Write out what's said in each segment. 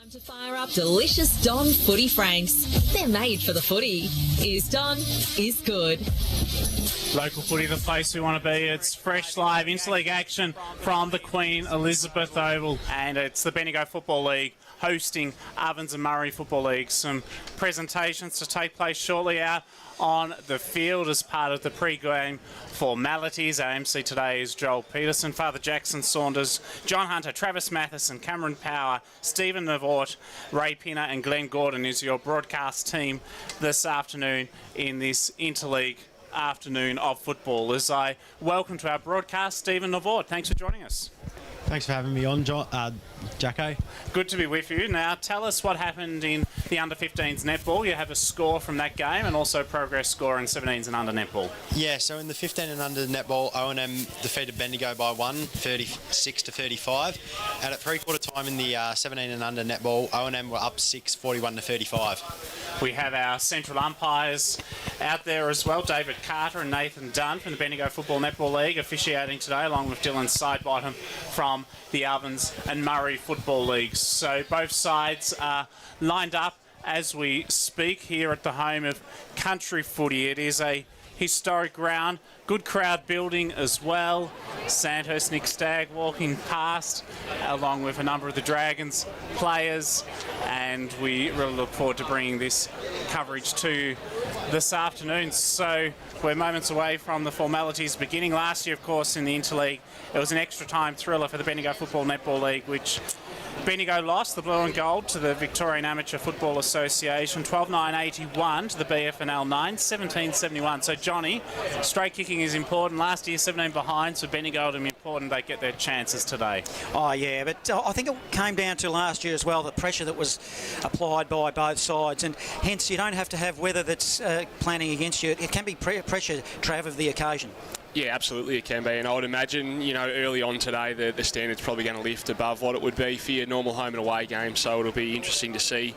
Time to fire up delicious Don Footy Franks. They're made for the footy. Is Don, is good. Local footy, the place we want to be. It's fresh live interleague action from the Queen Elizabeth Oval, and it's the Bendigo Football League hosting Ovens and Murray Football League. Some presentations to take place shortly out on the field as part of the pre-game formalities. Our MC today is Joel Peterson, Father Jackson Saunders, John Hunter, Travis Matheson, Cameron Power, Stephen Navort, Ray Pinner and Glenn Gordon is your broadcast team this afternoon in this interleague afternoon of football. As I welcome to our broadcast Stephen Navort. Thanks for joining us. Thanks for having me on, Jacko. Good to be with you. Now, tell us what happened in the under-15s netball. You have a score from that game and also progress score in 17s and under netball. Yeah, so in the 15 and under netball, O&M defeated Bendigo by 36 to 35. And at three-quarter time in the 17 and under netball, O&M were up 6, 41 to 35. We have our central umpires out there as well, David Carter and Nathan Dunn from the Bendigo Football Netball League officiating today, along with Dylan Sidebottom from the Ovens and Murray Football Leagues. So both sides are lined up as we speak here at the home of country footy. It is a historic ground, good crowd building as well. Sandhurst Nick Stagg walking past along with a number of the Dragons players, and we really look forward to bringing this coverage to this afternoon. So we're moments away from the formalities beginning. Last year, of course, in the Interleague, it was an extra time thriller for the Bendigo Football Netball League, which Bendigo lost the blue and gold to the Victorian Amateur Football Association, 12-9-81 to the BFNL 9-17-71. So Johnny, straight kicking is important. Last year 17 behind, so Bendigo to be important they get their chances today. Oh yeah, but I think it came down to last year as well, the pressure that was applied by both sides, and hence you don't have to have weather that's planning against you. It can be pressure, Trav, of the occasion. Yeah, absolutely it can be, and I would imagine, early on today the standard's probably going to lift above what it would be for your normal home and away game, so it'll be interesting to see,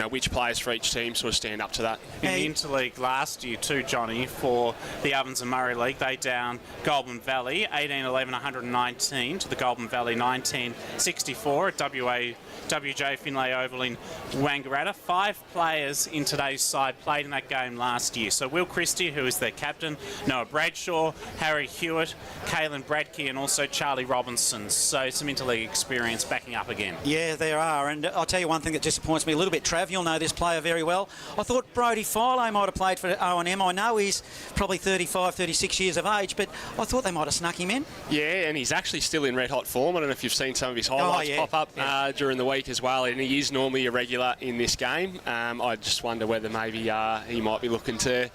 which players for each team sort of stand up to that. In the Interleague last year too, Johnny, for the Ovens and Murray League, they down Goulburn Valley 18-11-119 to the Goulburn Valley 19-64 at WJ Finlay Oval in Wangaratta. 5 players in today's side played in that game last year. So Will Christie, who is their captain, Noah Bradshaw, Harry Hewitt, Caelan Bradkey and also Charlie Robinson. So some interleague experience backing up again. Yeah, there are. And I'll tell you one thing that disappoints me a little bit, Trav. You'll know this player very well. I thought Brodie Philo might have played for O&M. I know he's probably 35, 36 years of age, but I thought they might have snuck him in. Yeah, and he's actually still in red-hot form. I don't know if you've seen some of his highlights pop up during the week as well, and he is normally a regular in this game. I just wonder whether maybe he might be looking to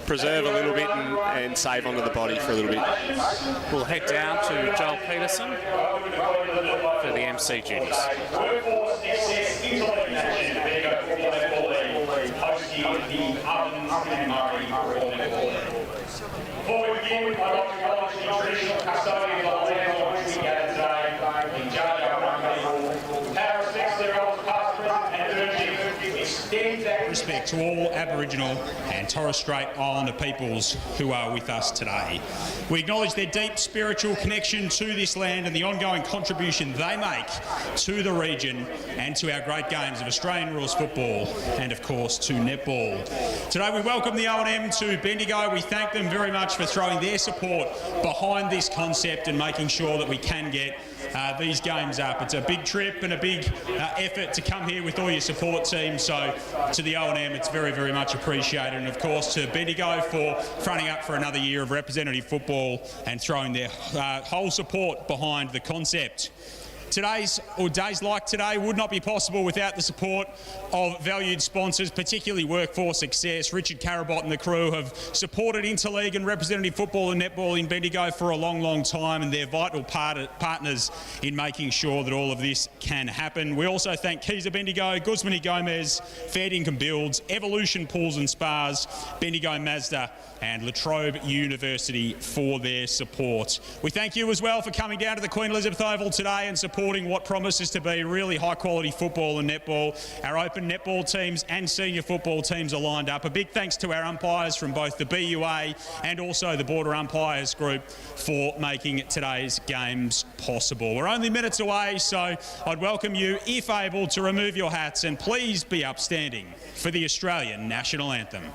preserve a little bit and save onto the body for a little bit. We'll head down to Joel Peterson for the MC duties. Before we begin, I'd like to acknowledge the traditional custodians of the land on which we gather today in Jarjo Rugby. Pay our respects to their elders past, present and emerging. Respect to all Aboriginal and Torres Strait Islander peoples who are with us today. We acknowledge their deep spiritual connection to this land and the ongoing contribution they make to the region and to our great games of Australian rules football and, of course, to netball. Today we welcome the O&M to Bendigo. We thank them very much for throwing their support behind this concept and making sure that we can get these games up. It's a big trip and a big effort to come here with all your support team, so to the O&M it's very, very much appreciated, and of course to Bendigo for fronting up for another year of representative football and throwing their whole support behind the concept. Days like today would not be possible without the support of valued sponsors, particularly Workforce Success. Richard Carabot and the crew have supported interleague and representative football and netball in Bendigo for a long, long time, and they're vital partners in making sure that all of this can happen. We also thank Keyser Bendigo, Guzman y Gomez, Fair Dinkum Builds, Evolution Pools and Spas, Bendigo Mazda and La Trobe University for their support. We thank you as well for coming down to the Queen Elizabeth Oval today and supporting supporting what promises to be really high-quality football and netball. Our open netball teams and senior football teams are lined up. A big thanks to our umpires from both the BUA and also the Border Umpires Group for making today's games possible. We're only minutes away, so I'd welcome you, if able, to remove your hats and please be upstanding for the Australian National Anthem.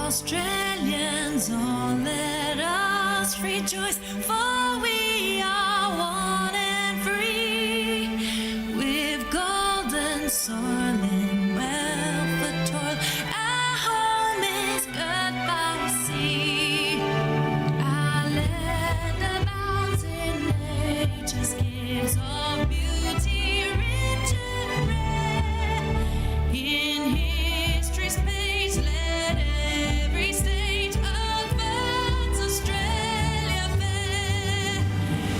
Australians, all let us rejoice, for we are one and free, with golden soil and wealth of toil. Our home is good by sea. Our land abounds in nature's gifts of beauty, rich and rare. In history's page, let every state advance Australia fair.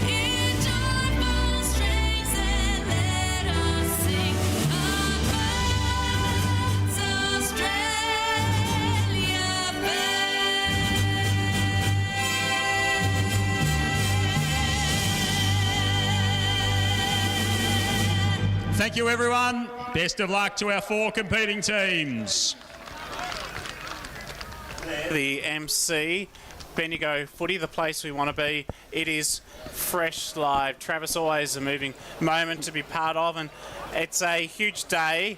In joyful strains, and let us sing, advance Australia fair. Thank you, everyone. Best of luck to our 4 competing teams. The MC, Bendigo Footy, the place we want to be. It is fresh, live. Travis, always a moving moment to be part of, and it's a huge day.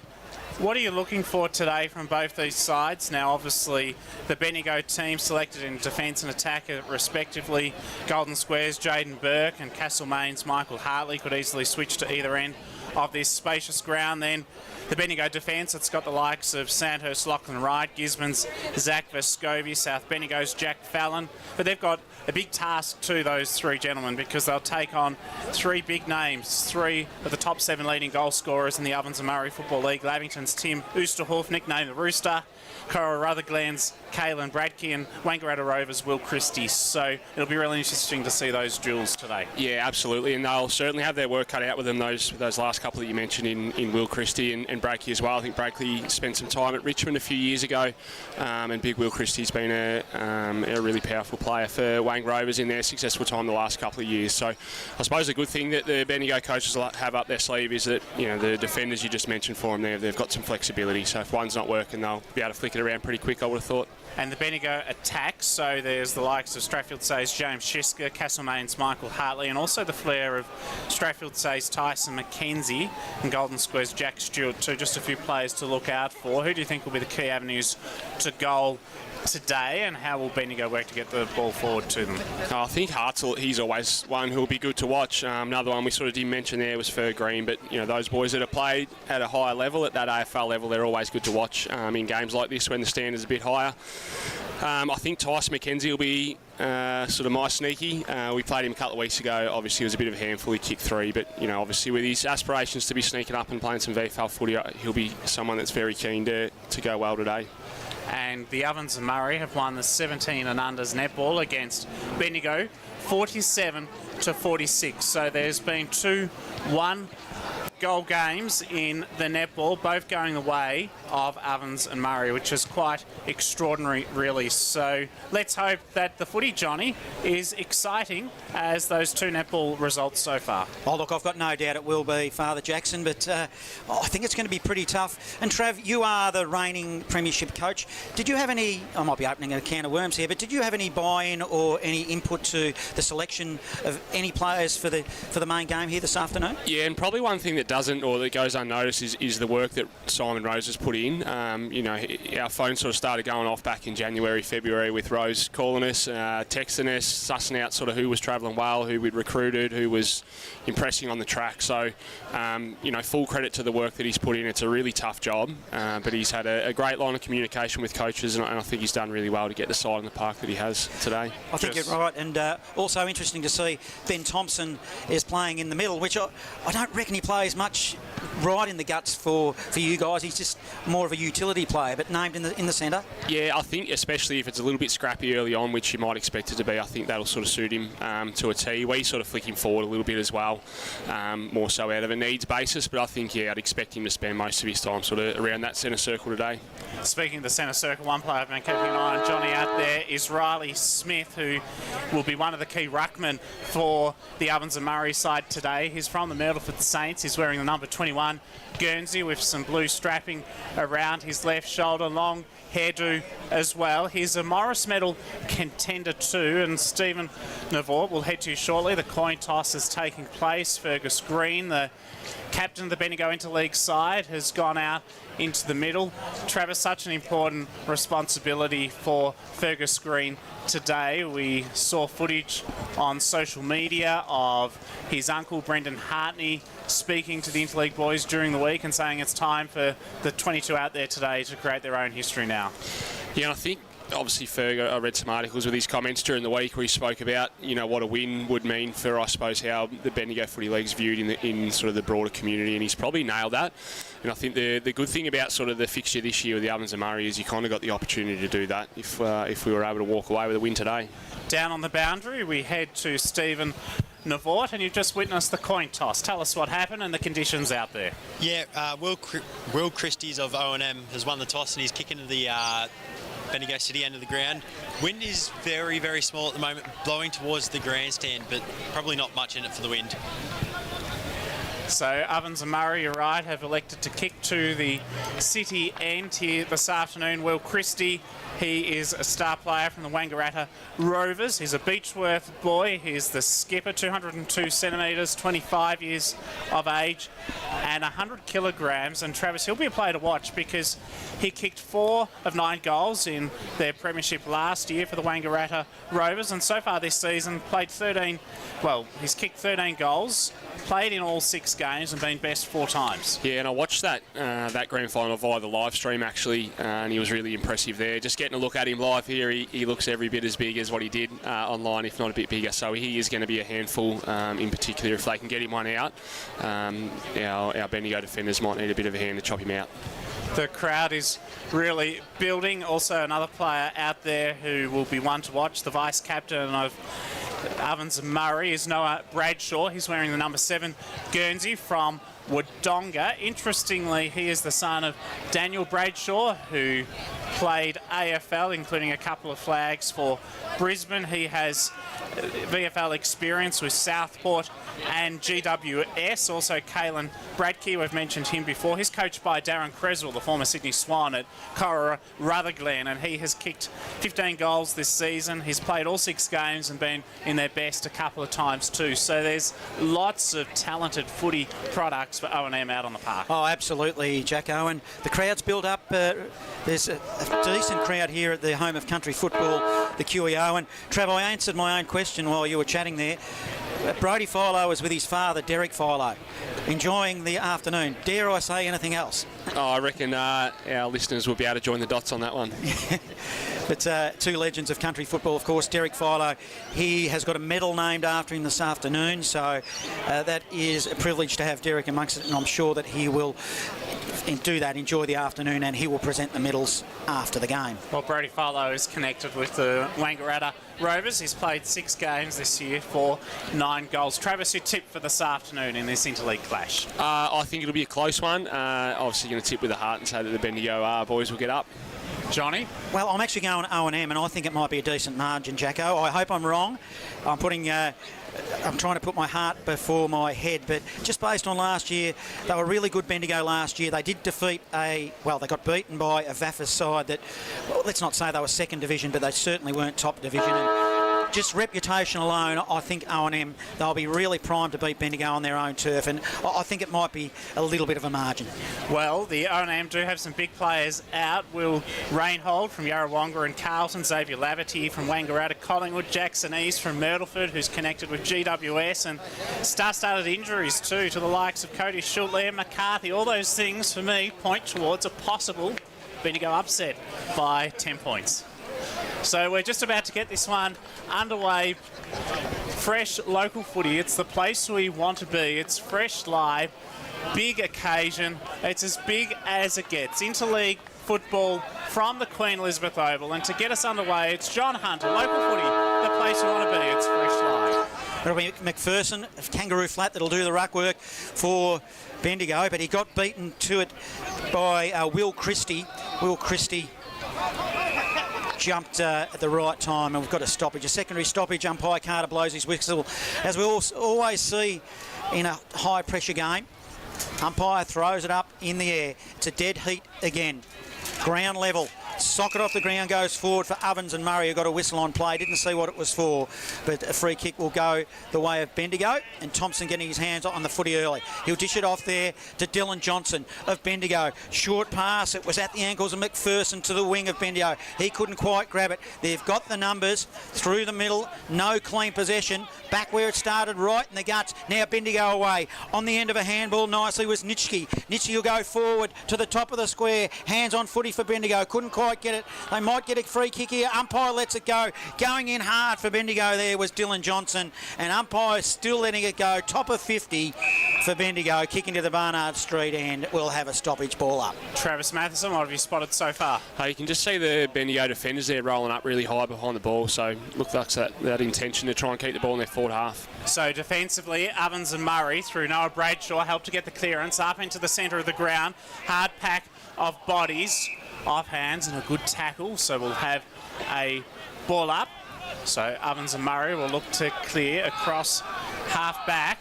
What are you looking for today from both these sides? Now, obviously, the Bendigo team selected in defence and attack, respectively. Golden Squares, Jaden Burke, and Castlemaine's Michael Hartley could easily switch to either end of this spacious ground. Then the Bendigo defence, it's got the likes of Sandhurst, Lachlan Wright, Gisborne's Zach Vescovi, South Bendigo's Jack Fallon. But they've got a big task to those 3 gentlemen, because they'll take on 3 big names, 3 of the top 7 leading goal scorers in the Ovens and Murray Football League. Lavington's Tim Oosterhoff, nicknamed the Rooster, Cora Rutherglen's Caelan Bradkey, and Wangaratta Rovers' Will Christie. So it'll be really interesting to see those duels today. Yeah, absolutely, and they'll certainly have their work cut out with them, those last couple that you mentioned in Will Christie and Bradkey as well. I think Bradkey spent some time at Richmond a few years ago, and big Will Christie's been a really powerful player for Wang Rovers in their successful time the last couple of years. So I suppose the good thing that the Bendigo coaches have up their sleeve is that, you know, the defenders you just mentioned for them there, they've got some flexibility. So if one's not working, they'll be able to flick it around pretty quick, I would have thought. And the Bendigo attack, so there's the likes of Strathfield Say's James Shisker, Castlemaine's Michael Hartley, and also the flair of Strathfield Say's Tyson McKenzie and Golden Square's Jack Stewart too. Just a few players to look out for. Who do you think will be the key avenues to goal today, and how will Bendigo work to get the ball forward to them? I think Hartzel, he's always one who'll be good to watch. Another one we sort of didn't mention there was Fer Green, but you know, those boys that have played at a higher level, at that AFL level, they're always good to watch in games like this when the standard's a bit higher. I think Tyson McKenzie will be sort of my sneaky. We played him a couple of weeks ago. Obviously, he was a bit of a handful. He kicked 3, but you know, obviously with his aspirations to be sneaking up and playing some VFL footy, he'll be someone that's very keen to go well today. And the Ovens and Murray have won the 17 and unders netball against Bendigo, 47-46. So there's been 2 1-goal games in the netball, both going the way of Ovens and Murray, which is quite extraordinary, really. So let's hope that the footy, Johnny, is exciting as those 2 netball results so far. Oh, look, I've got no doubt it will be, Father Jackson, but I think it's going to be pretty tough. And Trav, you are the reigning premiership coach. Did you have any, I might be opening a can of worms here, but did you have any buy-in or any input to the selection of any players for the main game here this afternoon? Yeah, and probably one thing that doesn't, or that goes unnoticed, is the work that Simon Rose has put in. You know, our phone sort of started going off back in January, February, with Rose calling us, texting us, sussing out sort of who was travelling well, who we'd recruited, who was impressing on the track. So, you know, full credit to the work that he's put in. It's a really tough job, but he's had a great line of communication with coaches, and I think he's done really well to get the side in the park that he has today. I think you're right, and also interesting to see Ben Thompson is playing in the middle, which I don't reckon he plays much right in the guts for you guys. He's just more of a utility player, but named in the centre. Yeah, I think especially if it's a little bit scrappy early on, which you might expect it to be, I think that'll sort of suit him to a T. We sort of flick him forward a little bit as well, more so out of a needs basis, but I think, yeah, I'd expect him to spend most of his time sort of around that centre circle today. Speaking of the centre circle, one player I've been keeping an eye on, Johnny, out there is Riley Smith, who will be one of the key ruckmen for the Ovens and Murray side today. He's from the Myrtleford Saints. He's wearing the number 21 Guernsey with some blue strapping around his left shoulder, long hairdo as well. He's a Morris Medal contender too, and Stephen Navort will head to you shortly. The coin toss is taking place. Fergus Green, the captain of the Bendigo Interleague side, has gone out into the middle. Travis, such an important responsibility for Fergus Green today. We saw footage on social media of his uncle Brendan Hartney speaking to the Interleague boys during the week and saying it's time for the 22 out there today to create their own history now. Yeah, I think obviously Ferg, I read some articles with his comments during the week where he spoke about, you know, what a win would mean for, I suppose, how the Bendigo Footy League's viewed in sort of the broader community, and he's probably nailed that. And I think the good thing about sort of the fixture this year with the Ovens and Murray is you kind of got the opportunity to do that if we were able to walk away with a win today. Down on the boundary, we head to Stephen Navort, and you've just witnessed the coin toss. Tell us what happened and the conditions out there. Yeah, Will Christie's of O&M has won the toss, and he's kicking to the Bendigo City end of the ground. Wind is very, very small at the moment, blowing towards the grandstand, but probably not much in it for the wind. So Ovens and Murray, you're right, have elected to kick to the city end here this afternoon. Will Christie, he is a star player from the Wangaratta Rovers. He's a Beechworth boy. He's the skipper, 202 centimetres, 25 years of age and 100 kilograms. And Travis, he'll be a player to watch because he kicked 4 of 9 goals in their premiership last year for the Wangaratta Rovers. And so far this season, he's kicked 13 goals, played in all 6 games and been best 4 times. Yeah, and I watched that grand final via the live stream actually, and he was really impressive there. Just getting a look at him live here, he looks every bit as big as what he did online, if not a bit bigger. So he is going to be a handful, in particular if they can get him one out. Our Bendigo defenders might need a bit of a hand to chop him out. The crowd is really building. Also another player out there who will be one to watch, the vice captain of Ovens and Murray is Noah Bradshaw. He's wearing the number 7 Guernsey from Wodonga. Interestingly, he is the son of Daniel Bradshaw, who played AFL, including a couple of flags for Brisbane. He has VFL experience with Southport and GWS. Also, Kalen Bradkey, we've mentioned him before. He's coached by Darren Creswell, the former Sydney Swan at Cora Rutherglen, and he has kicked 15 goals this season. He's played all 6 games and been in their best a couple of times too. So there's lots of talented footy products for O&M out on the park. Oh, absolutely, Jacko. And the crowd's built up. There's a decent crowd here at the home of country football, the QEO. And Trav, I answered my own question while you were chatting there. Brodie Philo was with his father, Derek Philo, enjoying the afternoon. Dare I say anything else? Oh, I reckon our listeners will be able to join the dots on that one. But 2 legends of country football, of course. Derek Philo, he has got a medal named after him this afternoon, so that is a privilege to have Derek amongst it, and I'm sure that he will do that, enjoy the afternoon, and he will present the medals after the game. Well, Brodie Philo is connected with the Wangaratta Rovers. He's played 6 games this year for 9 goals. Travis, your tip for this afternoon in this interleague clash? I think it'll be a close one. Obviously going to tip with the heart and say that the Bendigo boys will get up. Johnny? Well, I'm actually going O&M, and I think it might be a decent margin, Jacko. I hope I'm wrong. I'm trying to put my heart before my head, but just based on last year, they were really good Bendigo last year. They did defeat they got beaten by a VAFA side that, well, let's not say they were second division, but they certainly weren't top division. And just reputation alone, I think O&M, they'll be really primed to beat Bendigo on their own turf, and I think it might be a little bit of a margin. Well, the O&M do have some big players out. Will Rainhold from Yarrawonga and Carlton, Xavier Laverty from Wangaratta, Collingwood, Jackson East from Myrtleford, who's connected with GWS, and star-studded injuries too to the likes of Cody Schultz, Liam McCarthy. All those things, for me, point towards a possible Bendigo upset by 10 points. So we're just about to get this one underway. Fresh local footy. It's the place we want to be. It's fresh live big occasion. It's as big as it gets. Interleague football from the Queen Elizabeth Oval. And to get us underway, it's John Hunter, local footy, the place you want to be. It's Fresh Live. It'll be McPherson of Kangaroo Flat that'll do the ruck work for Bendigo, but he got beaten to it by Will Christie. Will Christie jumped at the right time, and we've got a stoppage, a secondary stoppage. Umpire Carter blows his whistle. As we always see in a high pressure game, umpire throws it up in the air. It's a dead heat again. Ground level. Socket off the ground goes forward for Ovens and Murray, who got a whistle on play. Didn't see what it was for, but a free kick will go the way of Bendigo, and Thompson getting his hands on the footy early. He'll dish it off there to Dylan Johnson of Bendigo. Short pass. It was at the ankles of McPherson to the wing of Bendigo. He couldn't quite grab it. They've got the numbers through the middle. No clean possession. Back where it started, right in the guts. Now Bendigo away. On the end of a handball nicely was Nitschke. Nitschke will go forward to the top of the square. Hands on footy for Bendigo. Couldn't quite get it. They might get a free kick here. Umpire lets it go. Going in hard for Bendigo there was Dylan Johnson, and umpire still letting it go. Top of 50 for Bendigo. Kicking to the Barnard Street, and we'll have a stoppage ball up. Travis Matheson, what have you spotted so far? You can just see the Bendigo defenders there rolling up really high behind the ball, so looks like that intention to try and keep the ball in their forward half. So defensively, Ovens and Murray through Noah Bradshaw helped to get the clearance up into the centre of the ground. Hard pack of bodies off hands and a good tackle, so we'll have a ball up. So Ovens and Murray will look to clear across half back,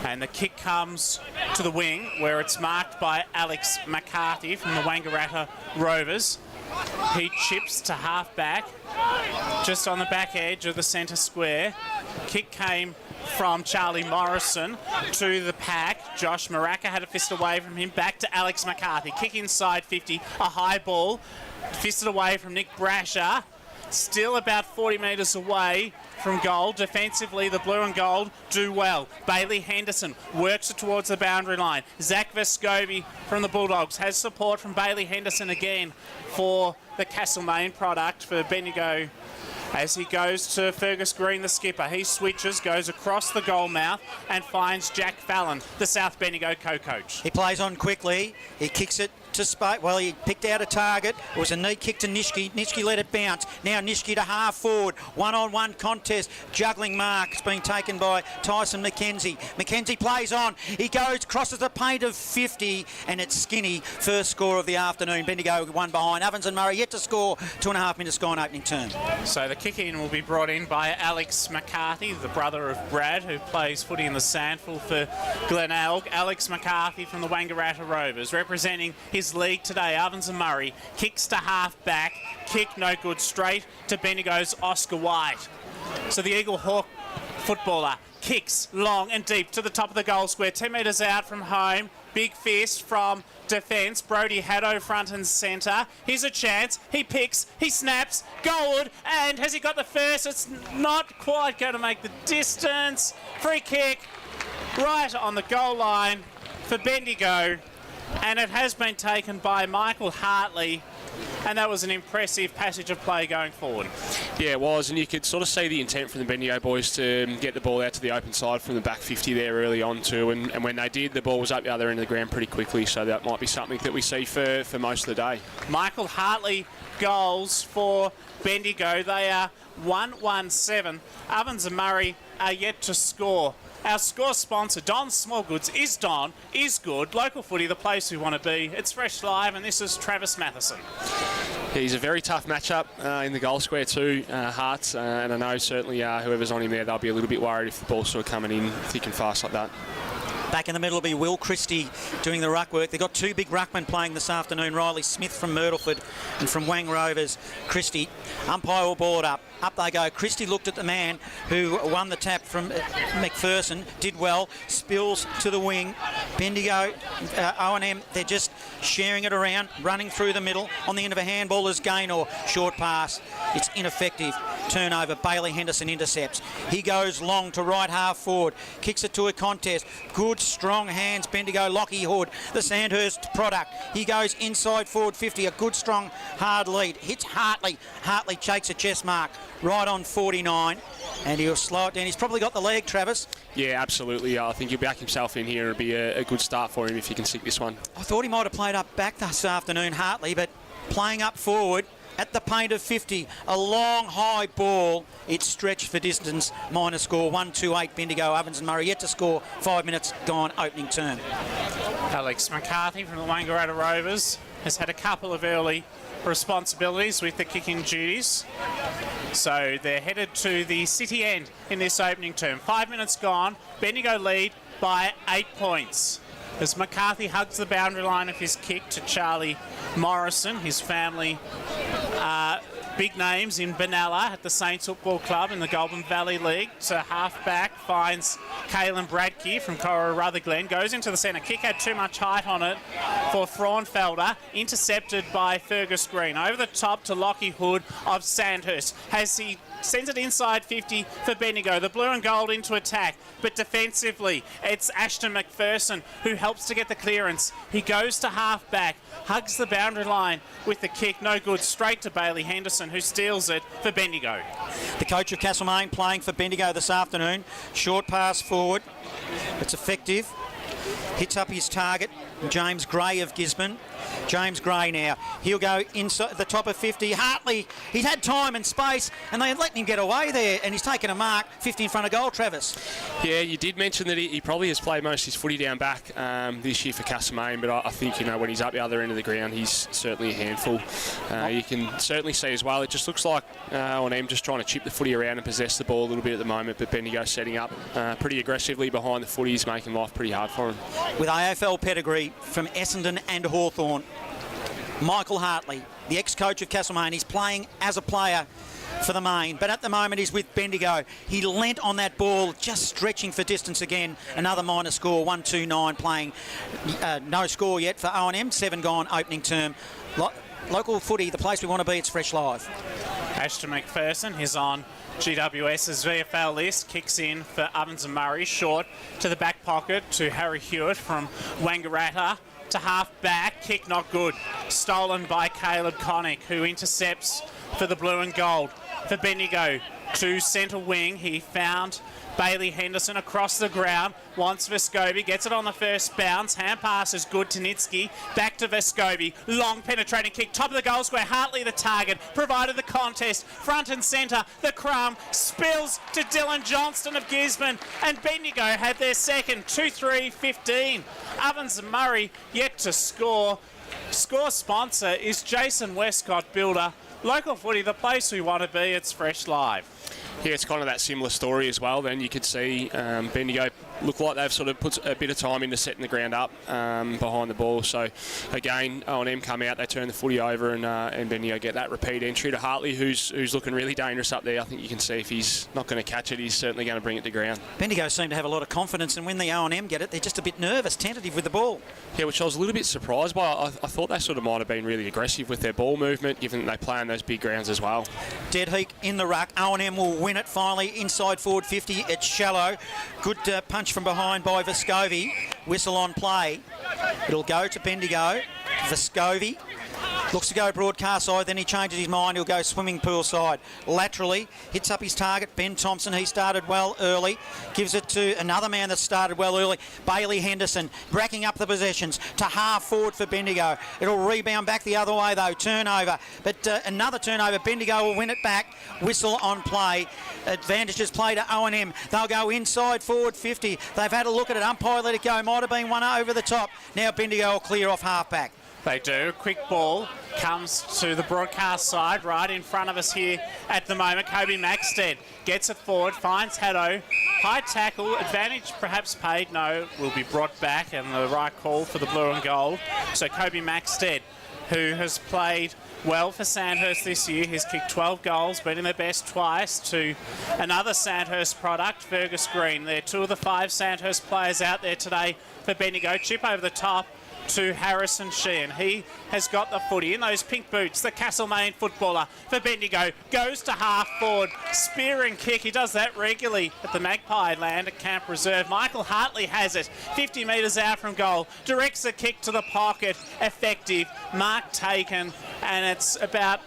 and the kick comes to the wing where it's marked by Alex McCarthy from the Wangaratta Rovers. He chips to half back just on the back edge of the centre square. Kick came from Charlie Morrison to the pack. Josh Maraka had a fist away from him. Back to Alex McCarthy. Kick inside 50. A high ball. Fisted away from Nick Brasher. Still about 40 metres away from goal. Defensively, the blue and gold do well. Bailey Henderson works it towards the boundary line. Zach Vescovi from the Bulldogs has support from Bailey Henderson again for the Castlemaine product for Bendigo. As he goes to Fergus Green, the skipper, he switches, goes across the goal mouth and finds Jack Fallon, the South Bendigo co-coach. He plays on quickly. He kicks it to Spate. Well, he picked out a target. It was a neat kick to Nitschke. Nitschke let it bounce. Now Nitschke to half forward. One-on-one contest. Juggling mark. It's being taken by Tyson McKenzie. McKenzie plays on. He goes, crosses the paint of 50, and it's Skinny. First score of the afternoon. Bendigo one behind. Ovens and Murray yet to score. 2.5 minutes gone opening term. So the kick-in will be brought in by Alex McCarthy, the brother of Brad, who plays footy in the Sandful for Glenelg. Alex McCarthy from the Wangaratta Rovers, representing his league today. Ovens and Murray kicks to half back. Kick no good, straight to Bendigo's Oscar White. So the Eagle Hawk footballer kicks long and deep to the top of the goal square. 10 metres out from home. Big fist from defence. Brody Haddo front and centre. Here's a chance. He picks. He snaps. Goalwood. And has he got the first? It's not quite going to make the distance. Free kick right on the goal line for Bendigo. And it has been taken by Michael Hartley. And that was an impressive passage of play going forward. Yeah, it was, and you could sort of see the intent from the Bendigo boys to get the ball out to the open side from the back 50 there early on too, and when they did, the ball was up the other end of the ground pretty quickly, so that might be something that we see for most of the day. Michael Hartley goals for Bendigo. They are 1-1-7. Ovens and Murray are yet to score. Our score sponsor, Don Smallgoods, is Don, is good. Local footy, the place we want to be. It's Fresh Live, and this is Travis Matheson. He's a very tough matchup in the goal square too, Hearts, and I know certainly whoever's on him there, they'll be a little bit worried if the ball's sort of coming in thick and fast like that. Back in the middle will be Will Christie doing the ruck work. They've got two big ruckmen playing this afternoon. Riley Smith from Myrtleford and from Wang Rovers, Christie. Umpire will ball it up. Up they go. Christie looked at the man who won the tap from McPherson. Did well. Spills to the wing. Bendigo, O&M, they're just sharing it around, running through the middle. On the end of a handball is Gaynor. Short pass. It's ineffective. turnover. Bailey Henderson intercepts. He goes long to right half forward. Kicks it to a contest. Good, strong hands. Bendigo. Lockie Hood, the Sandhurst product. He goes inside forward 50. A good, strong, hard lead. Hits Hartley. Hartley takes a chest mark right on 49. And he'll slow it down. He's probably got the leg, Travis. Yeah, absolutely. I think he'll back himself in here. It'll be a good start for him if he can stick this one. I thought he might have played up back this afternoon, Hartley, but playing up forward at the paint of 50. A long, high ball. It's stretched for distance. Minor score 1-2-8 Bendigo. Ovens and Murray yet to score. 5 minutes gone opening term. Alex McCarthy from the Wangaratta Rovers has had a couple of early responsibilities with the kicking duties. So they're headed to the city end in this opening term. 5 minutes gone. Bendigo lead by 8 points. As McCarthy hugs the boundary line of his kick to Charlie Morrison, his family big names in Benalla at the Saints Football Club in the Goulburn Valley League. So half-back finds Caelan Bradke from Cora Rutherglen. Goes into the centre. Kick had too much height on it for Fraunfelder. Intercepted by Fergus Green. Over the top to Lockie Hood of Sandhurst. He sends it inside 50 for Bendigo. The blue and gold into attack. But defensively, it's Ashton McPherson who helps to get the clearance. He goes to half-back. Hugs the boundary line with the kick. No good. Straight to Bailey Henderson, who steals it for Bendigo. The coach of Castlemaine playing for Bendigo this afternoon. Short pass forward. It's effective. Hits up his target, James Gray of Gisborne. James Gray now. He'll go inside the top of 50. Hartley, he's had time and space, and they're letting him get away there, and he's taken a mark 50 in front of goal, Travis. Yeah, you did mention that he probably has played most of his footy down back this year for Castlemaine, but I think, when he's up the other end of the ground, he's certainly a handful. You can certainly see as well, it just looks like O&M just trying to chip the footy around and possess the ball a little bit at the moment, but Bendigo setting up pretty aggressively behind the footies, making life pretty hard for him. With AFL pedigree from Essendon and Hawthorn, Michael Hartley, the ex-coach of Castlemaine, he's playing as a player for the main, but at the moment he's with Bendigo. He leant on that ball, just stretching for distance again. Another minor score, 1-2-9 playing. No score yet for O&M, 7 gone opening term. Local footy, the place we want to be, it's Fresh Live. Ashton McPherson is on GWS's VFL list. Kicks in for Ovens and Murray. Short to the back pocket to Harry Hewitt from Wangaratta. To half back, kick not good. Stolen by Caleb Connick, who intercepts for the blue and gold. For Bendigo, to centre wing, he found Bailey Henderson across the ground. Wants Vescovi, gets it on the first bounce. Hand pass is good to Nitsky. Back to Vescovi. Long penetrating kick. Top of the goal square. Hartley the target. Provided the contest. Front and centre. The crumb spills to Dylan Johnston of Gisborne. And Bendigo had their second. 2-3-15. Ovens and Murray yet to score. Score sponsor is Jason Westcott Builder. Local footy, the place we want to be. It's Fresh Live. Yeah, it's kind of that similar story as well. Then you could see Bendigo look like they've sort of put a bit of time into setting the ground up behind the ball. So again, O&M come out, they turn the footy over, and Bendigo get that repeat entry to Hartley, who's looking really dangerous up there. I think you can see if he's not going to catch it, he's certainly going to bring it to ground. Bendigo seem to have a lot of confidence, and when the O&M get it, they're just a bit nervous, tentative with the ball. Yeah, which I was a little bit surprised by. I thought they sort of might have been really aggressive with their ball movement, given that they play on those big grounds as well. Dead Heek in the ruck. O&M will win it finally inside forward 50. It's shallow. Good punch from behind by Vescovi. Whistle on play. It'll go to Bendigo. Vescovi looks to go broadcast side, then he changes his mind. He'll go swimming pool side. Laterally, hits up his target, Ben Thompson. He started well early. Gives it to another man that started well early, Bailey Henderson, racking up the possessions to half forward for Bendigo. It'll rebound back the other way though, turnover. But another turnover, Bendigo will win it back. Whistle on play. Advantages play to O&M. They'll go inside forward 50. They've had a look at it. Umpire let it go. Might have been one over the top. Now Bendigo will clear off half back. They do. Quick ball comes to the broadcast side right in front of us here at the moment. Kobe Maxted gets it forward, finds Haddo. High tackle, advantage perhaps paid. No, will be brought back, and the right call for the blue and gold. So Kobe Maxted, who has played well for Sandhurst this year. He's kicked 12 goals, been in their best twice, to another Sandhurst product, Fergus Green. They're two of the 5 Sandhurst players out there today for Bendigo. Chip over the top to Harrison Sheehan. He has got the footy in those pink boots. The Castlemaine footballer for Bendigo goes to half forward. Spear and kick. He does that regularly at the Magpie land at Camp Reserve. Michael Hartley has it. 50 metres out from goal. Directs a kick to the pocket. Effective. Mark taken. And it's about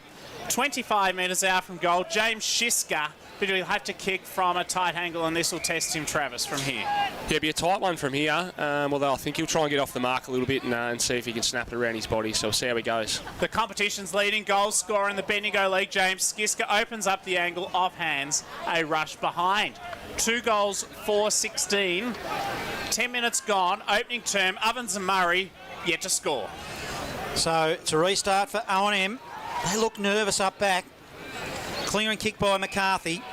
25 metres out from goal. James Shiska, but he'll have to kick from a tight angle, and this will test him, Travis, from here. Yeah, it'll be a tight one from here, although I think he'll try and get off the mark a little bit and see if he can snap it around his body, so we'll see how he goes. The competition's leading goal scorer in the Bendigo League, James Skiska, opens up the angle off hands, a rush behind. 2 goals, 4-16. 10 minutes gone, opening term, Ovens and Murray yet to score. So it's a restart for O&M. They look nervous up back. Clearing kick by McCarthy.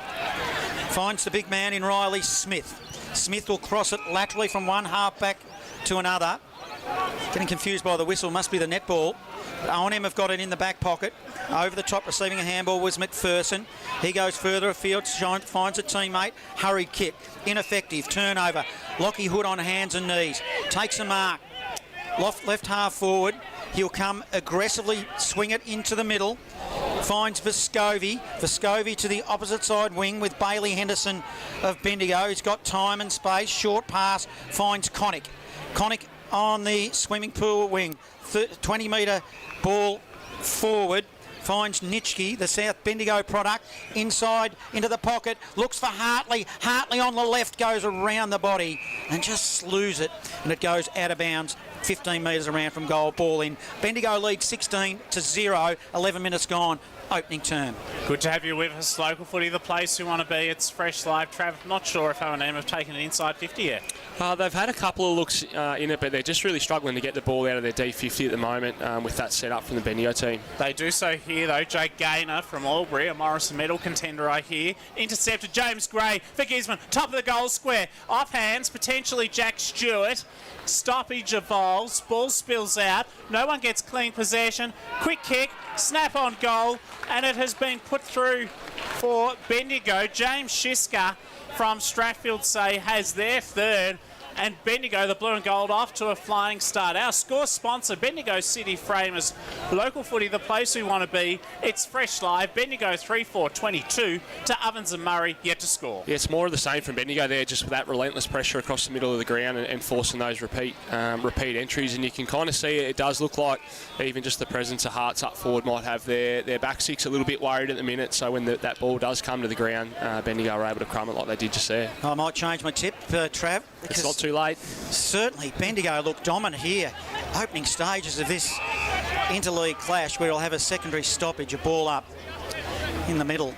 Finds the big man in Riley Smith. Smith will cross it laterally from one half back to another. Getting confused by the whistle, must be the netball. O&M have got it in the back pocket. Over the top, receiving a handball was McPherson. He goes further afield, finds a teammate. Hurried kick, ineffective, turnover. Lockie Hood on hands and knees. Takes a mark. Left half forward. He'll come aggressively, swing it into the middle. Finds Vescovi. Vescovi to the opposite side wing with Bailey Henderson of Bendigo. He's got time and space. Short pass. Finds Connick. Connick on the swimming pool wing. 20-metre ball forward. Finds Nitschke, the South Bendigo product, inside into the pocket, looks for Hartley. Hartley on the left goes around the body and just slews it, and it goes out of bounds 15 metres around from goal. Ball in. Bendigo lead 16-0, 11 minutes gone. Opening term. Good to have you with us. Local footy, the place we want to be. It's fresh live. Trav, not sure if O&M have taken an inside 50 yet. They've had a couple of looks in it, but they're just really struggling to get the ball out of their D50 at the moment with that set up from the Bendigo team. They do so here, though. Jake Gaynor from Albury, a Morrison medal contender, I hear. Intercepted James Gray for Gisborne. Top of the goal square. Off hands, potentially Jack Stewart. Stoppage evolves. Ball spills out. No one gets clean possession. Quick kick. Snap on goal. And it has been put through for Bendigo. James Shiska from Strathfield Say has their third. And Bendigo, the blue and gold, off to a flying start. Our score sponsor, Bendigo City Framers. Local footy, the place we want to be. It's fresh live. Bendigo 3-4-22 to Ovens and Murray, yet to score. Yeah, it's more of the same from Bendigo there, just with that relentless pressure across the middle of the ground and forcing those repeat entries. And you can kind of see it does look like even just the presence of Hearts up forward might have their back six a little bit worried at the minute. So when that ball does come to the ground, Bendigo are able to crumb it like they did just there. I might change my tip, Trav. It's not too late. Certainly, Bendigo look dominant here. Opening stages of this interleague clash where we'll have a secondary stoppage, a ball up in the middle.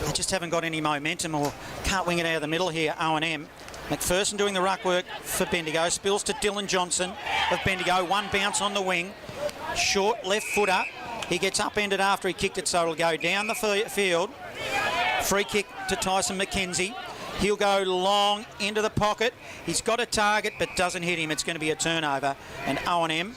They just haven't got any momentum or can't wing it out of the middle here, O&M. McPherson doing the ruck work for Bendigo. Spills to Dylan Johnson of Bendigo. One bounce on the wing. Short left footer. He gets upended after he kicked it, so it'll go down the field. Free kick to Tyson McKenzie. He'll go long into the pocket. He's got a target but doesn't hit him. It's going to be a turnover. And O&M,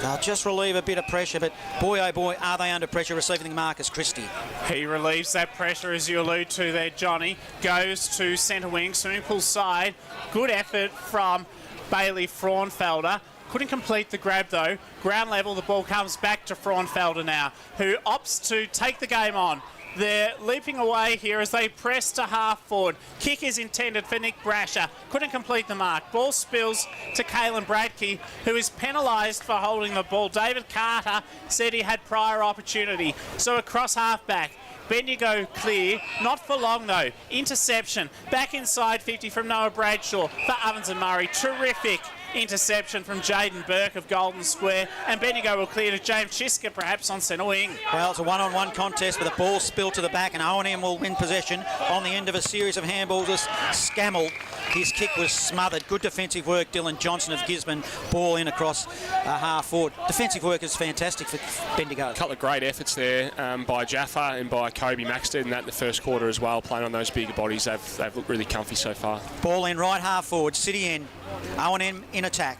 they'll just relieve a bit of pressure, but boy, oh boy, are they under pressure receiving Marcus Christie. He relieves that pressure, as you allude to there, Johnny. Goes to centre wing, swimming pool side. Good effort from Bailey Fraunfelder. Couldn't complete the grab, though. Ground level, the ball comes back to Fraunfelder now, who opts to take the game on. They're leaping away here as they press to half forward. Kick is intended for Nick Brasher. Couldn't complete the mark. Ball spills to Caelan Bradkey, who is penalised for holding the ball. David Carter said he had prior opportunity. So across half back. Bendigo clear. Not for long, though. Interception. Back inside 50 from Noah Bradshaw for Ovens and Murray. Terrific interception from Jaden Burke of Golden Square, and Bendigo will clear to James Shiska perhaps on centre wing. Well, it's a one-on-one contest with a ball spilled to the back, and O&M will win possession on the end of a series of handballs as Scammell. His kick was smothered. Good defensive work, Dylan Johnson of Gisborne. Ball in across half forward. Defensive work is fantastic for Bendigo. A couple of great efforts there by Jaffa and by Kobe Maxted, and that in the first quarter as well, playing on those bigger bodies. They've looked really comfy so far. Ball in right half forward, City end. O&M in attack.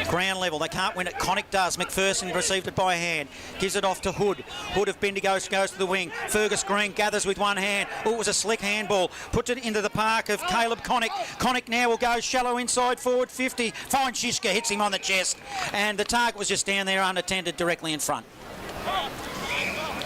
Ground level, they can't win it. Connick does. McPherson received it by hand. Gives it off to Hood. Hood of Bendigo goes to the wing. Fergus Green gathers with one hand. Oh, it was a slick handball. Puts it into the park of Caleb Connick. Connick now will go shallow inside forward 50. Finds Shishka, hits him on the chest. And the target was just down there unattended directly in front.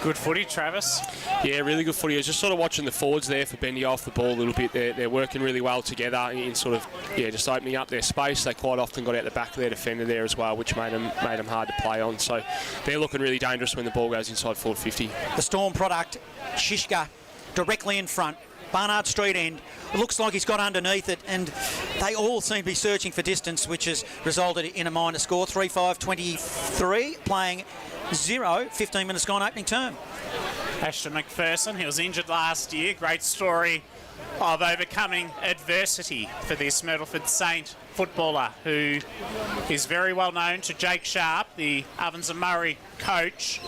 Good footy, Travis. Yeah, really good footy. I was just sort of watching the forwards there for Bendigo off the ball a little bit. They're working really well together in sort of, just opening up their space. They quite often got out the back of their defender there as well, which made them hard to play on. So they're looking really dangerous when the ball goes inside forward 50. The Storm product, Shishka, directly in front. Barnard Street end. It looks like he's got underneath it, and they all seem to be searching for distance, which has resulted in a minor score. 3-5-23, playing 0, 15 minutes gone opening term. Ashton McPherson, he was injured last year. Great story of overcoming adversity for this Myrtleford Saint footballer, who is very well known to Jake Sharp, the Ovens and Murray coach,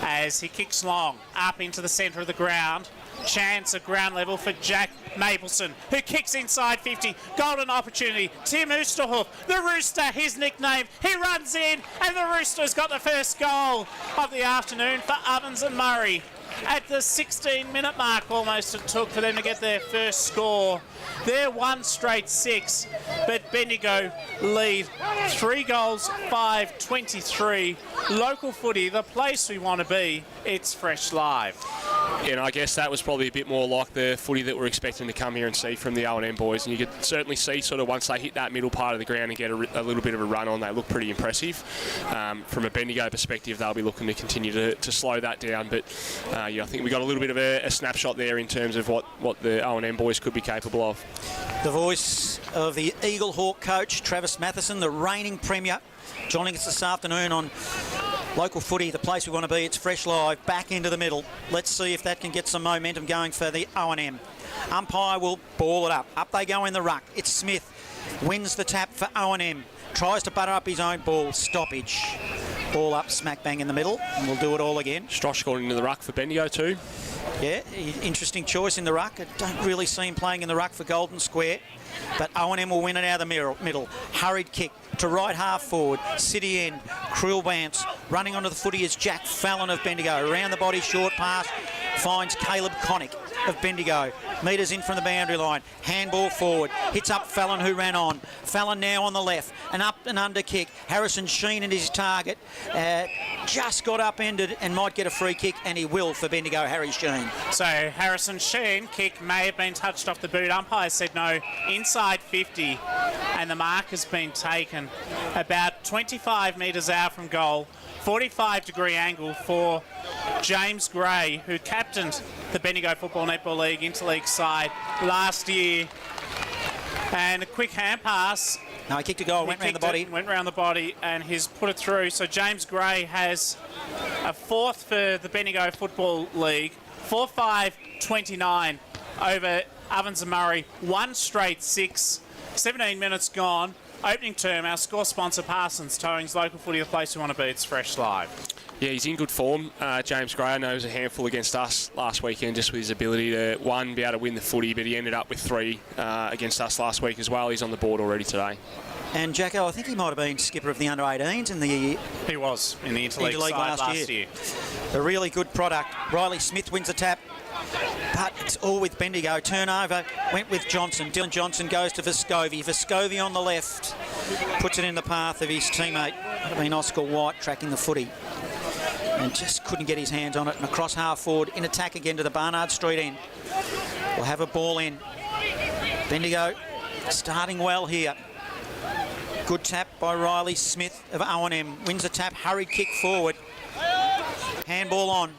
as he kicks long up into the centre of the ground. Chance at ground level for Jack Mapleson, who kicks inside 50. Golden opportunity. Tim Oosterhoff, the Rooster, his nickname. He runs in, and the Rooster's got the first goal of the afternoon for Ovens and Murray. At the 16-minute mark, almost it took for them to get their first score. They're 1 straight 6, but Bendigo lead 3 goals, 5-23. Local footy, the place we want to be. It's Fresh Live. And I guess that was probably a bit more like the footy that we're expecting to come here and see from the O&M boys. And you could certainly see sort of once they hit that middle part of the ground and get a little bit of a run on, they look pretty impressive. From a Bendigo perspective, they'll be looking to continue to slow that down. But I think we got a little bit of a snapshot there in terms of what the O&M boys could be capable of. The voice of the Eagle Hawk coach, Travis Matheson, the reigning premier, joining us this afternoon on Local Footy, the place we want to be. It's Fresh Live, back into the middle. Let's see if that can get some momentum going for the O&M. Umpire will ball it up. Up they go in the ruck. It's Smith. Wins the tap for O&M. Tries to butter up his own ball. Stoppage. Ball up, smack bang in the middle. And we'll do it all again. Strosh going into the ruck for Bendigo too. Yeah, interesting choice in the ruck. I don't really see him playing in the ruck for Golden Square. But O&M will win it out of the middle. Hurried kick to right half forward. City end. Krill Bance. Running onto the footy is Jack Fallon of Bendigo. Around the body, short pass. Finds Caleb Connick of Bendigo. Metres in from the boundary line. Handball forward. Hits up Fallon, who ran on. Fallon now on the left. An up and under kick. Harrison Sheen at his target. Just got upended and might get a free kick, and he will for Bendigo, Harry Sheen. So Harrison Sheen kick may have been touched off the boot. Umpire said no. Inside 50, and the mark has been taken about 25 metres out from goal. 45-degree angle for James Gray, who captained the Bendigo Football Netball League Interleague side last year. And a quick hand pass. No, he kicked a goal, went round the body. Went round the body, and he's put it through. So James Gray has a 4th for the Bendigo Football League. 4-5-29 over Ovens and Murray. 1 straight 6. 17 minutes gone. Opening term, our score sponsor Parsons Towing's Local Footy, the place we want to be. It's Fresh Live. Yeah, he's in good form. James Gray, I know, was a handful against us last weekend just with his ability to, one, be able to win the footy, but he ended up with 3 against us last week as well. He's on the board already today. And Jacko, I think he might have been skipper of the under-18s in the... He was in the Interleague side last year. A really good product. Riley Smith wins the tap. But it's all with Bendigo. Turnover went with Johnson. Dylan Johnson goes to Vescovi. Vescovi on the left. Puts it in the path of his teammate. Would have been Oscar White tracking the footy. And just couldn't get his hands on it. And across half forward, in attack again to the Barnard Street end. We'll have a ball in. Bendigo starting well here. Good tap by Riley Smith of O&M. Wins the tap. Hurried kick forward. Handball on.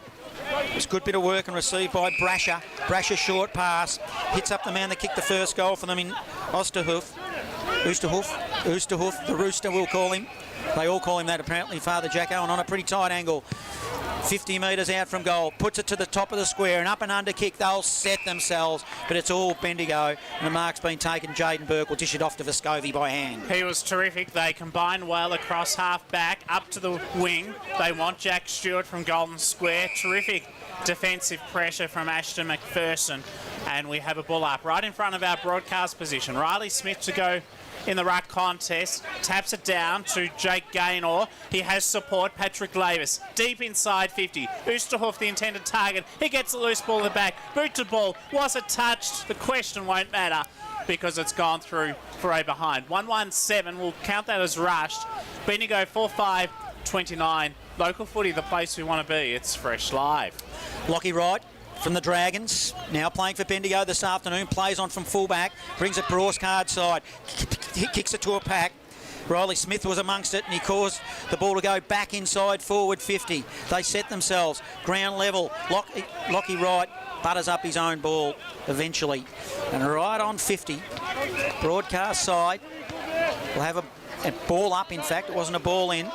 It's a good bit of work and received by Brasher. Brasher short pass. Hits up the man that kicked the first goal for them in Oosterhoff, the Rooster we'll call him. They all call him that apparently, Father Jacko, and on a pretty tight angle. 50 metres out from goal. Puts it to the top of the square. An up and under kick. They'll set themselves, but it's all Bendigo. And the mark's been taken. Jaden Burke will dish it off to Vescovi by hand. He was terrific. They combined well across half back, up to the wing. They want Jack Stewart from Golden Square. Terrific defensive pressure from Ashton McPherson. And we have a ball up right in front of our broadcast position. Riley Smith to go in the ruck contest. Taps it down to Jake Gaynor. He has support. Patrick Lavis deep inside 50. Oosterhoff, the intended target. He gets a loose ball in the back. Boot to ball. Was it touched? The question won't matter because it's gone through for a behind. 1-1-7. We'll count that as rushed. Bendigo 4-5-29. Local footy, the place we want to be. It's Fresh Live. Lockie Wright from the Dragons, now playing for Bendigo this afternoon, plays on from fullback, brings it Brorscard side, he kicks it to a pack. Riley Smith was amongst it and he caused the ball to go back inside forward 50. They set themselves, ground level, Lockie Wright butters up his own ball eventually. And right on 50, broadcast side, will have a ball up, in fact, it wasn't a ball in.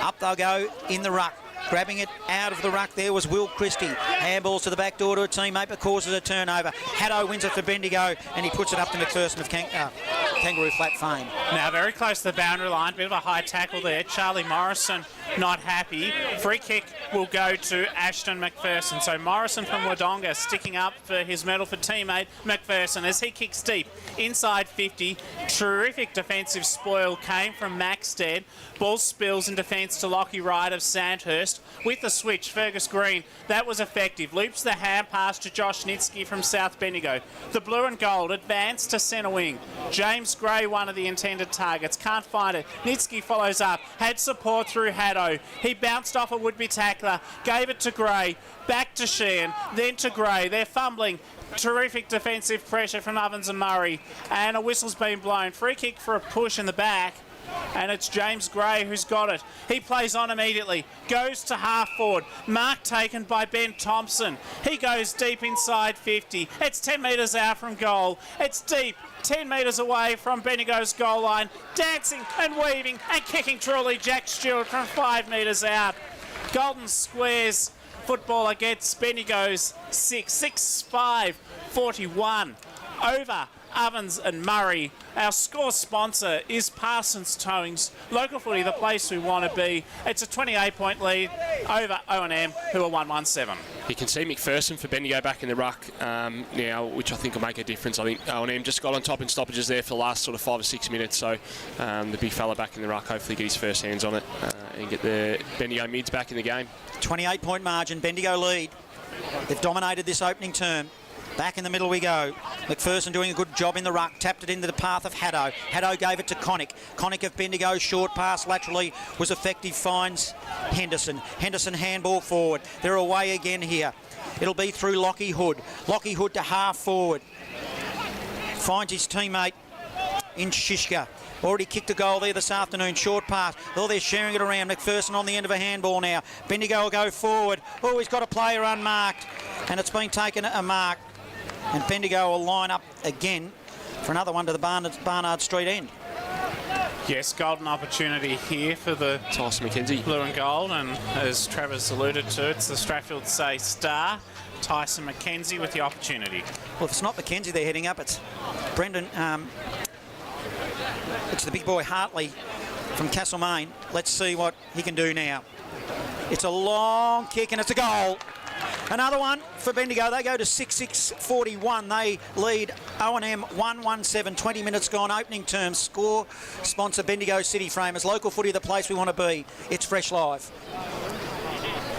Up they'll go in the ruck. Grabbing it out of the ruck there was Will Christie. Handballs to the back door to a teammate but causes a turnover. Haddo wins it for Bendigo and he puts it up to McPherson of Kangaroo Flat fame. Now very close to the boundary line. Bit of a high tackle there. Charlie Morrison not happy. Free kick will go to Ashton McPherson. So Morrison from Wodonga sticking up for his medal for teammate McPherson as he kicks deep. Inside 50. Terrific defensive spoil came from Maxted. Ball spills in defence to Lockie Wright of Sandhurst. With the switch, Fergus Green, that was effective. Loops the hand pass to Josh Nitsky from South Bendigo. The blue and gold advance to centre wing. James Gray, one of the intended targets, can't find it. Nitsky follows up, had support through Haddo. He bounced off a would-be tackler, gave it to Gray, back to Sheehan, then to Gray. They're fumbling. Terrific defensive pressure from Ovens and Murray. And a whistle's been blown. Free kick for a push in the back. And it's James Gray who's got it. He plays on immediately. Goes to half forward. Mark taken by Ben Thompson. He goes deep inside 50. It's 10 metres out from goal. It's deep. 10 metres away from Bendigo's goal line. Dancing and weaving and kicking truly Jack Stewart from 5 metres out. Golden Squares football against Bendigo's 6-5-41 over Ovens and Murray. Our score sponsor is Parsons Towings. Local footy, the place we want to be. It's a 28-point lead over O&M, who are 1-1-7. You can see McPherson for Bendigo back in the ruck now, which I think will make a difference. I think O&M just got on top in stoppages there for the last sort of 5 or 6 minutes, so the big fella back in the ruck hopefully get his first hands on it and get the Bendigo mids back in the game. 28-point margin, Bendigo lead. They've dominated this opening term. Back in the middle we go. McPherson doing a good job in the ruck. Tapped it into the path of Haddo. Haddo gave it to Connick. Connick of Bendigo, short pass laterally was effective. Finds Henderson. Henderson handball forward. They're away again here. It'll be through Lockie Hood. Lockie Hood to half forward. Finds his teammate in Shishka. Already kicked a goal there this afternoon. Short pass. Oh, they're sharing it around. McPherson on the end of a handball now. Bendigo will go forward. Oh, he's got a player unmarked. And it's been taken a mark. And Bendigo will line up again for another one to the Barnard Street end. Yes, golden opportunity here for the Tyson McKenzie. Blue and gold, and as Travis alluded to, it's the Strathfield Say star, Tyson McKenzie, with the opportunity. Well, if it's not McKenzie they're heading up, it's Brendan, it's the big boy Hartley from Castlemaine. Let's see what he can do now. It's a long kick and it's a goal. Another one for Bendigo. They go to 6-6-41. They lead O&M 1-1-7. 20 minutes gone. Opening term. Score sponsor Bendigo City Framers. Local footy, the place we want to be. It's Fresh Live.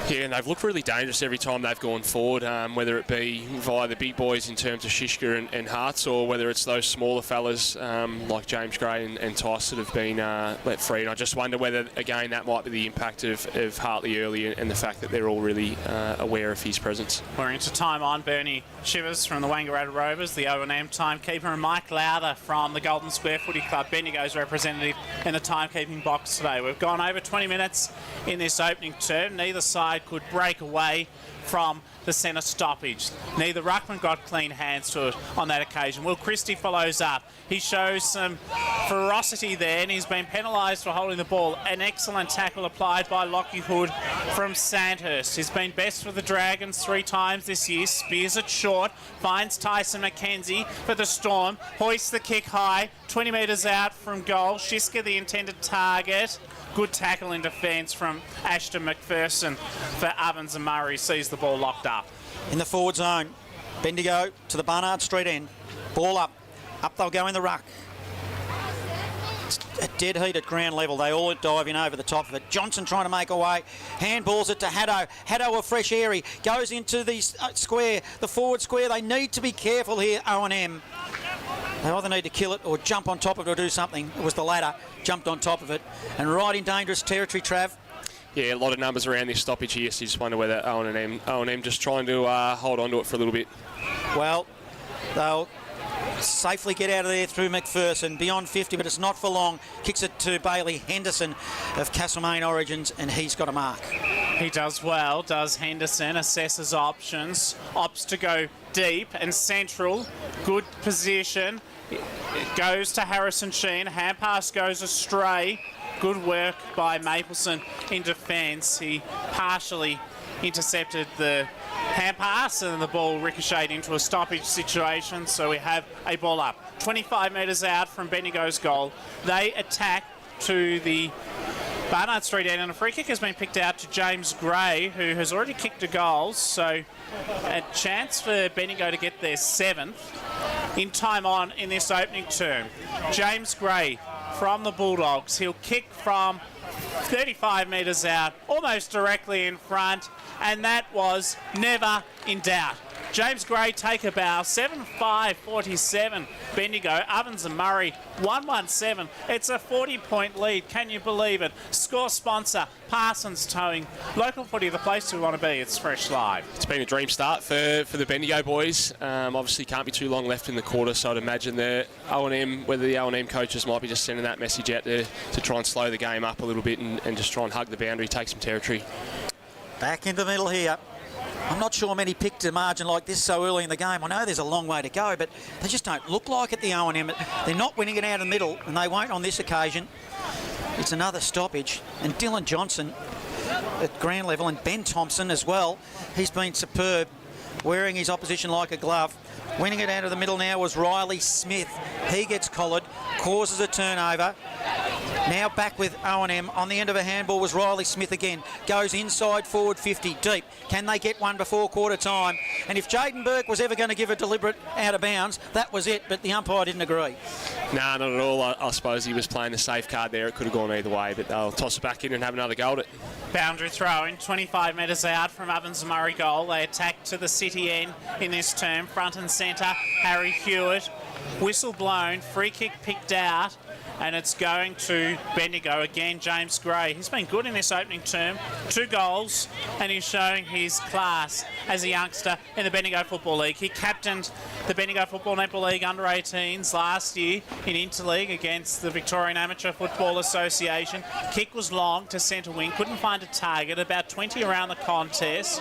Yeah, and they've looked really dangerous every time they've gone forward, whether it be via the big boys in terms of Shishka and Harts, or whether it's those smaller fellas like James Gray and Tice that have been let free. And I just wonder whether, again, that might be the impact of Hartley early and the fact that they're all really aware of his presence. We're into time on. Bernie Shivers from the Wangaratta Rovers, the O&M timekeeper, and Mike Lowther from the Golden Square Footy Club, Bendigo's representative in the timekeeping box today. We've gone over 20 minutes in this opening term. Neither side could break away from the centre stoppage. Neither ruckman got clean hands to it on that occasion. Will Christie follows up. He shows some ferocity there and he's been penalised for holding the ball. An excellent tackle applied by Lockie Hood from Sandhurst. He's been best for the Dragons 3 times this year. Spears it short. Finds Tyson McKenzie for the Storm. Hoists the kick high. 20 metres out from goal. Shiska the intended target. Good tackle in defence from Ashton McPherson for Ovens and Murray. Sees the ball locked up. In the forward zone, Bendigo to the Barnard Street end. Ball up. Up they'll go in the ruck. at dead heat at ground level. They all dive in over the top of it. Johnson trying to make away. Handballs it to Haddo. Haddo a fresh airy. Goes into the square, the forward square. They need to be careful here, O&M. They either need to kill it or jump on top of it or do something. It was the latter. Jumped on top of it. And right in dangerous territory, Trav. Yeah, a lot of numbers around this stoppage here, so you just wonder whether O&M just trying to hold on to it for a little bit. Well, they'll safely get out of there through McPherson, beyond 50, but it's not for long. Kicks it to Bailey Henderson of Castlemaine Origins, and he's got a mark. He does well, does Henderson, assesses options, opts to go deep and central, good position. It goes to Harrison Sheen, hand pass goes astray. Good work by Mapleson in defence. He partially intercepted the hand pass and the ball ricocheted into a stoppage situation, so we have a ball up. 25 metres out from Bendigo's goal. They attack to the Barnard Street end, and a free kick has been picked out to James Gray, who has already kicked a goal, so a chance for Bendigo to get their 7th in time on in this opening term. James Gray from the Bulldogs. He'll kick from 35 metres out, almost directly in front, and that was never in doubt. James Gray take a bow, 7-5-47 Bendigo. Ovens and Murray 1-1-7. It's a 40-point lead. Can you believe it? Score sponsor Parsons Towing. Local footy, the place we want to be. It's Fresh Live. It's been a dream start for the Bendigo boys. Obviously can't be too long left in the quarter, so I'd imagine the O&M, whether the O&M coaches might be just sending that message out to try and slow the game up a little bit and just try and hug the boundary, take some territory. Back in the middle here. I'm not sure many picked a margin like this so early in the game. I know there's a long way to go, but they just don't look like it, the O&M. They're not winning it out of the middle, and they won't on this occasion. It's another stoppage. And Dylan Johnson at ground level, and Ben Thompson as well. He's been superb, wearing his opposition like a glove. Winning it out of the middle now was Riley Smith. He gets collared, causes a turnover. Now back with O&M. On the end of a handball was Riley Smith again. Goes inside forward 50, deep. Can they get one before quarter time? And if Jaden Burke was ever going to give a deliberate out of bounds, that was it, but the umpire didn't agree. Nah, not at all. I suppose he was playing the safe card there. It could have gone either way, but they'll toss it back in and have another go at it. Boundary throw in, 25 metres out from Ovens and Murray goal. They attack to the city end in this term. Front and centre, Harry Hewitt. Whistle blown, free kick picked out, and it's going to Bendigo again. James Gray, he's been good in this opening term, 2 goals, and he's showing his class as a youngster in the Bendigo Football League. He captained the Bendigo Football Netball League under-18s last year in Interleague against the Victorian Amateur Football Association. Kick was long to centre wing, couldn't find a target, about 20 around the contest.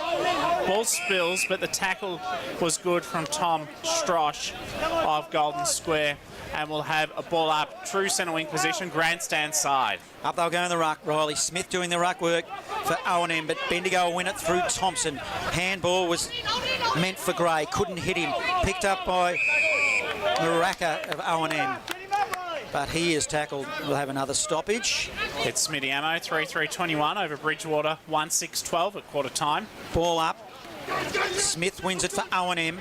Ball spills, but the tackle was good from Tom Strosh of Golden Square. And we'll have a ball up, true centre wing position, grandstand side. Up they'll go in the ruck. Riley Smith doing the ruck work for O&M, but Bendigo will win it through Thompson. Handball was meant for Gray, couldn't hit him. Picked up by Maraka of O&M. But he is tackled. We'll have another stoppage. It's Smitty Ammo, 3-3-21 over Bridgewater, 1-6-12 at quarter time. Ball up. Smith wins it for O&M.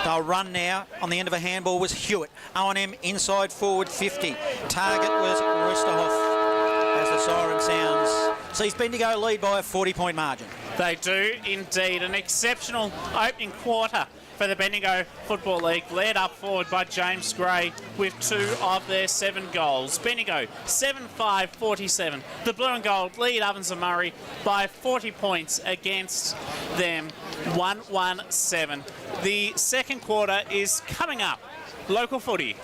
They'll run now. On the end of a handball was Hewitt. O&M inside forward 50. Target was Rusterhoff as the siren sounds. Sees Bendigo lead by a 40-point margin. They do indeed. An exceptional opening quarter for the Bendigo Football League, led up forward by James Gray with 2 of their 7 goals. Bendigo 7-5-47. The blue and gold lead Ovens and Murray by 40 points against them, 1-1-7. The second quarter is coming up. Local footy.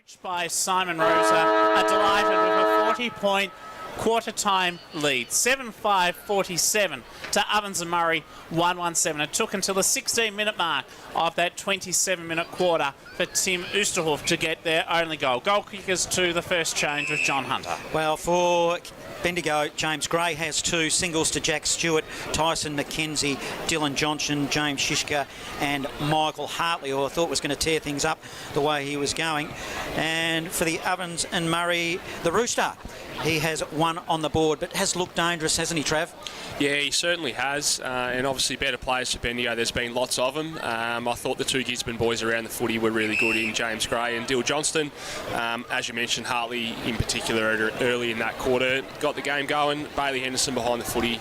coached by Simon Rosa, are delighted with a 40-point quarter-time lead. 7-5-47 to Ovens and Murray, 1-1-7. It took until the 16-minute mark of that 27-minute quarter for Tim Oosterhoff to get their only goal. Goal kickers to the first change with John Hunter. Well, for Bendigo, James Gray has 2 singles to Jack Stewart, Tyson McKenzie, Dylan Johnson, James Shishka and Michael Hartley, who I thought was going to tear things up the way he was going. And for the Ovens and Murray, the Rooster, he has 1 on the board, but has looked dangerous, hasn't he, Trav? Yeah, he certainly has, and obviously better players for Bendigo. There's been lots of them. I thought the 2 Gisborne boys around the footy were really good in James Gray and Dill Johnston. As you mentioned, Hartley in particular early in that quarter got the game going. Bailey Henderson behind the footy,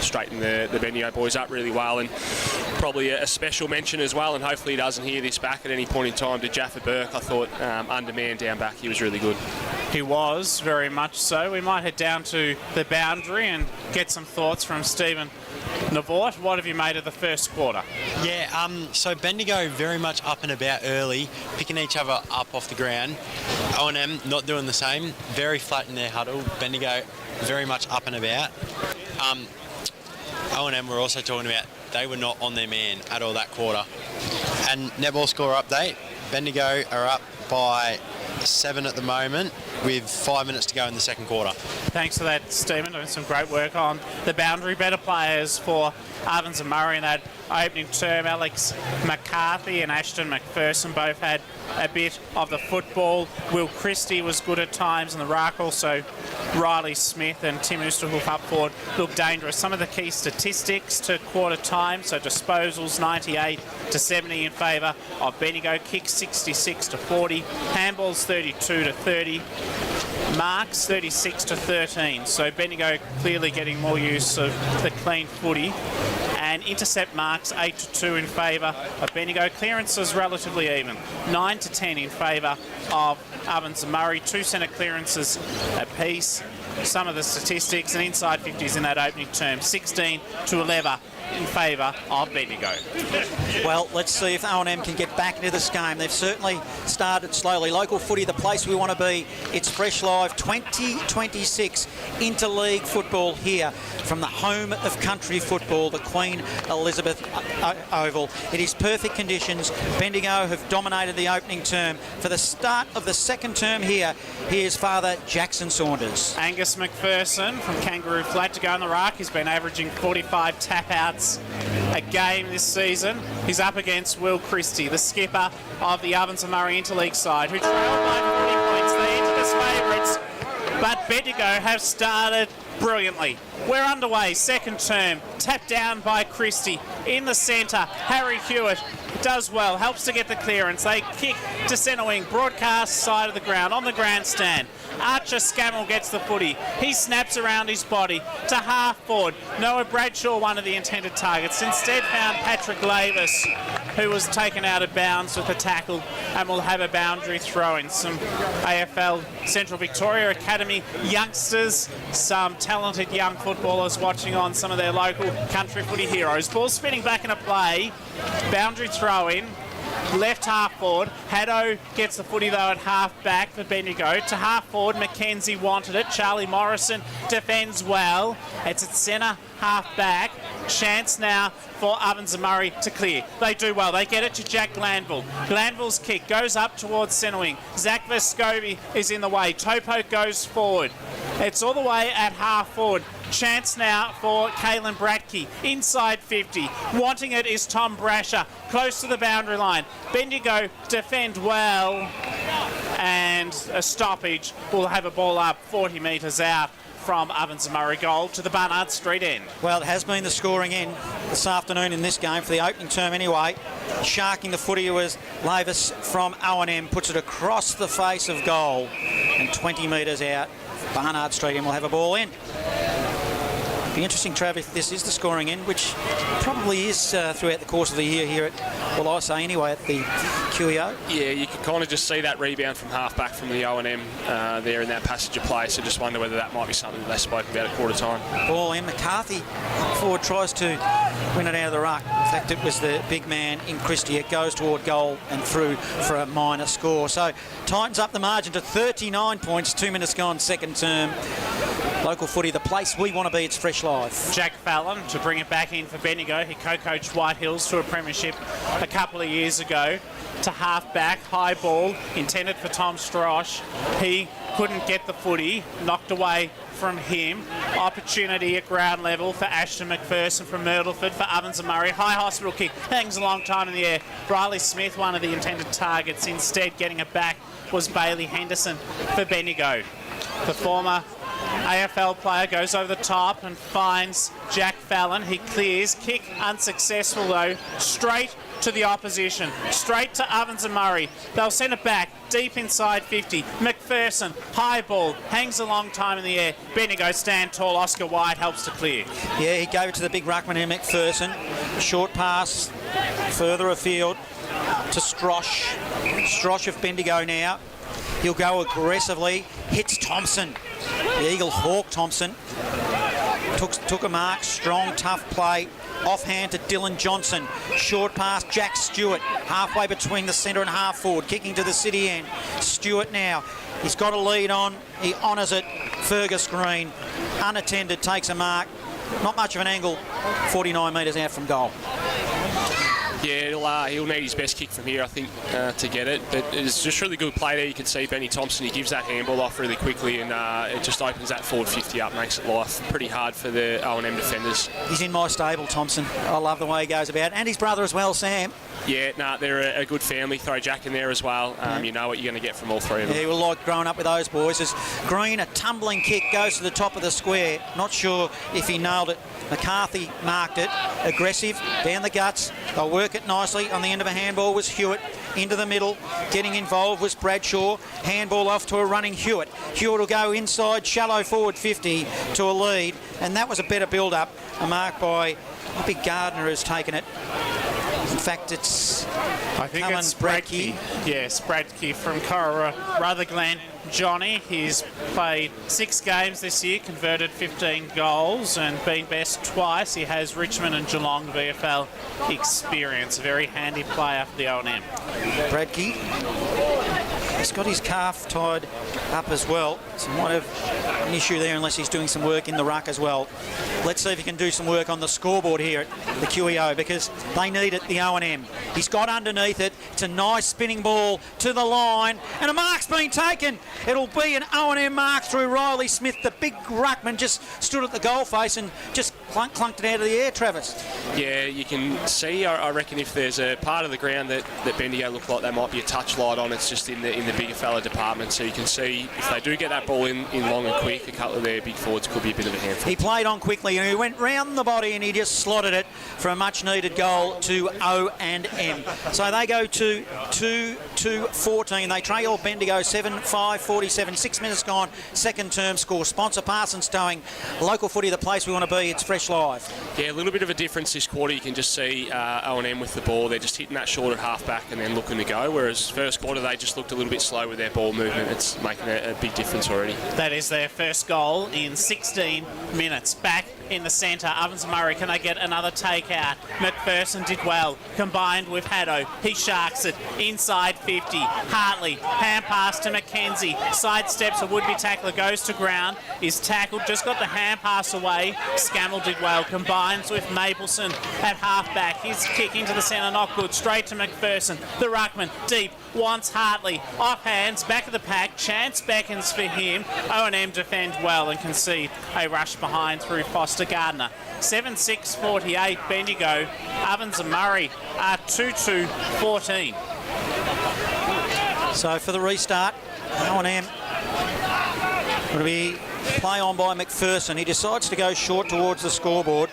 straightened the Bendigo boys up really well, and probably a special mention as well, and hopefully he doesn't hear this back at any point in time, to Jaffa Burke. I thought undermanned down back, he was really good. He was, very much so. We might head down to the boundary and get some thoughts from Stephen Navort. What have you made of the first quarter? Yeah, so Bendigo very much up and about early, picking each other up off the ground. O&M not doing the same, very flat in their huddle. Bendigo very much up and about. O&M were also talking about they were not on their man at all that quarter. And netball score update, Bendigo are up by 7 at the moment with 5 minutes to go in the second quarter. Thanks for that, Stephen. Doing some great work on the boundary. Better players for Ovens and Murray in that opening term. Alex McCarthy and Ashton McPherson both had a bit of the football. Will Christie was good at times in the ruck. Also Riley Smith and Tim Oosterhoff up forward looked dangerous. Some of the key statistics to quarter time. So disposals 98 to 70 in favour of Bendigo. Kicks 66 to 40. Handballs 32 to 30. Marks 36 to 13. So Bendigo clearly getting more use of the clean footy. And intercept marks 8 to 2 in favour of Bendigo. Clearances relatively even, 9 to 10 in favour of Ovens and Murray. 2 centre clearances apiece. Some of the statistics and inside 50s in that opening term, 16 to 11 in favour of Bendigo. Well, let's see if O&M can get back into this game. They've certainly started slowly. Local footy, the place we want to be. It's Fresh Live 2026 Interleague football here from the home of country football, the Queen Elizabeth Oval. It is perfect conditions. Bendigo have dominated the opening term. For the start of the second term here, here's Father Jackson Saunders. Angus McPherson from Kangaroo Flat to go in the ruck. He's been averaging 45 tap-outs a game this season. He's up against Will Christie, the skipper of the Ovens and Murray Interleague side, who trailed by 40 points. They entered as favourites, but Bendigo have started brilliantly. We're underway, second term, tapped down by Christie. In the centre, Harry Hewitt does well, helps to get the clearance. They kick to centre wing, broadcast side of the ground, on the grandstand. Archer Scammell gets the footy. He snaps around his body to half forward. Noah Bradshaw, one of the intended targets. Instead found Patrick Lavis, who was taken out of bounds with a tackle and will have a boundary throw in. Some AFL Central Victoria Academy youngsters, some talented young footballers watching on some of their local country footy heroes. Ball spinning back into play. Boundary throw in. Left half forward. Haddo gets the footy though at half back for Bendigo. To half forward, Mackenzie wanted it. Charlie Morrison defends well. It's at centre half back. Chance now for Ovens and Murray to clear. They do well. They get it to Jack Glanville. Glanville's kick goes up towards centre wing. Zach Vescovi is in the way. Topo goes forward. It's all the way at half forward. Chance now for Caelan Bratke. Inside 50. Wanting it is Tom Brasher. Close to the boundary line. Bendigo defend well. And a stoppage. Will have a ball up 40 metres out from Ovens and Murray goal to the Barnard Street end. Well, it has been the scoring end this afternoon in this game for the opening term anyway. Sharking the footy was Lavis from O&M, puts it across the face of goal and 20 metres out. Barnard Street end will have a ball in. Be interesting, Trav, if this is the scoring end, which probably is throughout the course of the year here at, well, I say anyway, at the QEO. Yeah, you can kind of just see that rebound from half-back from the O&M there in that passage of play, so just wonder whether that might be something that they spoke about at quarter time. Ball in, McCarthy forward tries to win it out of the ruck. In fact, it was the big man in Christie. It goes toward goal and through for a minor score. So tightens up the margin to 39 points, 2 minutes gone, second term. Local footy, the place we want to be, it's Fresh Live. Jack Fallon to bring it back in for Bendigo. He co-coached White Hills to a premiership a couple of years ago. To half-back, high ball, intended for Tom Strosh. He couldn't get the footy, knocked away from him. Opportunity at ground level for Ashton McPherson from Myrtleford for Ovens and Murray. High hospital kick, hangs a long time in the air. Riley Smith, one of the intended targets. Instead, getting it back was Bailey Henderson for Bendigo. The former AFL player goes over the top and finds Jack Fallon. He clears, kick unsuccessful though, straight to the opposition, straight to Ovens and Murray. They'll send it back deep inside 50. McPherson, high ball, hangs a long time in the air. Bendigo stand tall. Oscar White helps to clear. Yeah, he gave it to the big ruckman here, McPherson. Short pass further afield to Strosh. Strosh of Bendigo now. He'll go aggressively, hits Thompson. The Eagle Hawk Thompson. Took a mark, strong, tough play. Offhand to Dylan Johnson. Short pass, Jack Stewart. Halfway between the centre and half forward. Kicking to the city end. Stewart now. He's got a lead on. He honours it. Fergus Green. Unattended, takes a mark. Not much of an angle. 49 metres out from goal. Yeah, he'll need his best kick from here, I think, to get it. But it's just really good play there. You can see Benny Thompson, he gives that handball off really quickly and it just opens that forward 50 up, makes it life pretty hard for the O&M defenders. He's in my stable, Thompson. I love the way he goes about it. And his brother as well, Sam. Yeah, they're a good family. Throw Jack in there as well. You know what you're going to get from all three of them. Yeah, we'll like growing up with those boys. As Green, a tumbling kick, goes to the top of the square. Not sure if he nailed it. McCarthy marked it. Aggressive, down the guts. They'll work it nicely. On the end of a handball was Hewitt. Into the middle. Getting involved was Bradshaw. Handball off to a running Hewitt. Hewitt will go inside, shallow forward 50 to a lead. And that was a better build-up. A mark by a big Gardner has taken it. In fact, it's Bradke. Yes, Bradke from Cora Rutherglen. Johnny, he's played 6 games this year, converted 15 goals and been best twice. He has Richmond and Geelong VFL experience. A very handy player for the O&M. Bradke. He's got his calf tied up as well. So might have an issue there unless he's doing some work in the ruck as well. Let's see if he can do some work on the scoreboard here at the QEO because they need it, the O&M. He's got underneath it. It's a nice spinning ball to the line and a mark's been taken. It'll be an O&M mark through Riley Smith. The big ruckman just stood at the goal face and just clunked it out of the air, Travis. Yeah, you can see, I reckon, if there's a part of the ground that Bendigo look like there might be a touch light on, it's just in the bigger fella department. So you can see if they do get that ball in long and quick, a couple of their big forwards could be a bit of a handful. He played on quickly and he went round the body and he just slotted it for a much needed goal to O&M. So they go to 2-14. They trail Bendigo 7-5-47. 6 minutes gone. Second term score. Sponsor Parsons Towing. Local footy, the place we want to be. It's Fresh Live. Yeah, a little bit of a difference this quarter. You can just see O&M with the ball. They're just hitting that short at half-back and then looking to go, whereas first quarter they just looked a little bit slow with their ball movement. It's making a big difference already. That is their first goal in 16 minutes. Back in the centre, Ovens and Murray, can they get another take out? McPherson did well, combined with Haddo. He sharks it inside 50. Hartley, hand pass to McKenzie. Sidesteps a would-be tackler, goes to ground, is tackled, just got the hand pass away. Scammell did well, combines with Mapleson at half-back. His kick into the centre, not good. Straight to McPherson. The ruckman, deep, wants Hartley. Off hands, back of the pack. Chance beckons for him. O&M defend well and concede a rush behind through Foster Gardner. 7-6-48 Bendigo. Ovens and Murray are 2-2-14. So for the restart, O&M going to be play on by McPherson. He decides to go short towards the scoreboard.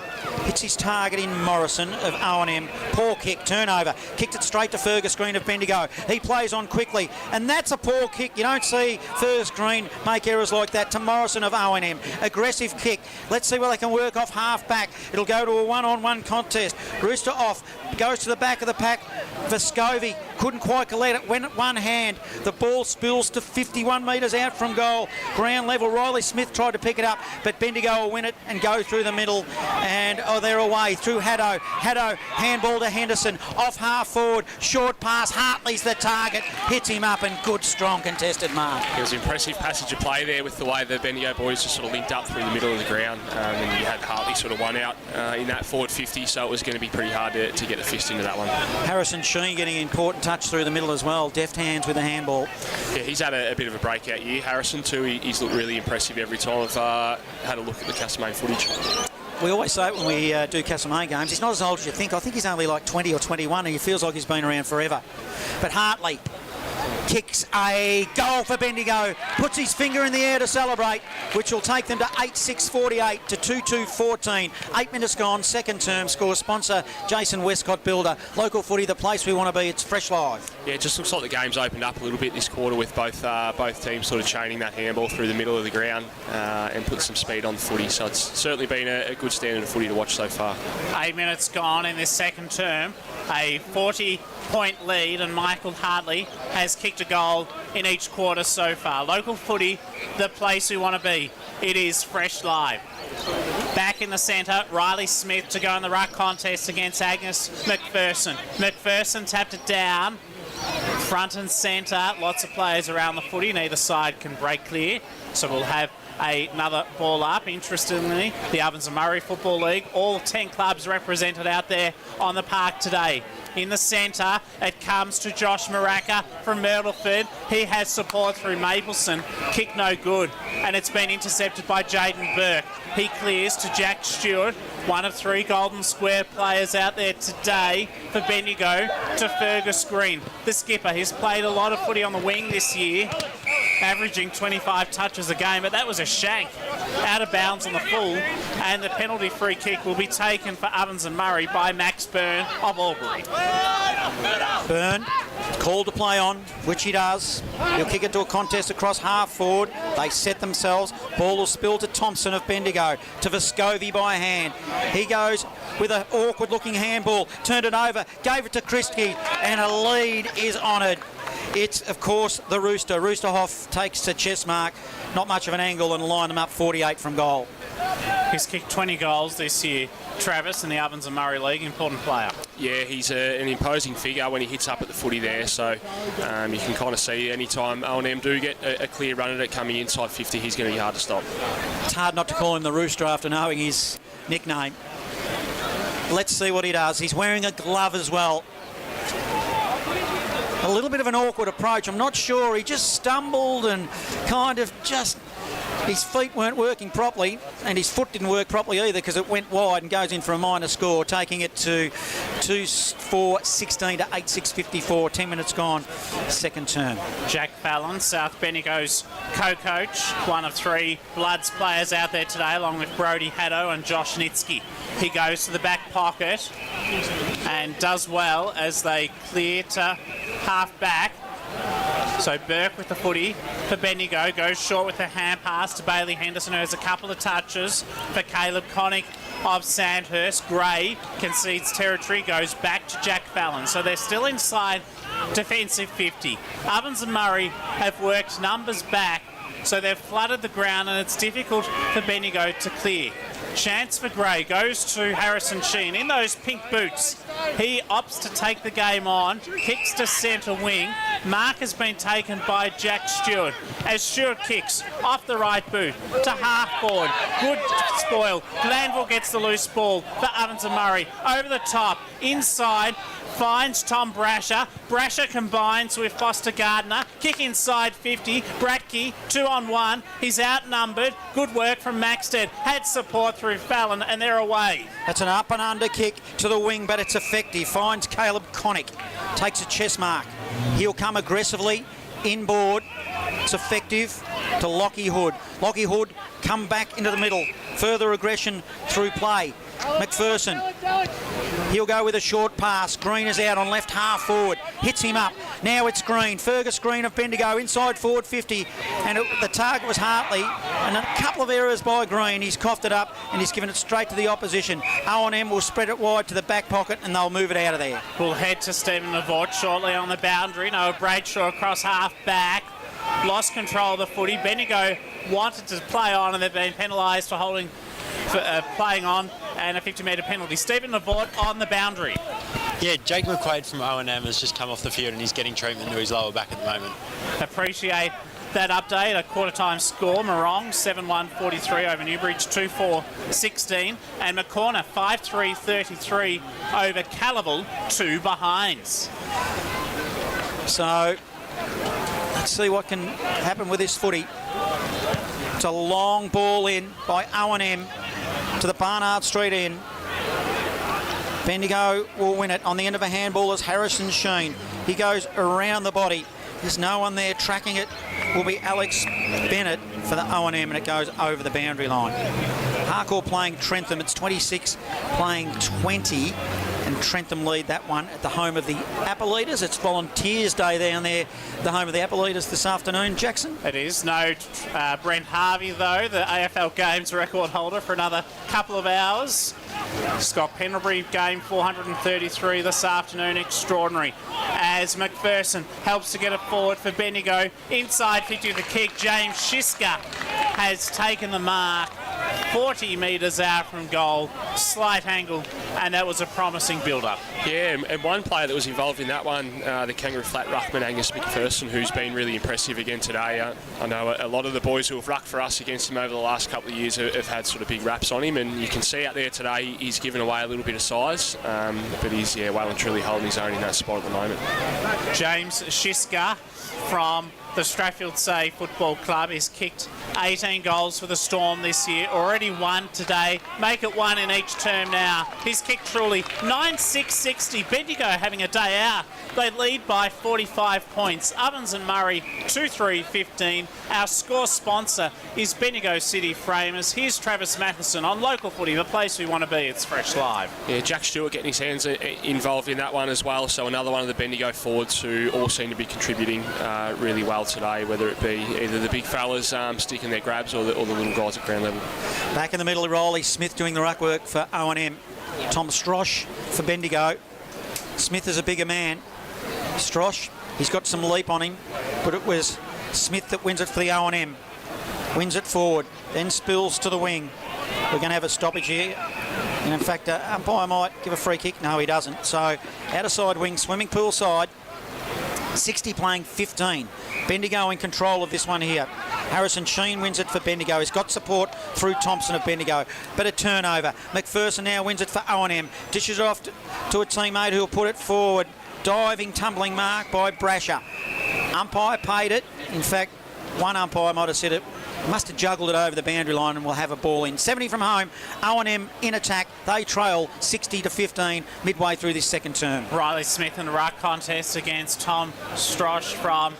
hits his target in Morrison of O&M. Poor kick, turnover. Kicked it straight to Fergus Green of Bendigo. He plays on quickly, and that's a poor kick. You don't see Fergus Green make errors like that to Morrison of O&M. Aggressive kick. Let's see where they can work off half back. It'll go to a one-on-one contest. Rooster off, goes to the back of the pack. Vescovi couldn't quite collect it, went at one hand. The ball spills to 51 metres out from goal. Ground level, Riley Smith tried to pick it up, but Bendigo will win it and go through the middle. And they're away through Haddo. Haddo, handball to Henderson, off half forward, short pass. Hartley's the target, hits him up, and good, strong contested mark. It was an impressive passage of play there with the way the Bendigo boys just sort of linked up through the middle of the ground. And you had Hartley sort of one out in that forward 50, so it was going to be pretty hard to get the fist into that one. Harrison Sheen getting an important touch through the middle as well. Deft hands with the handball. Yeah, he's had a bit of a breakout year, Harrison, too. He's looked really impressive every time I've had a look at the Castlemaine footage. We always say when we do Castlemaine games, he's not as old as you think. I think he's only like 20 or 21, and he feels like he's been around forever. But Hartley kicks a goal for Bendigo, puts his finger in the air to celebrate, which will take them to 8-6-48 to 2-2-14. 8 minutes gone, second term. Score sponsor Jason Westcott Builder. Local footy, the place we want to be. It's Fresh Live. Yeah, it just looks like the game's opened up a little bit this quarter with both teams sort of chaining that handball through the middle of the ground and putting some speed on the footy. So it's certainly been a good standard of footy to watch so far. 8 minutes gone in this second term. A 40-point lead, and Michael Hartley has kicked a goal in each quarter so far. Local footy, the place we want to be. It is Fresh Live. Back in the centre, Riley Smith to go in the ruck contest against Agnes McPherson. McPherson tapped it down. Front and centre, lots of players around the footy. Neither side can break clear, so we'll have another ball up. Interestingly, the Ovens and Murray Football League, all 10 clubs represented out there on the park today. In the centre, it comes to Josh Maraka from Myrtleford. He has support through Mapleson. Kick no good, and it's been intercepted by Jaden Burke. He clears to Jack Stewart, one of 3 Golden Square players out there today for Bendigo, to Fergus Green. The skipper, he's played a lot of footy on the wing this year, averaging 25 touches a game, but that was a shank out of bounds on the full, and the penalty free kick will be taken for Ovens and Murray by Max Byrne of Albury. Byrne called to play on, which he does. He'll kick it to a contest across half forward. They set themselves. Ball will spill to Thompson of Bendigo, to Vescovi by hand. He goes with an awkward looking handball, turned it over, gave it to Christie, and a lead is honoured. It's, of course, the Rooster. Roosterhoff takes to chest mark, not much of an angle, and line them up 48 from goal. He's kicked 20 goals this year. Travis in the Ovens and Murray League, important player. Yeah, he's an imposing figure when he hits up at the footy there, so you can kind of see any time O&M do get a clear run at it coming inside 50, he's going to be hard to stop. It's hard not to call him the Rooster after knowing his nickname. Let's see what he does. He's wearing a glove as well. A little bit of an awkward approach. I'm not sure. He just stumbled and kind of just... His feet weren't working properly, and his foot didn't work properly either because it went wide and goes in for a minor score, taking it to 2-4-16 to 8-6-54. 10 minutes gone, second term. Jack Fallon, South Bendigo's co-coach, one of 3 Bloods players out there today, along with Brodie Haddo and Josh Nitsky. He goes to the back pocket and does well as they clear to half back. So Burke with the footy for Bendigo, goes short with a hand pass to Bailey Henderson, who has a couple of touches for Caleb Connick of Sandhurst. Gray concedes territory, goes back to Jack Fallon. So they're still inside defensive 50. Ovens and Murray have worked numbers back, so they've flooded the ground, and it's difficult for Bendigo to clear. Chance for Gray, goes to Harrison Sheen in those pink boots. He opts to take the game on, kicks to centre wing. Mark has been taken by Jack Stewart as Stewart kicks off the right boot to half forward. Good spoil. Glanville gets the loose ball for Ovens and Murray. Over the top, inside, finds Tom Brasher. Brasher combines with Foster Gardner. Kick inside 50. Bratke, 2-on-1. He's outnumbered. Good work from Maxted. Had support through Fallon, and they're away. That's an up and under kick to the wing, but it's effective. Finds Caleb Connick. Takes a chest mark. He'll come aggressively inboard. It's effective to Lockie Hood. Lockie Hood come back into the middle. Further aggression through play. McPherson. He'll go with a short pass. Green is out on left half forward. Hits him up. Now it's Green. Fergus Green of Bendigo inside forward 50. And the target was Hartley. And a couple of errors by Green. He's coughed it up and he's given it straight to the opposition. O&M will spread it wide to the back pocket and they'll move it out of there. We'll head to Stephen Levort shortly on the boundary. Noah Bradshaw across half back. Lost control of the footy. Bendigo wanted to play on and they've been penalised for holding, playing on, and a 50-metre penalty. Stephen Levort on the boundary. Yeah, Jake McQuaid from O&M has just come off the field and he's getting treatment to his lower back at the moment. Appreciate that update. A quarter-time score. Morong 7-1-43 over Newbridge, 2-4-16. And McCorner 5-3-33 over Calaval, 2 behinds. So let's see what can happen with this footy. It's a long ball in by O&M to the Barnard Street end. Bendigo will win it on the end of a handball as Harrison Sheen. He goes around the body. There's no one there tracking it. Will be Alex Bennett for the O&M, and it goes over the boundary line. Harcourt playing Trentham. It's 26 playing 20, and Trentham lead that one at the home of the Apple-Eaters. It's Volunteers Day down there, the home of the Apple-Eaters this afternoon. Jackson? It is. No Brent Harvey, though, the AFL Games record holder for another couple of hours. Scott Pendlebury game 433 this afternoon. Extraordinary. As McPherson helps to get it forward for Bendigo. Inside 50 with the kick. James Shiska has taken the mark. 40 metres out from goal, slight angle, and that was a promising build-up. Yeah, and one player that was involved in that one, the Kangaroo Flat ruckman Angus McPherson, who's been really impressive again today. I know a lot of the boys who have rucked for us against him over the last couple of years have had sort of big raps on him, and you can see out there today he's given away a little bit of size, but he's well and truly holding his own in that spot at the moment. James Shiska from the Strathfield Say Football Club has kicked 18 goals for the Storm this year. Already won today. Make it one in each term now. He's kicked truly 9-6-60. Bendigo having a day out. They lead by 45 points. Ovens and Murray 2-3-15. Our score sponsor is Bendigo City Framers. Here's Travis Matheson on Local Footy, the place we want to be. It's Fresh Live. Yeah, Jack Stewart getting his hands involved in that one as well. So another one of the Bendigo forwards who all seem to be contributing really well today, whether it be either the big fellas sticking their grabs or the little guys at ground level. Back in the middle, Riley Smith doing the ruck work for O&M. Tom Strosh for Bendigo. Smith is a bigger man. Strosh, he's got some leap on him, but it was Smith that wins it for the O&M. Wins it forward, then spills to the wing. We're going to have a stoppage here. And in fact, umpire might give a free kick. No, he doesn't. So, outer side wing, swimming pool side. 60 playing 15. Bendigo in control of this one here. Harrison Sheen wins it for Bendigo. He's got support through Thompson of Bendigo. But a turnover. McPherson now wins it for O&M. Dishes it off to a teammate who'll put it forward. Diving, tumbling mark by Brasher. Umpire paid it. In fact, one umpire might have said it. Must have juggled it over the boundary line and we'll have a ball in. 70 from home. O&M in attack. They trail 60-15 midway through this second term. Riley Smith in the ruck contest against Tom Strosh from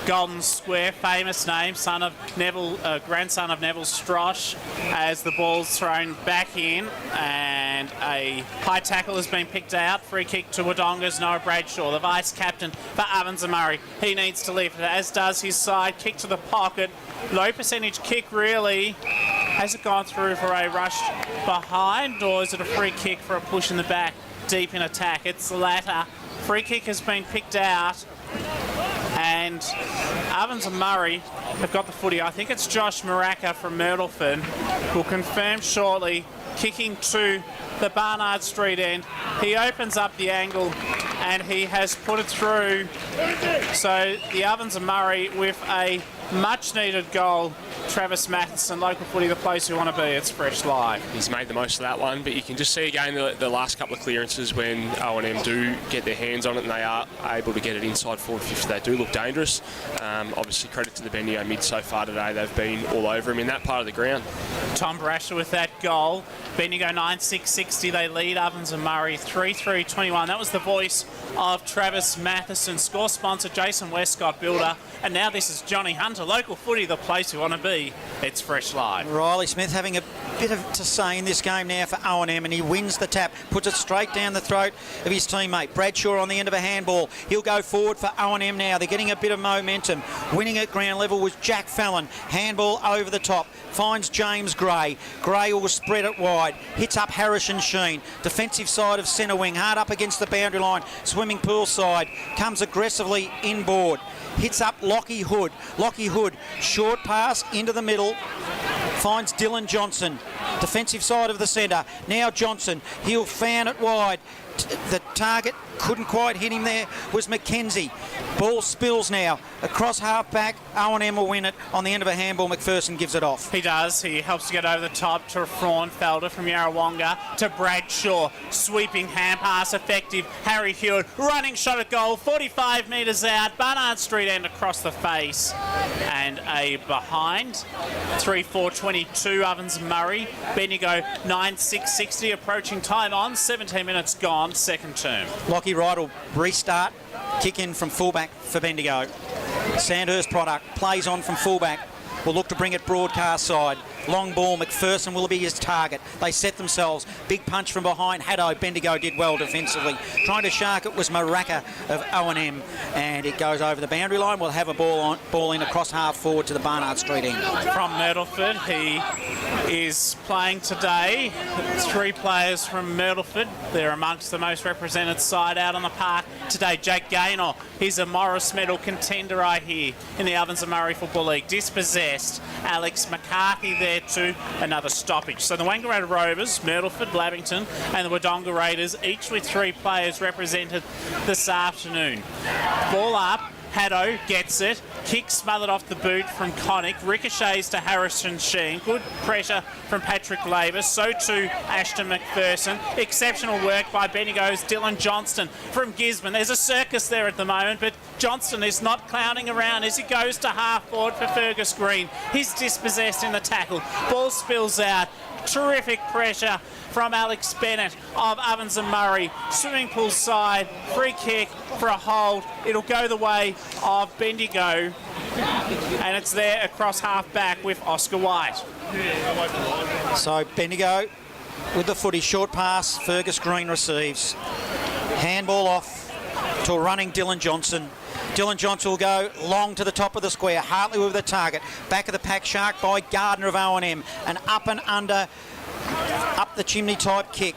Golden Square, famous name, son of Neville, grandson of Neville Strosh, as the ball's thrown back in, and a high tackle has been picked out. Free kick to Wodonga's Noah Bradshaw, the vice captain for Ovens and Murray. He needs to lift, as does his side. Kick to the pocket, low percentage kick really. Has it gone through for a rush behind, or is it a free kick for a push in the back, deep in attack? It's the latter. Free kick has been picked out. And Ovens and Murray have got the footy. I think it's Josh Maraka from Myrtleford. Will confirm shortly. Kicking to the Barnard Street end. He opens up the angle and he has put it through. So the Ovens and Murray with a much needed goal. Travis Matheson, Local Footy, the place we want to be. It's Fresh Live. He's made the most of that one, but you can just see again the last couple of clearances when O&M do get their hands on it and they are able to get it inside forward 50. They do look dangerous. Obviously, credit to the Bendigo mid so far today. They've been all over him in that part of the ground. Tom Brasher with that goal. Bendigo 9-6-60. They lead Ovens and Murray 3-3-21. That was the voice of Travis Matheson. Score sponsor Jason Westcott Builder. And now this is Johnny Hunter. Local footy, the place you want to be. It's Fresh Live. Riley Smith having a bit to say in this game now for O&M, and he wins the tap, puts it straight down the throat of his teammate. Bradshaw on the end of a handball. He'll go forward for O&M now. They're getting a bit of momentum. Winning at ground level was Jack Fallon. Handball over the top. Finds James Gray. Gray will spread it wide. Hits up Harrison Sheen. Defensive side of centre wing. Hard up against the boundary line. Swimming pool side. Comes aggressively inboard. Hits up Lockie Hood. Lockie Hood. Short pass into the middle. Finds Dylan Johnson. Defensive side of the centre. Now Johnson. He'll fan it wide. The target couldn't quite hit him there was Mackenzie. Ball spills now across half back. O&M will win it on the end of a handball. McPherson gives it off. He does. He helps to get over the top to Frauenfelder from Yarrawonga to Bradshaw. Sweeping hand pass effective. Harry Hewitt running shot at goal. 45 metres out. Barnard Street end across the face. And a behind. 3-4-22 Ovens Murray. Bendigo 9-6-60 approaching time on. 17 minutes gone. Second term. Lockie Wright will restart. Kick in from fullback for Bendigo. Sandhurst product plays on from fullback. Will look to bring it broadcast side. Long ball, McPherson will be his target. They set themselves. Big punch from behind. Haddo. Bendigo did well defensively. Trying to shark it was Maraka of O&M, and it goes over the boundary line. We'll have a ball in across half forward to the Barnard Street end. From Myrtleford, he is playing today. 3 players from Myrtleford. They're amongst the most represented side out on the park today. Jake Gaynor, he's a Morris Medal contender right here in the Ovens and Murray Football League. Dispossessed. Alex McCarthy there too. Another stoppage. So the Wangaratta Rovers, Myrtleford, Lavington and the Wodonga Raiders, each with 3 players represented this afternoon. Ball up. Haddo gets it. Kick smothered off the boot from Connick. Ricochets to Harrison Sheen. Good pressure from Patrick Lavis. So too Ashton McPherson. Exceptional work by Bendigo's Dylan Johnston from Gisborne. There's a circus there at the moment, but Johnston is not clowning around as he goes to half forward for Fergus Green. He's dispossessed in the tackle. Ball spills out. Terrific pressure from Alex Bennett of Ovens and Murray. Swimming pool side, free kick for a hold. It'll go the way of Bendigo. And it's there across half back with Oscar White. So Bendigo with the footy. Short pass, Fergus Green receives. Handball off to a running Dylan Johnson. Dylan Johnson will go long to the top of the square. Hartley with the target. Back of the pack shark by Gardner of O&M. And up and under, up the chimney type kick.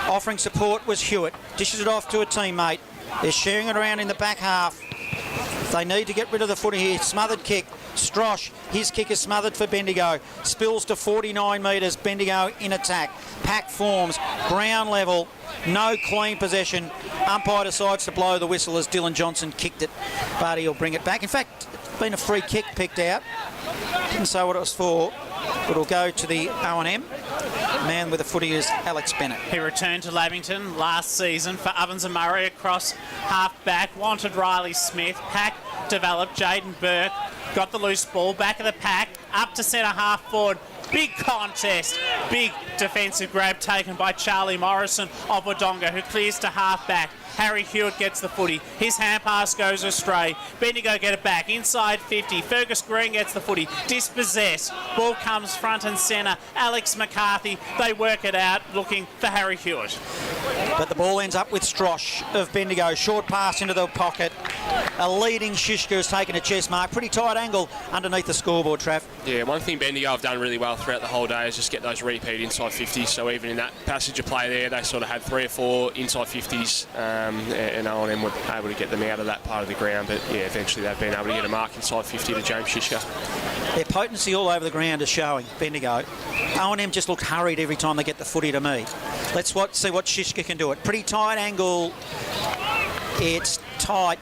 Offering support was Hewitt. Dishes it off to a teammate. They're sharing it around in the back half. They need to get rid of the footy here. Smothered kick. Strosh, his kick is smothered for Bendigo. Spills to 49 metres. Bendigo in attack. Pack forms. Ground level. No clean possession. Umpire decides to blow the whistle as Dylan Johnson kicked it, but he'll bring it back. In fact, it's been a free kick picked out. Didn't say what it was for, but it'll go to the O&M. Man with the footy is Alex Bennett. He returned to Lavington last season for Ovens and Murray across half back. Wanted Riley Smith. Pack developed. Jaden Burke got the loose ball. Back of the pack. Up to centre half forward. Big contest. Big defensive grab taken by Charlie Morrison of Wodonga, who clears to half back. Harry Hewitt gets the footy. His hand pass goes astray. Bendigo get it back. Inside 50. Fergus Green gets the footy. Dispossessed. Ball comes front and centre. Alex McCarthy. They work it out looking for Harry Hewitt. But the ball ends up with Strosh of Bendigo. Short pass into the pocket. A leading Shishka has taken a chest mark. Pretty tight angle underneath the scoreboard, Trav. Yeah, one thing Bendigo have done really well throughout the whole day is just get those repeat inside 50s. So even in that passage of play there, they sort of had 3 or 4 inside 50s. And O&M were able to get them out of that part of the ground, but yeah, eventually they've been able to get a mark inside 50 to James Shishka. Their potency all over the ground is showing, Bendigo. O&M just looked hurried every time they get the footy to me. Let's see what Shishka can do it. Pretty tight angle. It's tight.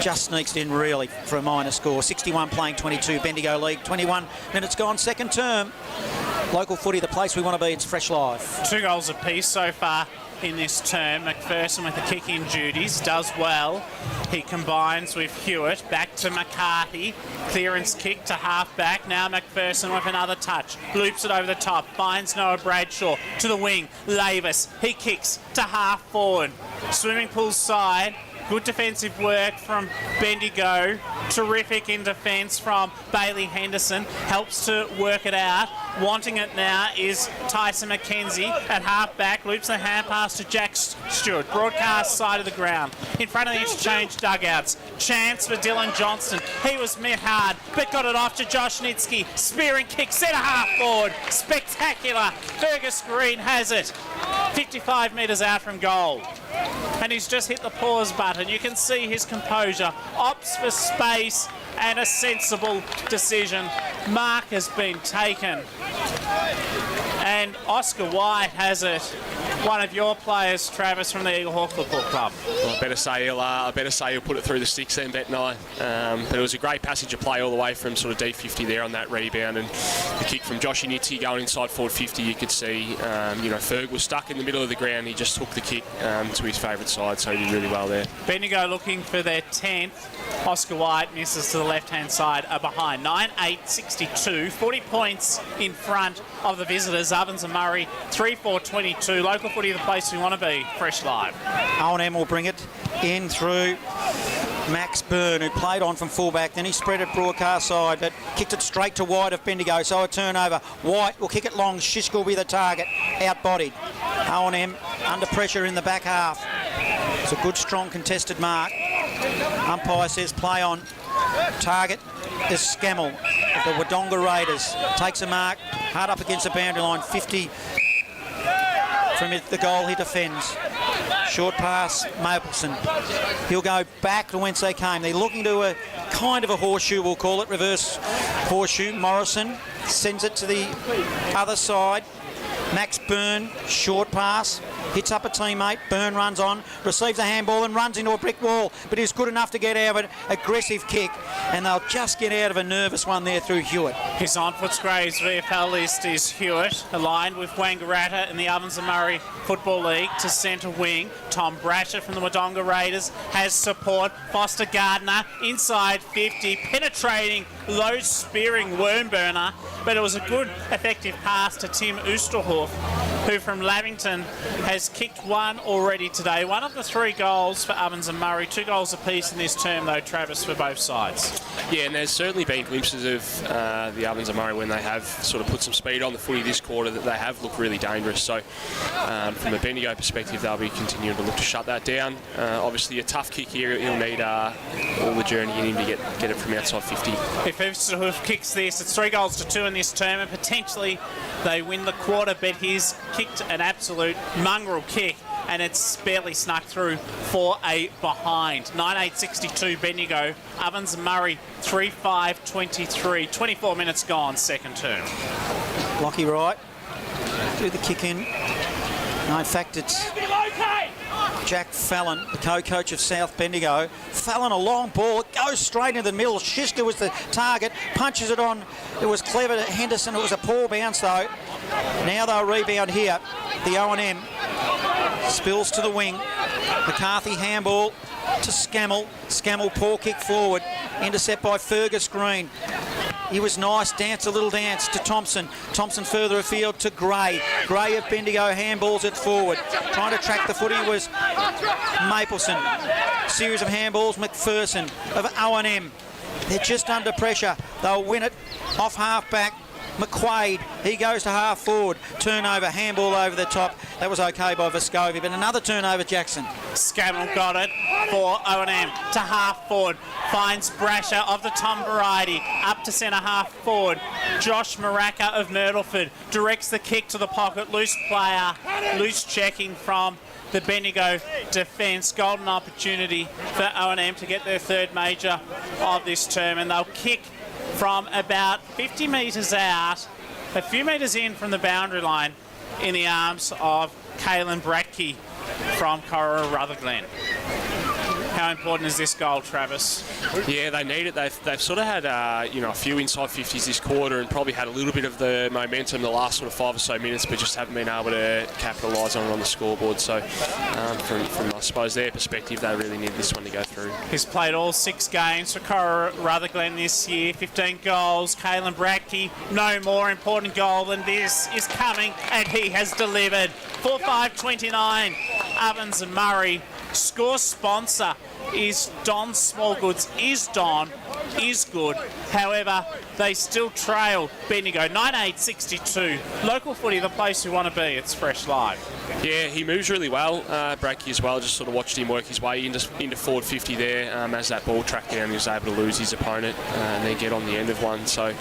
Just sneaks in really for a minor score. 61 playing 22. Bendigo League 21 minutes gone. Second term. Local footy, the place we want to be. It's Fresh Live. 2 goals apiece so far in this term. McPherson with the kick-in duties, does well. He combines with Hewitt, back to McCarthy. Clearance kick to half-back. Now McPherson with another touch. Loops it over the top, finds Noah Bradshaw to the wing. Lavis, he kicks to half-forward. Swimming pool side. Good defensive work from Bendigo. Terrific in defence from Bailey Henderson. Helps to work it out. Wanting it now is Tyson McKenzie at half-back. Loops the hand pass to Jack Stewart. Broadcast side of the ground. In front of the interchange dugouts. Chance for Dylan Johnston. He was met hard, but got it off to Josh Nitsky. Spearing kick, centre half forward. Spectacular. Fergus Green has it. 55 metres out from goal. And he's just hit the pause button. You can see his composure. Opts for space and a sensible decision. Mark has been taken. And Oscar White has it. One of your players, Travis, from the Eagle Hawk Football Club. Well, I better say he'll put it through the sticks then, Bet 9. But it was a great passage of play all the way from sort of D50 there on that rebound, and the kick from Joshy Nitzy going inside forward 50. You could see, Ferg was stuck in the middle of the ground. He just took the kick to his favourite side, so he did really well there. Bendigo looking for their 10th. Oscar White misses to the left-hand side, are behind. 9-8-62, 40 points in front of the visitors. Ovens and Murray, 3-4-22. Local footy, the place we want to be. Fresh Live. O&M will bring it in through Max Byrne, who played on from fullback. Then he spread it broadcast side, but kicked it straight to White of Bendigo. So a turnover. White will kick it long. Shishka will be the target. Outbodied. O&M under pressure in the back half. It's a good, strong, contested mark. Umpire says play on. Target is Scammell of the Wodonga Raiders. Takes a mark, hard up against the boundary line. 50 from the goal he defends. Short pass, Mapleson. He'll go back to whence they came. They're looking to a kind of a horseshoe, we'll call it, reverse horseshoe. Morrison sends it to the other side. Max Byrne, short pass, hits up a teammate. Byrne runs on, receives a handball and runs into a brick wall, but he's good enough to get out of an aggressive kick, and they'll just get out of a nervous one there through Hewitt. His on-foot Graves VFL list is Hewitt, aligned with Wangaratta in the Ovens and Murray Football League to centre wing. Tom Brasher from the Wodonga Raiders has support. Foster Gardner inside 50, penetrating, low spearing worm burner, but it was a good effective pass to Tim Oosterhoff, who from Lavington has kicked one already today. One of the 3 goals for Ovens and Murray. 2 goals apiece in this term, though, Travis, for both sides. Yeah, and there's certainly been glimpses of the Ovens and Murray when they have sort of put some speed on the footy this quarter, that they have looked really dangerous. So from a Bendigo perspective, they'll be continuing to look to shut that down. Obviously, a tough kick here. He'll need all the journey in him to get it from outside 50. If Oosterhoff kicks this, it's 3 goals to 2 in this term, and potentially they win the quarter, but he's kicked an absolute mongrel kick, and it's barely snuck through for a behind. 9-8-62 Bendigo. Ovens and Murray 3-5-23. 24 minutes gone, second term. Lockie Wright do the kick in. No, in fact, it's Jack Fallon, the co-coach of South Bendigo. Fallon, a long ball, it goes straight into the middle. Shishka was the target, punches it on. It was clever to Henderson. It was a poor bounce, though. Now they'll rebound here. The O&M spills to the wing. McCarthy handball to Scammell. Scammell, poor kick forward. Intercept by Fergus Green. He was nice, dance a little dance to Thompson. Thompson further afield to Gray. Gray of Bendigo handballs it forward. Trying to track the footy was Mapleson. Series of handballs, McPherson of O&M. They're just under pressure. They'll win it off half-back. McQuaid, he goes to half forward. Turnover, handball over the top. That was okay by Vescovi, but another turnover, Jackson. Scammell got it for O&M to half forward. Finds Brasher of the Tom variety up to centre half forward. Josh Maraka of Myrtleford directs the kick to the pocket. Loose player, loose checking from the Bendigo defence. Golden opportunity for O&M to get their 3rd major of this term, and they'll kick from about 50 metres out, a few metres in from the boundary line, in the arms of Caelan Bratke from Cora Rutherglen. How important is this goal, Travis? Yeah, they need it. They've sort of had a few inside 50s this quarter and probably had a little bit of the momentum the last sort of 5 or so minutes, but just haven't been able to capitalise on it on the scoreboard. So from I suppose their perspective, they really need this one to go through. He's played all 6 games for Cora Rutherglen this year, 15 goals. Caelan Bradkey, no more important goal than this is coming, and he has delivered. 4-5-29, Ovens and Murray. Score sponsor is Don Smallgoods. Is good. However, they still trail Bendigo 9-8-62. Local footy, the place we want to be. It's Fresh Live. Yeah, he moves really well. Bradkey as well. Just sort of watched him work his way into forward 50 there. As that ball tracked down, he was able to lose his opponent and then get on the end of one. So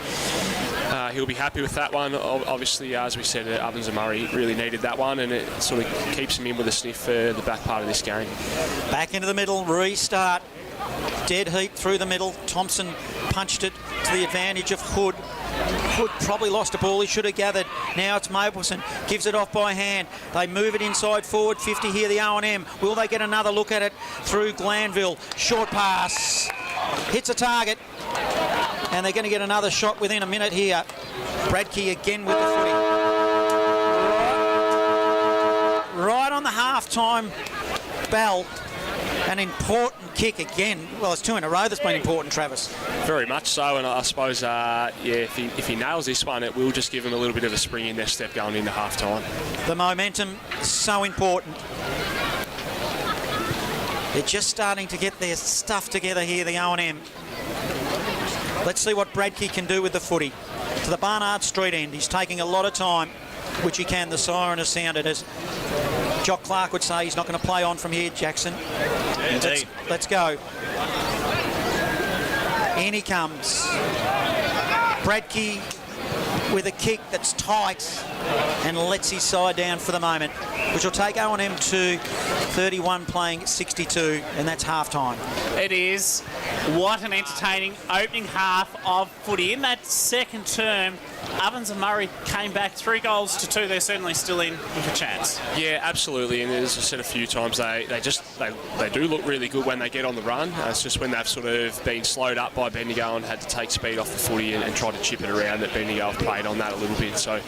he'll be happy with that one. Obviously, as we said, Ovens and Murray really needed that one, and it sort of keeps him in with a sniff for the back part of this game. Back into the middle, restart. Dead heat through the middle. Thompson punched it to the advantage of Hood. Hood probably lost a ball he should have gathered. Now it's Mapleson. Gives it off by hand. They move it inside forward 50 here, the O&M. Will they get another look at it through Glanville? Short pass. Hits a target. And they're going to get another shot within a minute here. Bradkey again with the footy. Right on the half-time bell. An important kick again. Well, it's 2 in a row that's been important, Travis. Very much so, and I suppose, if he nails this one, it will just give him a little bit of a spring in their step going into half-time. The momentum is so important. They're just starting to get their stuff together here, the O&M. Let's see what Bradkey can do with the footy. To the Barnard Street end. He's taking a lot of time, which he can. The siren has sounded as Jock Clark would say. He's not going to play on from here, Jackson. Indeed. Let's go. In he comes. Bradkey with a kick that's tight and lets his side down for the moment, which will take O&M to 31 playing 62, and that's half-time. It is. What an entertaining opening half of footy. In that second term, Ovens and Murray came back 3-2. They're certainly still in with a chance. Yeah, absolutely. And as I said a few times, they do look really good when they get on the run. It's just when they've sort of been slowed up by Bendigo and had to take speed off the footy and try to chip it around, that Bendigo have played on that a little bit. So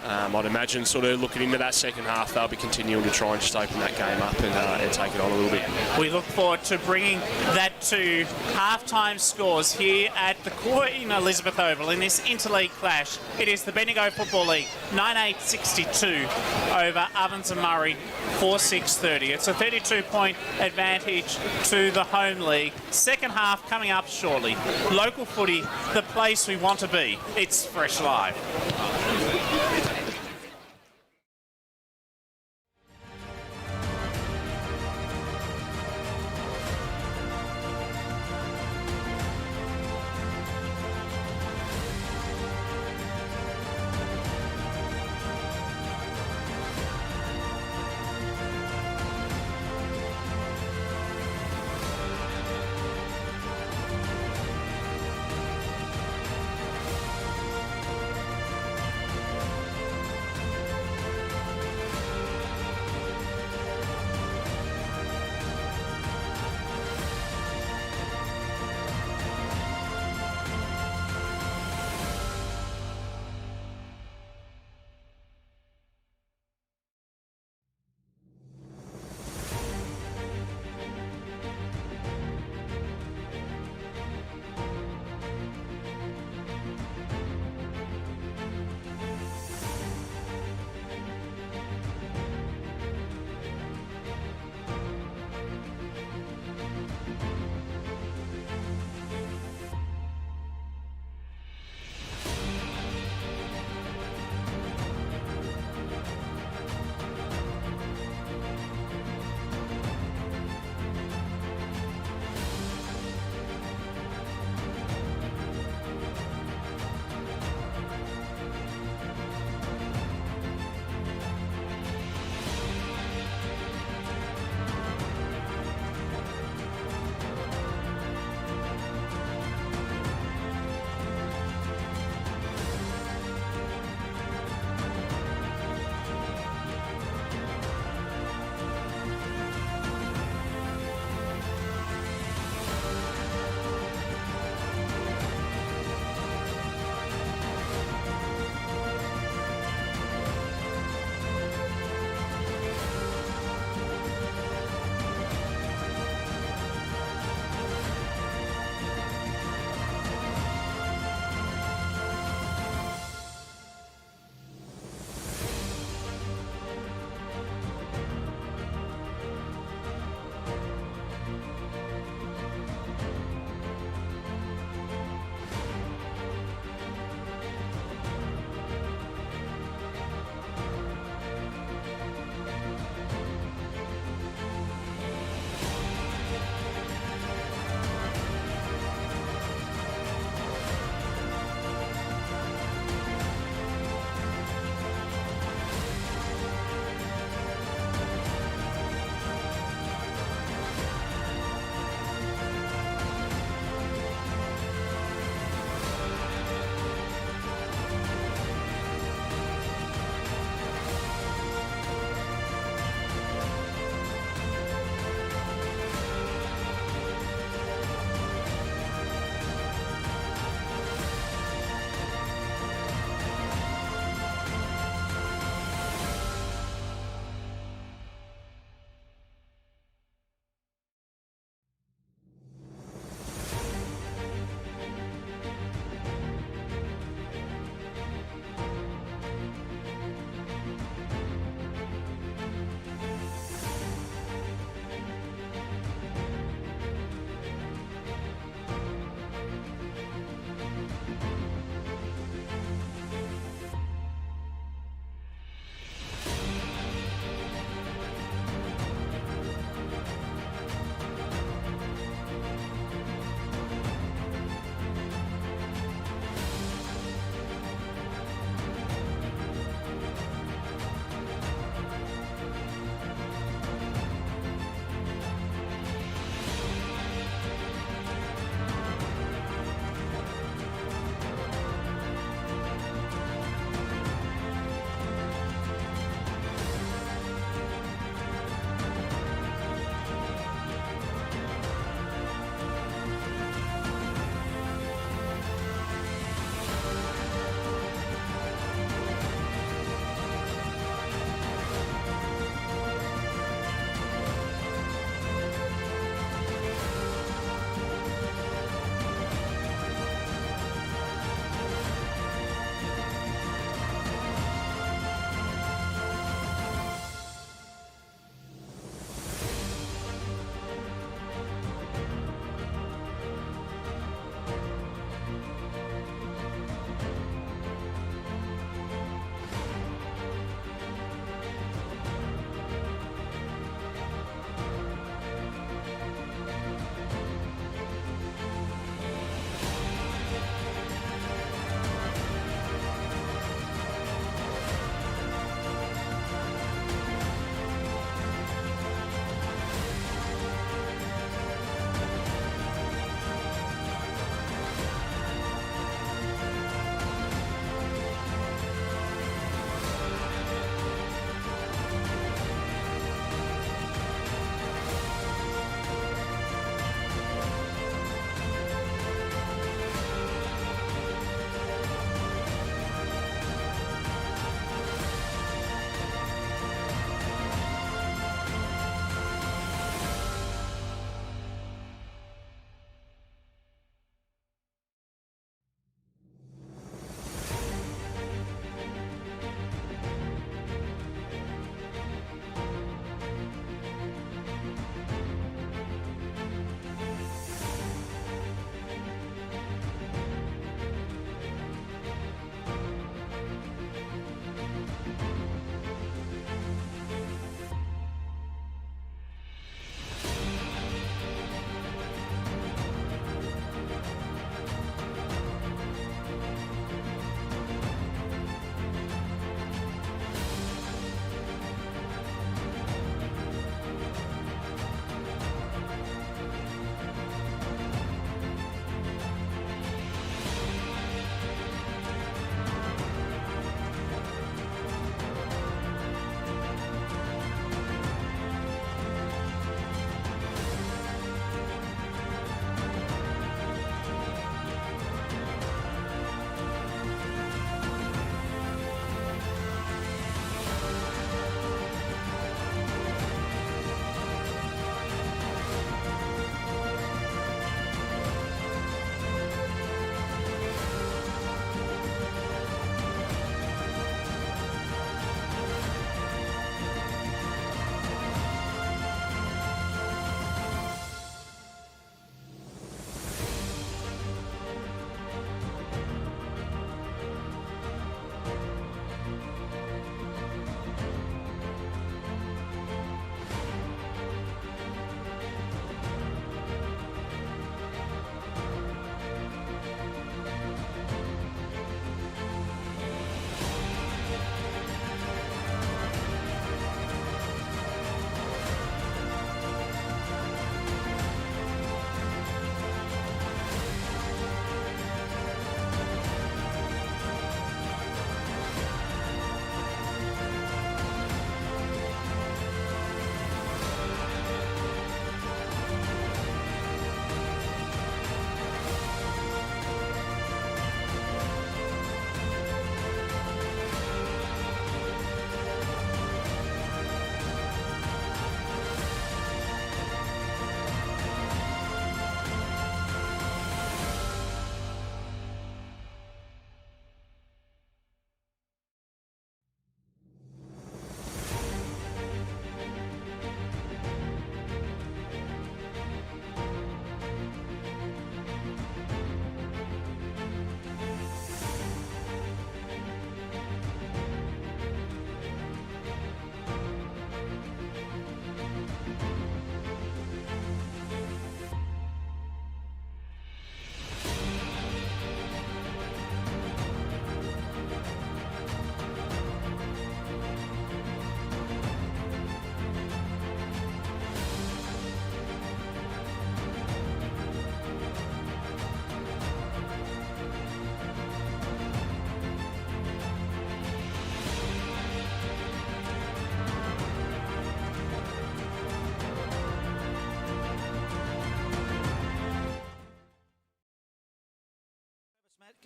I'd imagine sort of looking into that second half, they'll be continuing to try and just open that game up and take it on a little bit. We look forward to bringing that to half-time scores here at the Queen Elizabeth Oval in this interleague clash. It is the Bendigo Football League 9-8-62 over Ovens and Murray 4-6-30. It's a 32-point advantage to the home league. Second half coming up shortly. Local footy, the place we want to be. It's Fresh Live.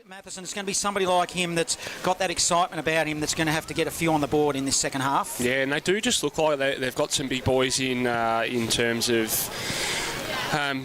Matheson, it's going to be somebody like him that's got that excitement about him that's going to have to get a few on the board in this second half. Yeah, and they do just look like they've got some big boys in terms of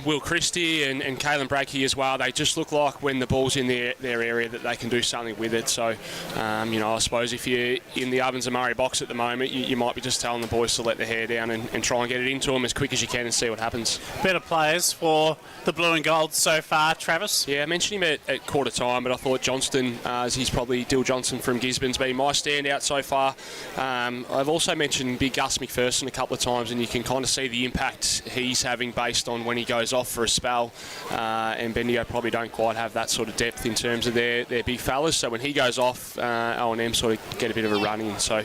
Will Christie and Caelan Bradkey as well. They just look like when the ball's in their area that they can do something with it. So, I suppose if you're in the Ovens and Murray box at the moment, you might be just telling the boys to let their hair down and try and get it into them as quick as you can and see what happens. Better players for the blue and gold so far, Travis? Yeah, I mentioned him at quarter time, but I thought Johnston, as he's probably Dill Johnson from Gisborne's been my standout so far. I've also mentioned big Gus McPherson a couple of times, and you can kind of see the impact he's having based on when he goes off for a spell, and Bendigo probably don't quite have that sort of depth in terms of their big fellas, so when he goes off, O&M sort of get a bit of a run in. So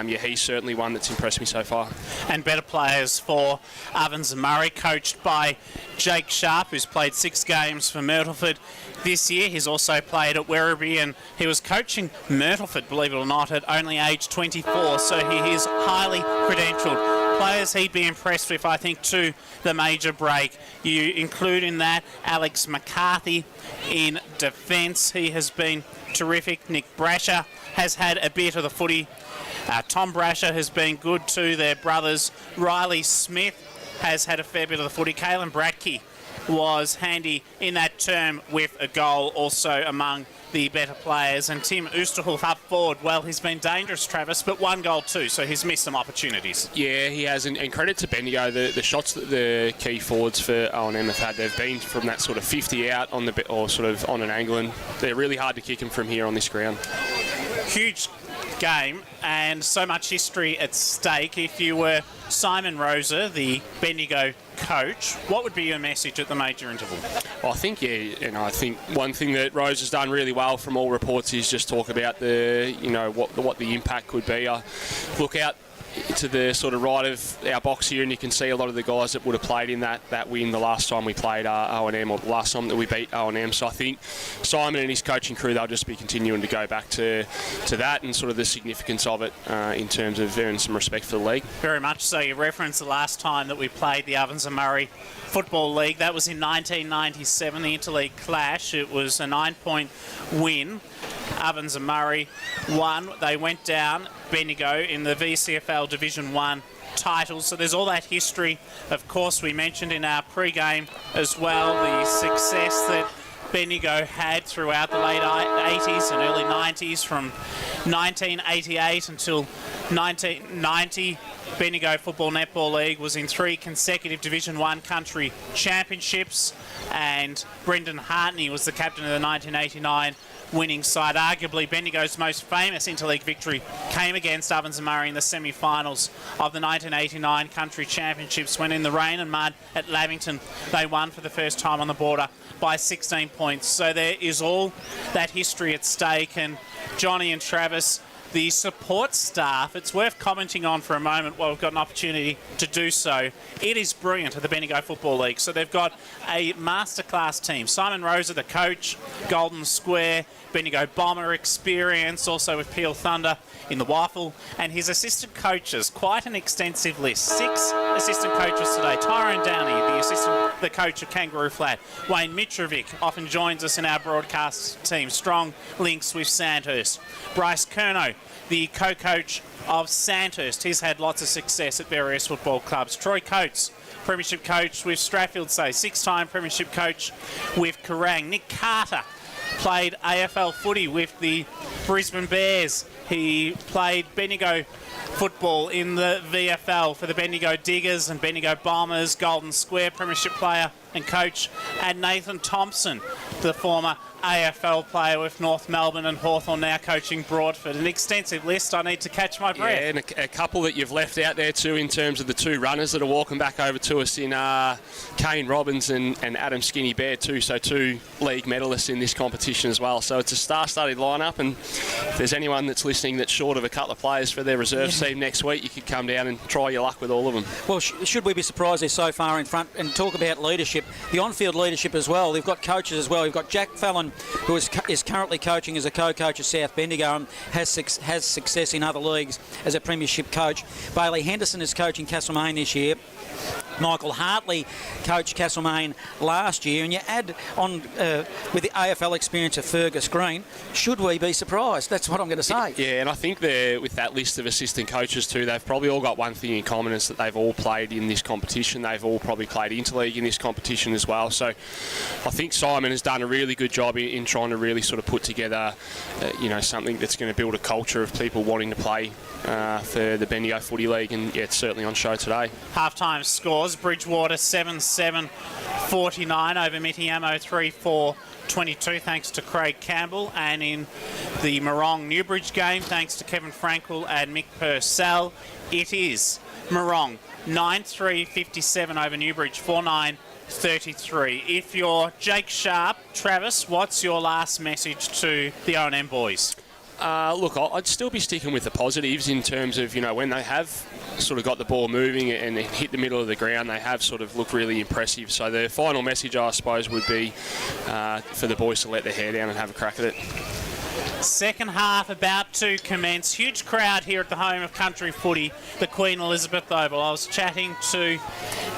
he's certainly one that's impressed me so far. And better players for Ovens and Murray, coached by Jake Sharp, who's played 6 games for Myrtleford this year. He's also played at Werribee, and he was coaching Myrtleford, believe it or not, at only age 24, so he is highly credentialed. Players he'd be impressed with, I think, to the major break. You include in that Alex McCarthy in defence. He has been terrific. Nick Brasher has had a bit of the footy. Tom Brasher has been good too. Their brothers Riley Smith has had a fair bit of the footy. Caelan Bradkey was handy in that term with a goal, also among the better players. And Tim Oosterhoff up forward, well, he's been dangerous, Travis, but 1 goal too, so he's missed some opportunities. Yeah, he has, and credit to Bendigo, the shots that the key forwards for O&M have had, they've been from that sort of 50 out on the or sort of on an angle, and they're really hard to kick them from here on this ground. Huge game and so much history at stake. If you were Simon Rosa, the Bendigo coach, what would be your message at the major interval? I think, I think one thing that Rose has done really well from all reports is just talk about what the impact could be. Look out to the sort of right of our box here, and you can see a lot of the guys that would have played in that win the last time we played O&M, or the last time that we beat O&M. So I think Simon and his coaching crew, they'll just be continuing to go back to that and sort of the significance of it in terms of earning some respect for the league. Very much so. You referenced the last time that we played the Ovens and Murray Football League. That was in 1997, the Interleague clash. It was a 9-point win. Ovens and Murray won. They went down, Bendigo, in the VCFL Division 1 titles. So there's all that history. Of course, we mentioned in our pre-game as well the success that Bendigo had throughout the late 80s and early 90s. From 1988 until 1990, Bendigo Football Netball League was in 3 consecutive Division 1 country championships, and Brendan Hartney was the captain of the 1989 winning side. Arguably, Bendigo's most famous interleague victory came against Ovens and Murray in the semi-finals of the 1989 country championships, when in the rain and mud at Lavington they won for the first time on the border by 16 points. So there is all that history at stake, and Johnny and Travis, the support staff, it's worth commenting on for a moment while we've got an opportunity to do so. It is brilliant at the Bendigo Football League. So they've got a masterclass team. Simon Rosa, the coach, Golden Square, Bendigo Bomber experience, also with Peel Thunder in the Waffle, and his assistant coaches, quite an extensive list. 6 assistant coaches today. Tyrone Downey, the coach of Kangaroo Flat. Wayne Mitrovic often joins us in our broadcast team. Strong links with Sandhurst. Bryce Curnow, the co-coach of Sandhurst. He's had lots of success at various football clubs. Troy Coates, premiership coach with Strathfield, 6-time premiership coach with Kerrang. Nick Carter played AFL footy with the Brisbane Bears. He played Bendigo football in the VFL for the Bendigo Diggers and Bendigo Bombers. Golden Square premiership player and coach. And Nathan Thompson, the former AFL player with North Melbourne and Hawthorn, now coaching Broadford. An extensive list. I need to catch my breath. Yeah, and a couple that you've left out there too, in terms of the 2 runners that are walking back over to us in Kane Robbins and Adam Skinny Bear too. So 2 league medalists in this competition as well. So it's a star-studded lineup, and if there's anyone that's listening that's short of a couple of players for their reserve team next week, you could come down and try your luck with all of them. Well, should we be surprised they're so far in front? And talk about leadership, the on-field leadership as well. They've got coaches as well. We've got Jack Fallon, who is currently coaching as a co-coach of South Bendigo and has success in other leagues as a premiership coach. Bailey Henderson is coaching Castlemaine this year. Michael Hartley coached Castlemaine last year, and you add on with the AFL experience of Fergus Green, should we be surprised? That's what I'm going to say. Yeah, and I think with that list of assistant coaches too, they've probably all got one thing in common, is that they've all played in this competition. They've all probably played Interleague in this competition as well. So I think Simon has done a really good job in trying to really sort of put together, something that's going to build a culture of people wanting to play for the Bendigo Footy League, and yeah, it's certainly on show today. Half-time scores: Bridgewater 7-7-49 over Mitiamo 3-4-22 thanks to Craig Campbell, and in the Morong Newbridge game, thanks to Kevin Frankel and Mick Purcell, it is Morong 9-3-57 over Newbridge 4-9-33. If you're Jake Sharp, Travis, what's your last message to the O&M boys? Look, I'd still be sticking with the positives in terms of, when they have sort of got the ball moving and hit the middle of the ground, they have sort of looked really impressive. So the final message, I suppose, would be for the boys to let their hair down and have a crack at it. Second half about to commence. Huge crowd here at the home of country footy, the Queen Elizabeth Oval. I was chatting to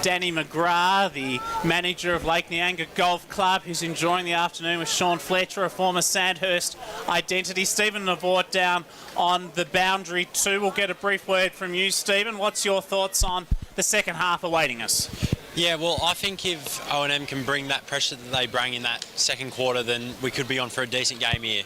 Danny McGrath, the manager of Lake Nyanga Golf Club, who's enjoying the afternoon with Sean Fletcher, a former Sandhurst identity. Stephen Navort down on the boundary too. We'll get a brief word from you, Stephen. What's your thoughts on the second half awaiting us? Yeah, well, I think if O&M can bring that pressure that they bring in that second quarter, then we could be on for a decent game here.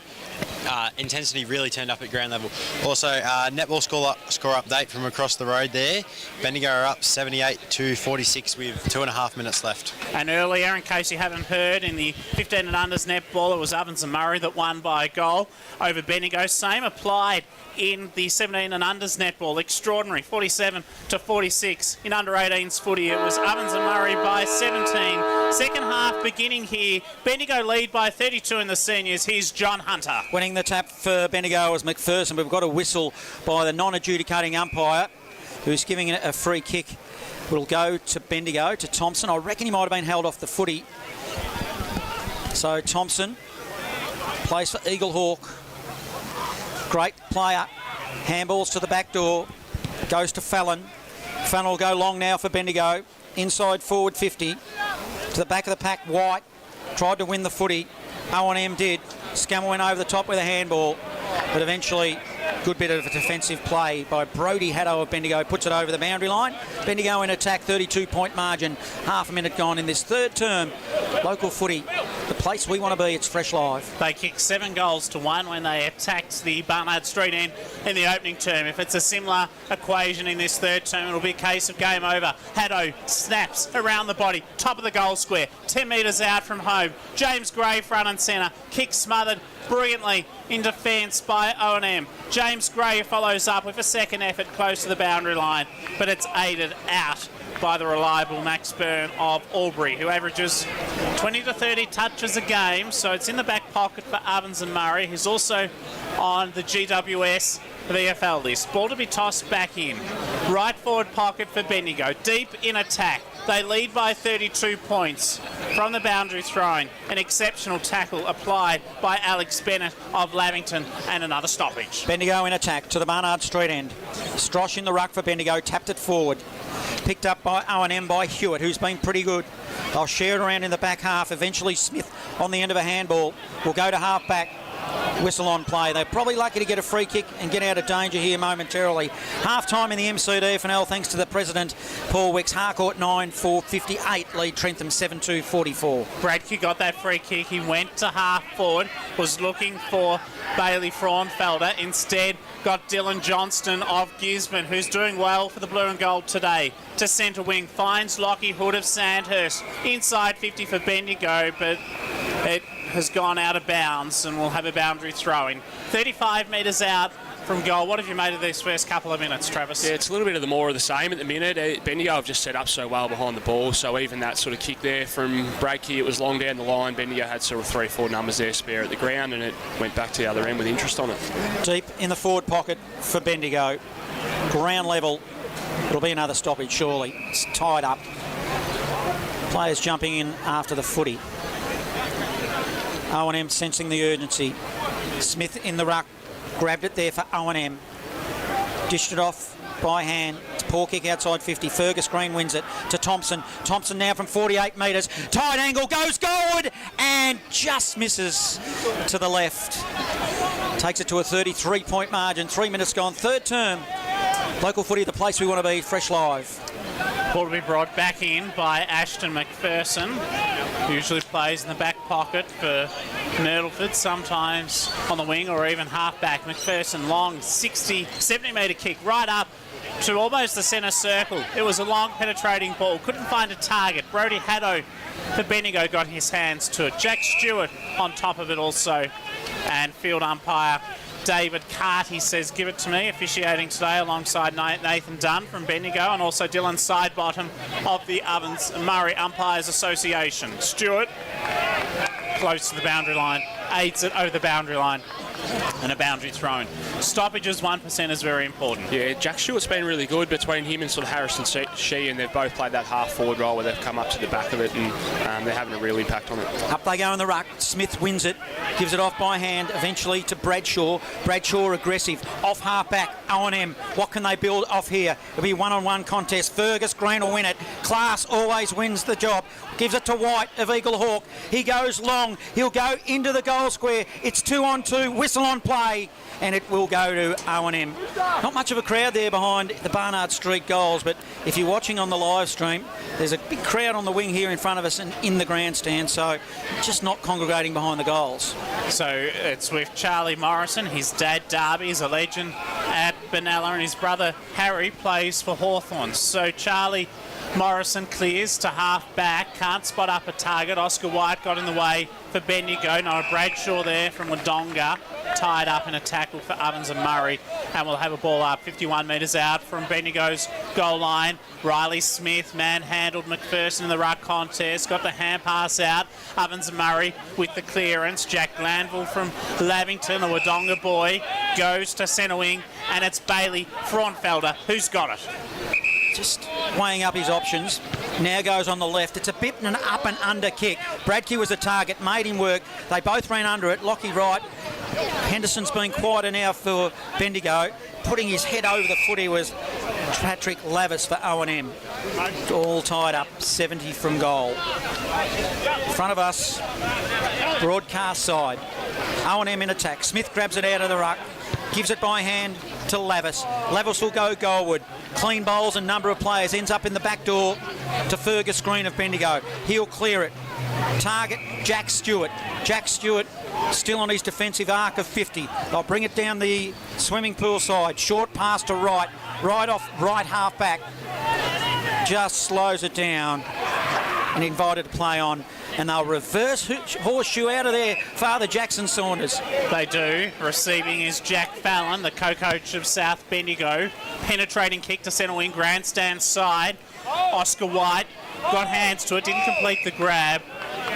Intensity really turned up at ground level. Also, netball score update from across the road there. Bendigo are up 78-46 with 2.5 minutes left. And earlier, in case you haven't heard, in the 15 and unders netball, it was Ovens and Murray that won by a goal over Bendigo. Same applied in the 17 and unders netball. Extraordinary, 47-46. In under 18s footy, it was Ovens and Murray by 17. Second half beginning here. Bendigo lead by 32 in the seniors. Here's John Hunter. Winning the tap for Bendigo was McPherson. We've got a whistle by the non-adjudicating umpire, who's giving it a free kick. Will go to Bendigo, to Thompson. I reckon he might have been held off the footy. So Thompson plays for Eaglehawk. Great player. Handballs to the back door. Goes to Fallon. Fallon will go long now for Bendigo. Inside forward 50. To the back of the pack, White. Tried to win the footy. O&M did. Scammell went over the top with a handball. But eventually, good bit of a defensive play by Brody Haddo of Bendigo. Puts it over the boundary line. Bendigo in attack, 32-point margin. Half a minute gone in this third term. Local footy, the place we want to be. It's Fresh Live. They kicked 7-1 when they attacked the Barnard Street end in the opening term. If it's a similar equation in this third term, it'll be a case of game over. Haddo snaps around the body, top of the goal square, 10 metres out from home. James Gray front and centre, kick smothered brilliantly in defence by O&M. James Gray follows up with a second effort close to the boundary line, but it's aided out by the reliable Max Byrne of Albury, who averages 20 to 30 touches a game, so it's in the back pocket for Ovens and Murray, who's also on the GWS VFL list. Ball to be tossed back in. Right forward pocket for Bendigo, deep in attack. They lead by 32 points from the boundary throwing. An exceptional tackle applied by Alex Bennett of Lavington, and another stoppage. Bendigo in attack to the Barnard Street end. Strosh in the ruck for Bendigo, tapped it forward. Picked up by O&M by Hewitt, who's been pretty good. They'll share it around in the back half. Eventually Smith on the end of a handball will go to half back. Whistle on play. They're probably lucky to get a free kick and get out of danger here momentarily. Half time in the MCD FNL, thanks to the president, Paul Wicks. Harcourt 9-4-58, lead Trentham 7-2-44. Bradke got that free kick. He went to half forward, was looking for Bailey Fraunfelder. Instead, got Dylan Johnston of Gisborne, who's doing well for the blue and gold today. To centre wing, finds Lockie Hood of Sandhurst. Inside 50 for Bendigo, but it has gone out of bounds and will have a boundary throwing. 35 metres out from goal. What have you made of these first couple of minutes, Travis? Yeah, it's a little bit of the more of the same at the minute. Bendigo have just set up so well behind the ball, so even that sort of kick there from Bradke, it was long down the line. Bendigo had sort of 3-4 numbers there spare at the ground, and it went back to the other end with interest on it. Deep in the forward pocket for Bendigo. Ground level. It'll be another stoppage, surely. It's tied up. Players jumping in after the footy. O&M sensing the urgency. Smith in the ruck. Grabbed it there for O&M. Dished it off by hand. It's a poor kick outside 50. Fergus Green wins it to Thompson. Thompson now from 48 metres. Tight angle, goes goalward and just misses to the left. Takes it to a 33-point margin. 3 minutes gone. Third term. Local footy, the place we want to be. Fresh Live. Ball to be brought back in by Ashton McPherson. Usually plays in the back pocket for Myrtleford, sometimes on the wing or even half-back. McPherson, long 70-metre kick right up to almost the centre circle. It was a long penetrating ball. Couldn't find a target. Brodie Haddo for Bendigo got his hands to it. Jack Stewart on top of it also. And field umpire David Carty says, give it to me, officiating today alongside Nathan Dunn from Bendigo and also Dylan Sidebottom of the Ovens Murray Umpires Association. Stewart, close to the boundary line, aids it over the boundary line. And a boundary thrown. Stoppages 1% is very important. Yeah, Jack Stewart's been really good between him and sort of Harrison Shee, and they've both played that half forward role where they've come up to the back of it and they're having a real impact on it. Up they go in the ruck. Smith wins it, gives it off by hand eventually to Bradshaw. Bradshaw aggressive, off half back, O&M. What can they build off here? It'll be one-on-one contest. Fergus Green will win it. Class always wins the job. Gives it to White of Eagle Hawk. He goes long. He'll go into the goal square. It's 2-on-2. Whistle on play. And it will go to O&M. Not much of a crowd there behind the Barnard Street goals, but if you're watching on the live stream, there's a big crowd on the wing here in front of us and in the grandstand, so just not congregating behind the goals. So it's with Charlie Morrison. His dad, Darby, is a legend at Benalla, and his brother, Harry, plays for Hawthorn. So Charlie Morrison clears to half back, can't spot up a target. Oscar White got in the way for Bendigo. Noah Bradshaw there from Wodonga, tied up in a tackle for Ovens and Murray, and we'll have a ball up 51 metres out from Bendigo's goal line. Riley Smith manhandled McPherson in the ruck contest, got the hand pass out. Ovens and Murray with the clearance. Jack Glanville from Lavington, a Wodonga boy, goes to centre wing, and it's Bailey Fraunfelder who's got it. Just weighing up his options. Now goes on the left. It's a bit an up and under kick. Bradkey was the target, made him work. They both ran under it. Lockie Wright. Henderson's been quieter now for Bendigo. Putting his head over the footy was Patrick Lavis for O&M. All tied up, 70 from goal. In front of us, broadcast side. O&M in attack. Smith grabs it out of the ruck. Gives it by hand to Lavis. Lavis will go goalward. Clean bowls and number of players. Ends up in the back door to Fergus Green of Bendigo. He'll clear it. Target, Jack Stewart. Jack Stewart still on his defensive arc of 50. They'll bring it down the swimming pool side. Short pass to right. Right off right half back. Just slows it down and invited to play on. And they'll reverse horseshoe out of there, Father Jackson Saunders. They do. Receiving is Jack Fallon, the co-coach of South Bendigo. Penetrating kick to centre wing, grandstand side. Oscar White got hands to it, didn't complete the grab.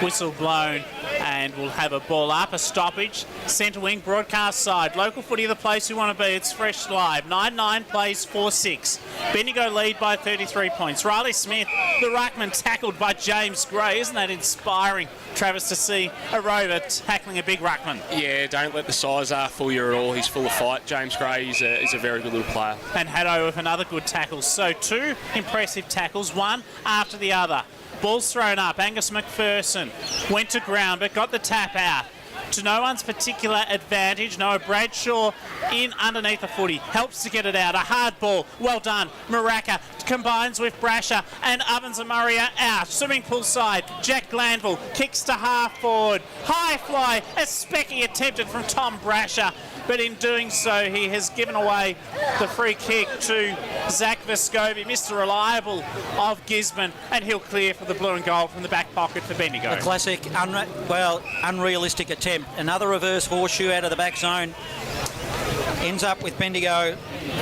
Whistle blown, and we'll have a ball up, a stoppage. Centre wing, broadcast side. Local footy, the place we want to be. It's Fresh Live. 9-9 plays 4-6. Bendigo lead by 33 points. Riley Smith, the ruckman, tackled by James Gray. Isn't that inspiring, Travis, to see a rover tackling a big ruckman? Yeah, don't let the size fool you at all. He's full of fight. James Gray is a very good little player. And Haddo with another good tackle. So two impressive tackles, one after the other. Ball's thrown up. Angus McPherson went to ground but got the tap out. To no one's particular advantage. Noah Bradshaw in underneath the footy. Helps to get it out. A hard ball. Well done. Maraka combines with Brasher, and Ovens and Murray are out. Swimming pool side. Jack Glanville kicks to half forward. High fly. A specky attempted from Tom Brasher, but in doing so he has given away the free kick to Zach Vescovi, Mr. Reliable of Gisborne, and he'll clear for the blue and gold from the back pocket for Bendigo. A classic, unrealistic attempt. Another reverse horseshoe out of the back zone. Ends up with Bendigo,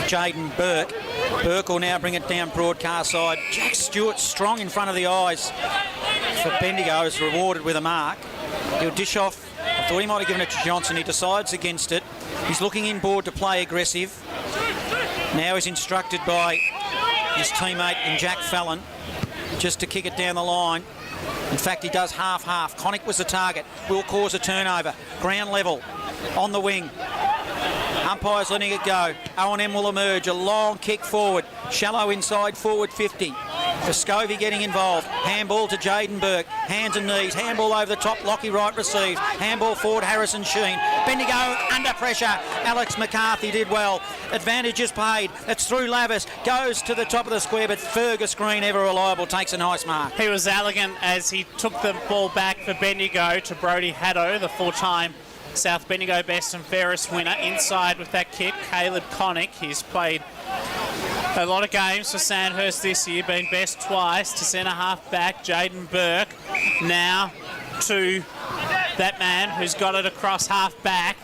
Jaden Burke. Burke will now bring it down broadcast side. Jack Stewart strong in front of the eyes for Bendigo, is rewarded with a mark. He'll dish off. I thought he might have given it to Johnson. He decides against it. He's looking inboard to play aggressive. Now he's instructed by his teammate in Jack Fallon just to kick it down the line. In fact, he does half-half. Connick was the target. Will cause a turnover. Ground level on the wing. Umpires letting it go. O&M will emerge. A long kick forward. Shallow inside forward 50. Vescovi getting involved. Handball to Jaden Burke. Hands and knees. Handball over the top. Lockie Wright receives. Handball forward Harrison Sheen. Bendigo under pressure. Alex McCarthy did well. Advantage is paid. It's through Lavis. Goes to the top of the square, but Fergus Green, ever reliable, takes a nice mark. He was elegant as he took the ball back for Bendigo to Brodie Haddo, the four-time South Bendigo best and fairest winner. Inside with that kick, Caleb Connick. He's played a lot of games for Sandhurst this year, been best twice. To centre half back, Jaden Burke. Now to that man who's got it across half back.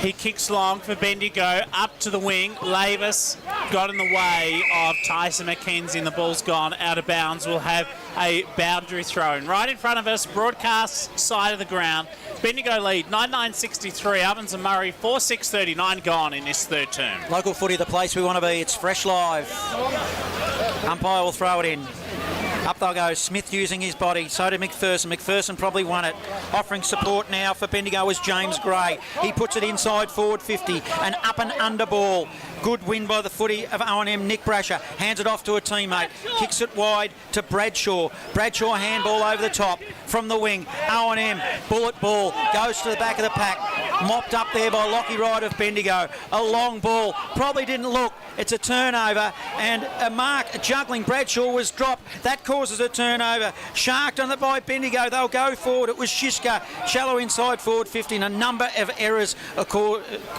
He kicks long for Bendigo, up to the wing. Lavis got in the way of Tyson McKenzie, and the ball's gone out of bounds. We'll have a boundary thrown. Right in front of us, broadcast side of the ground. Bendigo lead 9-9-63. Ovens and Murray 4-6-39 gone in this third term. Local footy, the place we want to be. It's fresh live. Umpire will throw it in. Up they'll go. Smith using his body. So did McPherson. McPherson probably won it. Offering support now for Bendigo is James Gray. He puts it inside forward 50. An up and under ball. Good win by the footy of O&M. Nick Brasher hands it off to a teammate. Kicks it wide to Bradshaw. Bradshaw handball over the top from the wing. O&M bullet ball goes to the back of the pack. Mopped up there by Lockie Wright of Bendigo. A long ball. Probably didn't look. It's a turnover, and a mark juggling Bradshaw was dropped. That causes a turnover. Sharked on it by Bendigo. They'll go forward. It was Shiska. Shallow inside forward 50. And a number of errors are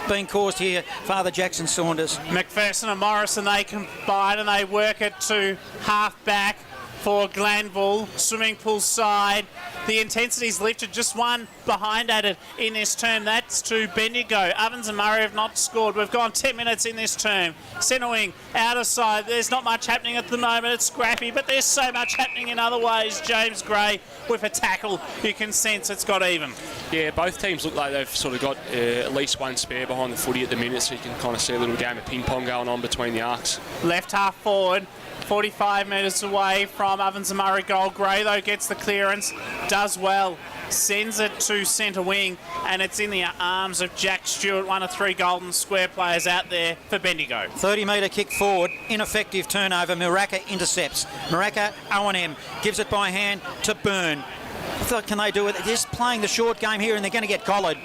being caused here. Father Jackson Saunders. McPherson and Morrison, they combine and they work it to half back for Glanville. Swimming pool side. The intensity's lifted, just one behind at it in this term. That's to Bendigo. Ovens and Murray have not scored. We've gone 10 minutes in this term. Centre wing, out of side. There's not much happening at the moment. It's scrappy, but there's so much happening in other ways. James Gray with a tackle. You can sense it's got even. Yeah, both teams look like they've sort of got at least one spare behind the footy at the minute, so you can kind of see a little game of ping pong going on between the arcs. Left half forward. 45 metres away from Ovens and Murray goal. Gray, though, gets the clearance, does well, sends it to centre wing, and it's in the arms of Jack Stewart, one of three Golden Square players out there for Bendigo. 30-metre kick forward, ineffective turnover. Muraka intercepts. Muraka, O&M, gives it by hand to Byrne. I thought, can they do it? They're just playing the short game here, and they're going to get collared.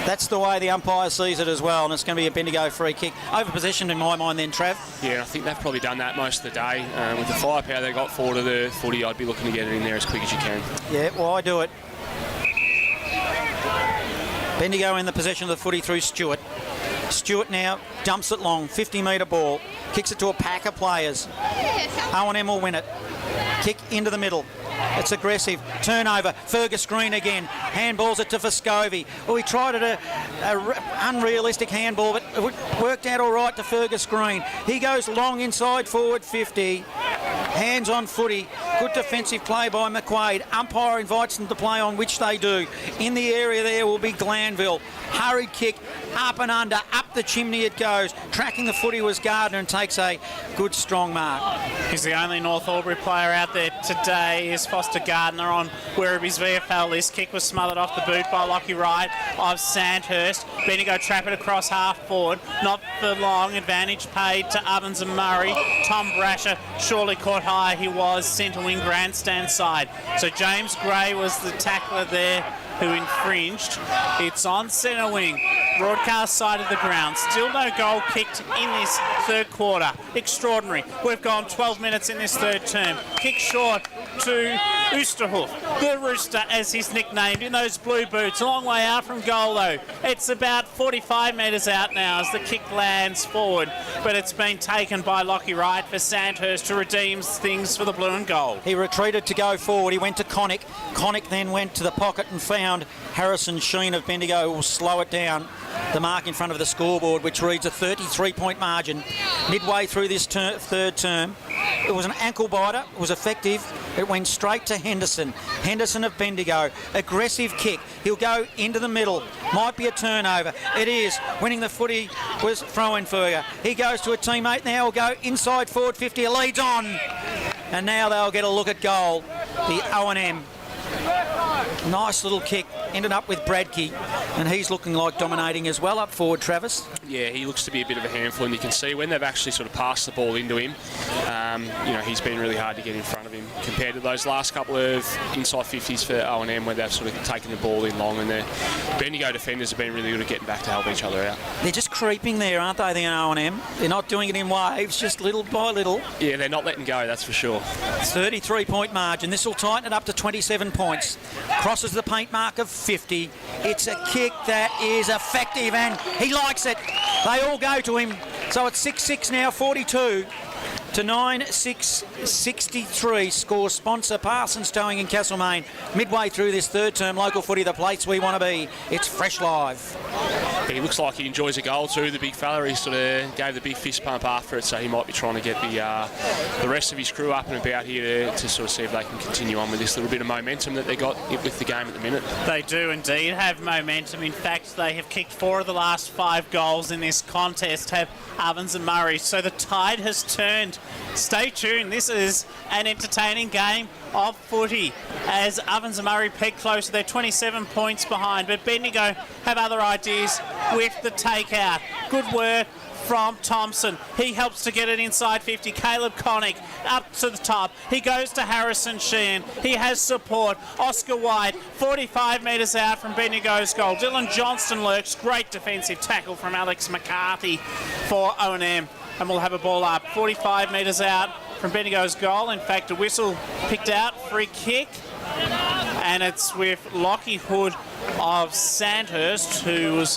That's the way the umpire sees it as well, and it's going to be a Bendigo free kick. Over possession in my mind then, Trav. Yeah, I think they've probably done that most of the day. With the firepower they got forward of the footy, I'd be looking to get it in there as quick as you can. Yeah, well, I do it. Bendigo in the possession of the footy through Stewart. Stewart now dumps it long, 50-metre ball, kicks it to a pack of players. O&M will win it. Kick into the middle. It's aggressive. Turnover. Fergus Green again. Handballs it to Vescovi. Well, he tried it a unrealistic handball, but it worked out all right to Fergus Green. He goes long inside forward 50. Hands on footy. Good defensive play by McQuaid. Umpire invites them to play on, which they do. In the area there will be Glanville. Hurried kick. Up and under. Up the chimney it goes. Tracking the footy was Gardner and takes a good strong mark. He's the only North Albury player out there today. Is Foster Gardner on Werribee's VFL list. Kick was smothered off the boot by Lockie Wright of Sandhurst. Bendigo trap it across half forward. Not for long. Advantage paid to Ovens and Murray. Tom Brasher surely caught high. He was centre wing grandstand side. So James Gray was the tackler there who infringed. It's on centre wing. Broadcast side of the ground. Still no goal kicked in this third quarter. Extraordinary. We've gone 12 minutes in this third term. Kick short to Oosterhoef, the Rooster as he's nicknamed, in those blue boots. A long way out from goal though. It's about 45 metres out now as the kick lands forward, but it's been taken by Lockie Wright for Sandhurst to redeem things for the blue and gold. He retreated to go forward. He went to Connick. Connick then went to the pocket and found Harrison Sheen of Bendigo, who will slow it down. The mark in front of the scoreboard, which reads a 33-point margin. Midway through this third term, it was an ankle biter. It was effective. It went straight to Henderson. Henderson of Bendigo. Aggressive kick. He'll go into the middle. Might be a turnover. It is. Winning the footy was Froenferger. He goes to a teammate. Now will go inside forward 50. Leads on. And now they'll get a look at goal. The O&M. Nice little kick. Ended up with Bradkey. and he's looking like dominating as well up forward, Travis. Yeah, he looks to be a bit of a handful, and you can see when they've actually sort of passed the ball into him, he's been really hard to get in front of him compared to those last couple of inside 50s for O&M where they've sort of taken the ball in long, and the Bendigo defenders have been really good at getting back to help each other out. They're just creeping there, aren't they, the O&M? They're not doing it in waves, just little by little. Yeah, they're not letting go, that's for sure. 33-point margin. This will tighten it up to 27 points. Crosses the paint mark of 50. It's a kick that is effective, and he likes it. They all go to him. So it's 6-6 now, 42 to 9-6, 63. Score sponsor Parsons Towing in Castlemaine. Midway through this third term, local footy, the place we want to be. It's Fresh Live. He looks like he enjoys a goal too, the big fella. He sort of gave the big fist pump after it, so he might be trying to get the rest of his crew up and about here to sort of see if they can continue on with this little bit of momentum that they got with the game at the minute. They do indeed have momentum. In fact, they have kicked 4 of the last 5 goals in this contest, have Ovens and Murray. So the tide has turned. Stay tuned. This is an entertaining game of footy as Ovens and Murray peg closer. They're 27 points behind, but Bendigo have other ideas with the takeout. Good work from Thompson. He helps to get it inside 50. Caleb Connick up to the top. He goes to Harrison Sheehan. He has support. Oscar White, 45 metres out from Bendigo's goal. Dylan Johnston lurks. Great defensive tackle from Alex McCarthy for O&M. And we'll have a ball up 45 metres out from Bendigo's goal. In fact, a whistle picked out, free kick. And it's with Lockie Hood of Sandhurst, who was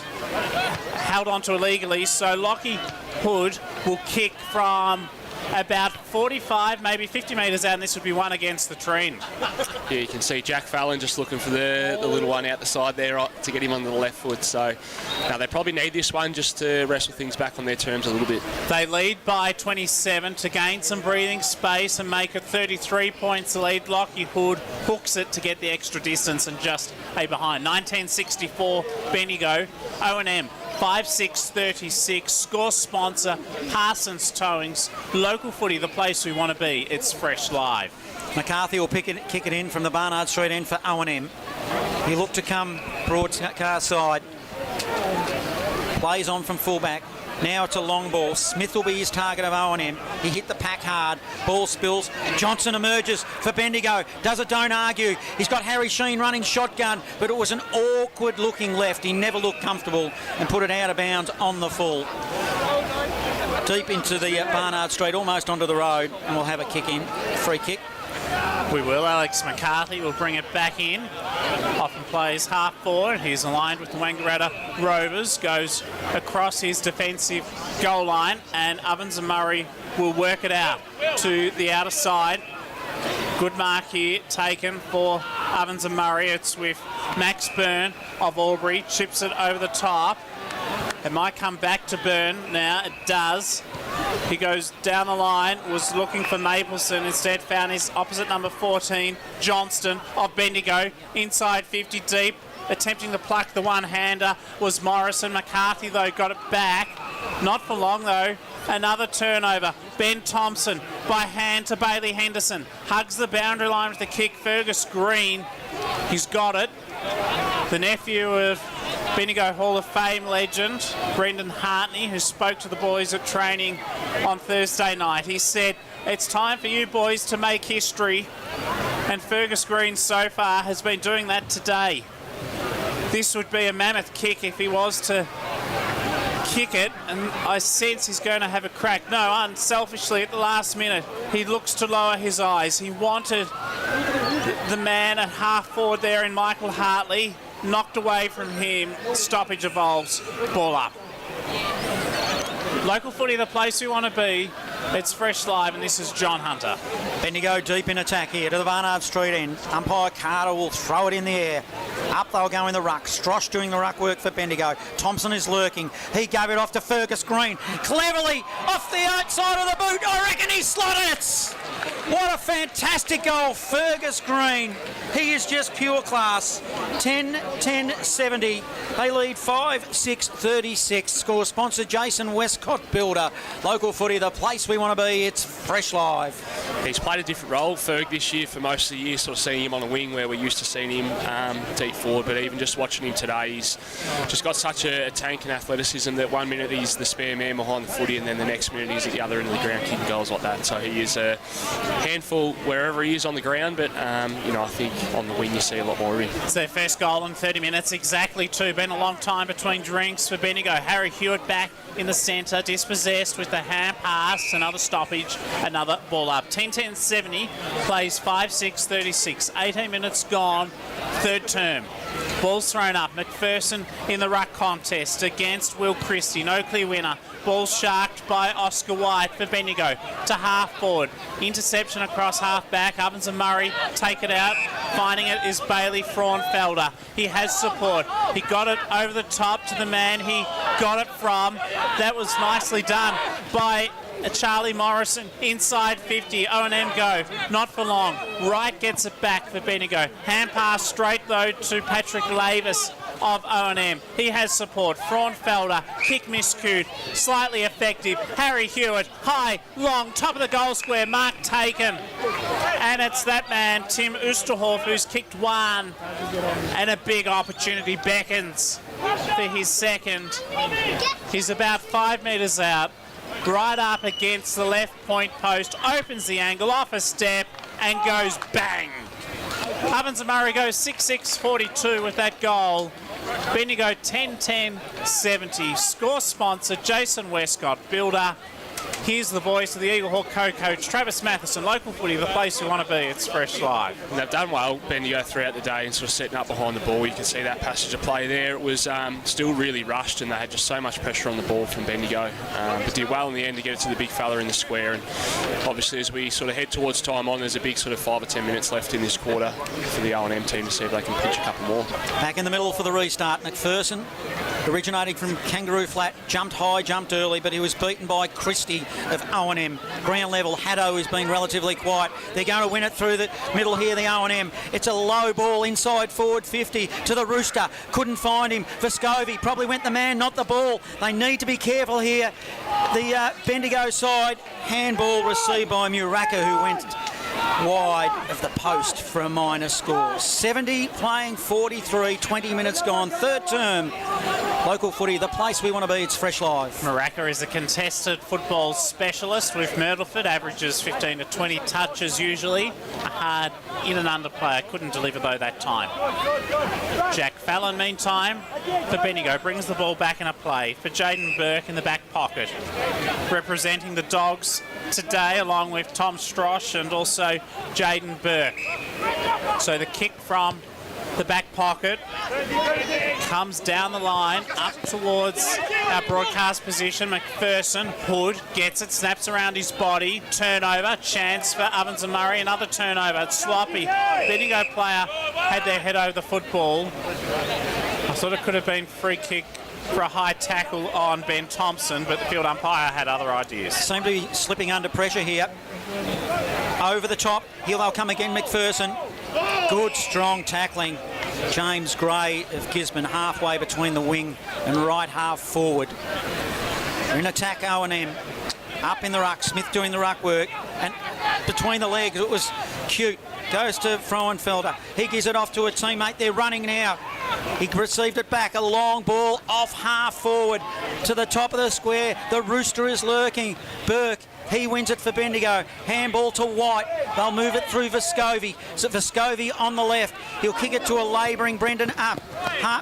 held onto illegally. So Lockie Hood will kick from about 45, maybe 50 metres out, and this would be one against the trend. Yeah, you can see Jack Fallon just looking for the little one out the side there to get him on the left foot. So now they probably need this one just to wrestle things back on their terms a little bit. They lead by 27 to gain some breathing space and make it 33 points lead. Lockie Hood hooks it to get the extra distance and just a behind. 1964 Bendigo. O&M 5-6-36. Score sponsor Parsons Towings. Local footy, the place we want to be. It's Fresh Live. McCarthy will kick it in from the Barnard Street end for O&M. He looked to come broadcast side. Plays on from fullback. Now it's a long ball. Smith will be his target of O&M. He hit the pack hard. Ball spills. Johnson emerges for Bendigo. Does it, don't argue. He's got Harry Sheen running shotgun, but it was an awkward looking left. He never looked comfortable and put it out of bounds on the full. Deep into the Barnard Street, almost onto the road, and we'll have a kick in. Free kick. We will. Alex McCarthy will bring it back in. Often plays half forward. He's aligned with the Wangaratta Rovers. Goes across his defensive goal line, and Ovens and Murray will work it out to the outer side. Good mark here taken for Ovens and Murray. It's with Max Byrne of Albury. Chips it over the top. It might come back to Byrne now. It does. He goes down the line, was looking for Mapleson, instead found his opposite number 14, Johnston of Bendigo, inside 50 deep, attempting to pluck the one-hander was Morrison. McCarthy, though, got it back. Not for long, though. Another turnover. Ben Thompson by hand to Bailey Henderson. Hugs the boundary line with the kick. Fergus Green, he's got it. The nephew of Bendigo Hall of Fame legend, Brendan Hartney, who spoke to the boys at training on Thursday night. He said, it's time for you boys to make history. And Fergus Green so far has been doing that today. This would be a mammoth kick if he was to kick it, and I sense he's going to have a crack. No, unselfishly at the last minute, he looks to lower his eyes. He wanted the man at half forward there in Michael Hartley, knocked away from him. Stoppage evolves. Ball up. Local footy, the place we want to be. It's Fresh Live, and this is John Hunter. Bendigo deep in attack here to the Barnard Street end. Umpire Carter will throw it in the air. Up they'll go in the ruck. Strosh doing the ruck work for Bendigo. Thompson is lurking. He gave it off to Fergus Green. Cleverly off the outside of the boot. I reckon he slotted it. What a fantastic goal, Fergus Green. He is just pure class. 10-10-70. They lead 5-6-36. Score sponsor Jason Westcott Builder. Local footy, the place we want to be. It's Fresh Live. He's played a different role, Ferg, this year for most of the year, sort of seeing him on the wing where we're used to seeing him deep forward, but even just watching him today, he's just got such a tank and athleticism that 1 minute he's the spare man behind the footy and then the next minute he's at the other end of the ground kicking goals like that. So he is a handful wherever he is on the ground, but I think on the wing you see a lot more of him. It's their first goal in 30 minutes, exactly two. Been a long time between drinks for Bendigo. Harry Hewitt back in the centre, dispossessed with the hand pass, another stoppage, another ball up. 10-10-70, plays 5-6-36. 18 minutes gone, third term. Ball's thrown up. McPherson in the ruck contest against Will Christie. No clear winner. Ball sharked by Oscar White for Bendigo to half forward. Interception across half back. Ovens and Murray take it out. Finding it is Bailey Frauenfelder. He has support. He got it over the top to the man he got it from. That was nicely done by Charlie Morrison. Inside 50. O&M go. Not for long. Wright gets it back for Bendigo. Hand pass straight though to Patrick Lavis of O&M. He has support. Frauenfelder, kick miscued, slightly effective. Harry Hewitt, high, long, top of the goal square, mark taken. And it's that man, Tim Oosterhoff, who's kicked one. And a big opportunity beckons for his second. He's about 5 metres out, right up against the left point post, opens the angle off a step and goes bang. Ovens and Murray goes 6-6-42 with that goal. Bendigo 10-10-70. Score sponsor Jason Westcott Builder. Here's the voice of the Eagle Hawk co-coach Travis Matheson. Local footy, the place we want to be. It's Fresh Live. And they've done well, Bendigo, throughout the day and sort of setting up behind the ball. You can see that passage of play there. It was still really rushed and they had just so much pressure on the ball from Bendigo. But did well in the end to get it to the big fella in the square. And obviously as we sort of head towards time on, there's a big sort of 5 or 10 minutes left in this quarter for the O&M team to see if they can pinch a couple more. Back in the middle for the restart. McPherson, originating from Kangaroo Flat, jumped high, jumped early, but he was beaten by Christie of O&M. Ground level, Haddo has been relatively quiet. They're going to win it through the middle here, the O&M. It's a low ball inside forward 50 to the Rooster. Couldn't find him. Vescovi probably went the man, not the ball. They need to be careful here. The Bendigo side, handball received by Muraka, who went wide of the post for a minor score. 70 playing 43, 20 minutes gone, third term. Local footy, the place we want to be. It's Fresh Live. Muraka is a contested football specialist with Myrtleford, averages 15 to 20 touches usually. A hard in and under player, couldn't deliver though that time. Jack Fallon, meantime, for Bendigo, brings the ball back in a play for Jaden Burke in the back pocket. Representing the Dogs today, along with Tom Strosh and also Jaden Burke. So the kick from the back pocket comes down the line up towards our broadcast position. McPherson, Hood gets it, snaps around his body, turnover, chance for Ovens and Murray, another turnover. It's sloppy. Bendigo player had their head over the football. I thought it could have been free kick for a high tackle on Ben Thompson, but the field umpire had other ideas. Seem to be slipping under pressure here. Over the top, here they'll come again, McPherson. Good, strong tackling. James Gray of Gisborne, halfway between the wing and right half forward. They're in attack, O&M. Up in the ruck, Smith doing the ruck work. And between the legs, it was cute. Goes to Frauenfelder. He gives it off to a teammate. They're running now. He received it back. A long ball off half forward to the top of the square. The Rooster is lurking. Burke, he wins it for Bendigo. Handball to White. They'll move it through Vescovi. So Vescovi on the left. He'll kick it to a labouring Brendan up.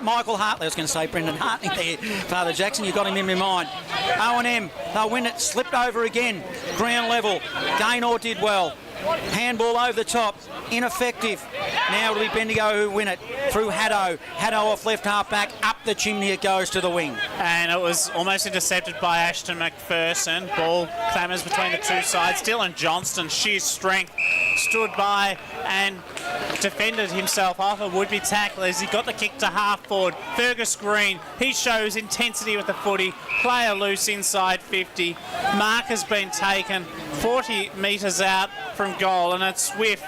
Michael Hartley. I was going to say Brendan Hartley there. Father Jackson, you got him in my mind. O&M, they'll win it. Slipped over again. Ground level. Gaynor did well. Handball over the top, ineffective. Now it'll be Bendigo who win it through Haddo. Haddo off left half back, up the chimney it goes to the wing. And it was almost intercepted by Ashton McPherson. Ball clamours between the two sides. Dylan Johnston, sheer strength, stood by and defended himself off a would-be tackler as he got the kick to half forward. Fergus Green, he shows intensity with the footy. Player loose inside 50. Mark has been taken 40 metres out from goal, and it's with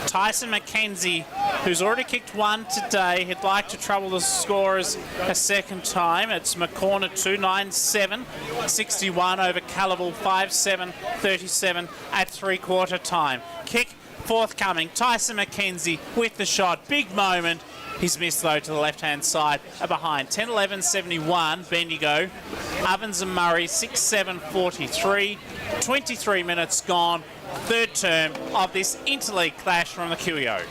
Tyson McKenzie, who's already kicked one today. He'd like to trouble the scorers a second time. It's McCorner 297, 61 over Calible 57, 37 at three-quarter time. Kick forthcoming. Tyson McKenzie with the shot. Big moment. He's missed, though, to the left-hand side behind. 10-11-71, Bendigo. Ovens and Murray, 6-7-43. 23 minutes gone. Third term of this interleague clash from the QEO.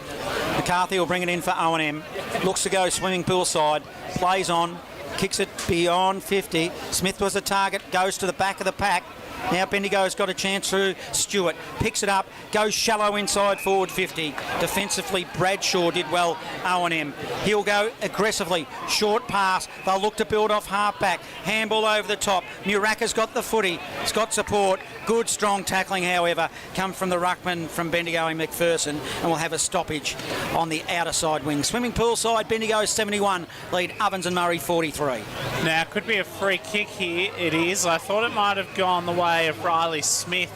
McCarthy will bring it in for O&M. Looks to go swimming pool side. Plays on. Kicks it beyond 50. Smith was the target. Goes to the back of the pack. Now Bendigo's got a chance through Stewart. Picks it up, goes shallow inside forward 50. Defensively, Bradshaw did well, O&M. He'll go aggressively. Short pass. They'll look to build off half-back. Handball over the top. Muraka's got the footy. It's got support. Good, strong tackling, however, come from the ruckman from Bendigo and McPherson, and we'll have a stoppage on the outer side wing. Swimming pool side, Bendigo 71, lead Ovens and Murray 43. Now, it could be a free kick here. It is. I thought it might have gone the way of Riley Smith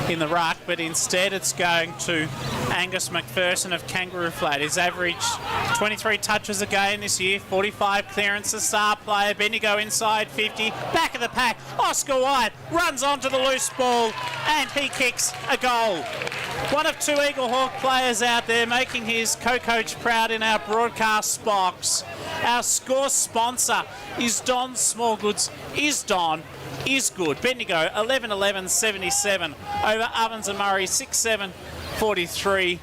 in the ruck, but instead it's going to Angus McPherson of Kangaroo Flat. He's averaged 23 touches a game this year, 45 clearances. Star player, Bendigo inside 50. Back of the pack, Oscar White runs onto the loose ball and he kicks a goal. One of two Eagle Hawk players out there making his co-coach proud in our broadcast box. Our score sponsor is Don Smallgoods. Is good. Bendigo 11-11-77 over Ovens and Murray 6-7-43.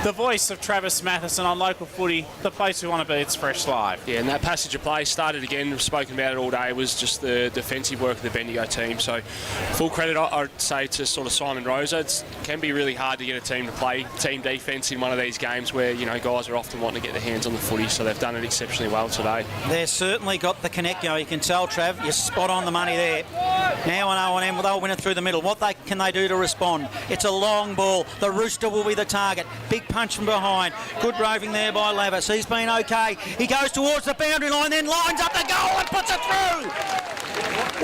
The voice of Travis Matheson on local footy, the place we want to be. It's Fresh Live. Yeah, and that passage of play started again. We've spoken about it all day. Was just the defensive work of the Bendigo team. So full credit, I'd say, to sort of Simon Rosa. It can be really hard to get a team to play team defence in one of these games where, you know, guys are often wanting to get their hands on the footy. So they've done it exceptionally well today. They've certainly got the connect. You can tell, Trav, you're spot on the money there. Now on O&M, they'll win it through the middle. What can they do to respond? It's a long ball. The Rooster will be the target. Big punch from behind. Good roving there by Lavis. He's been okay. He goes towards the boundary line, then lines up the goal and puts it through.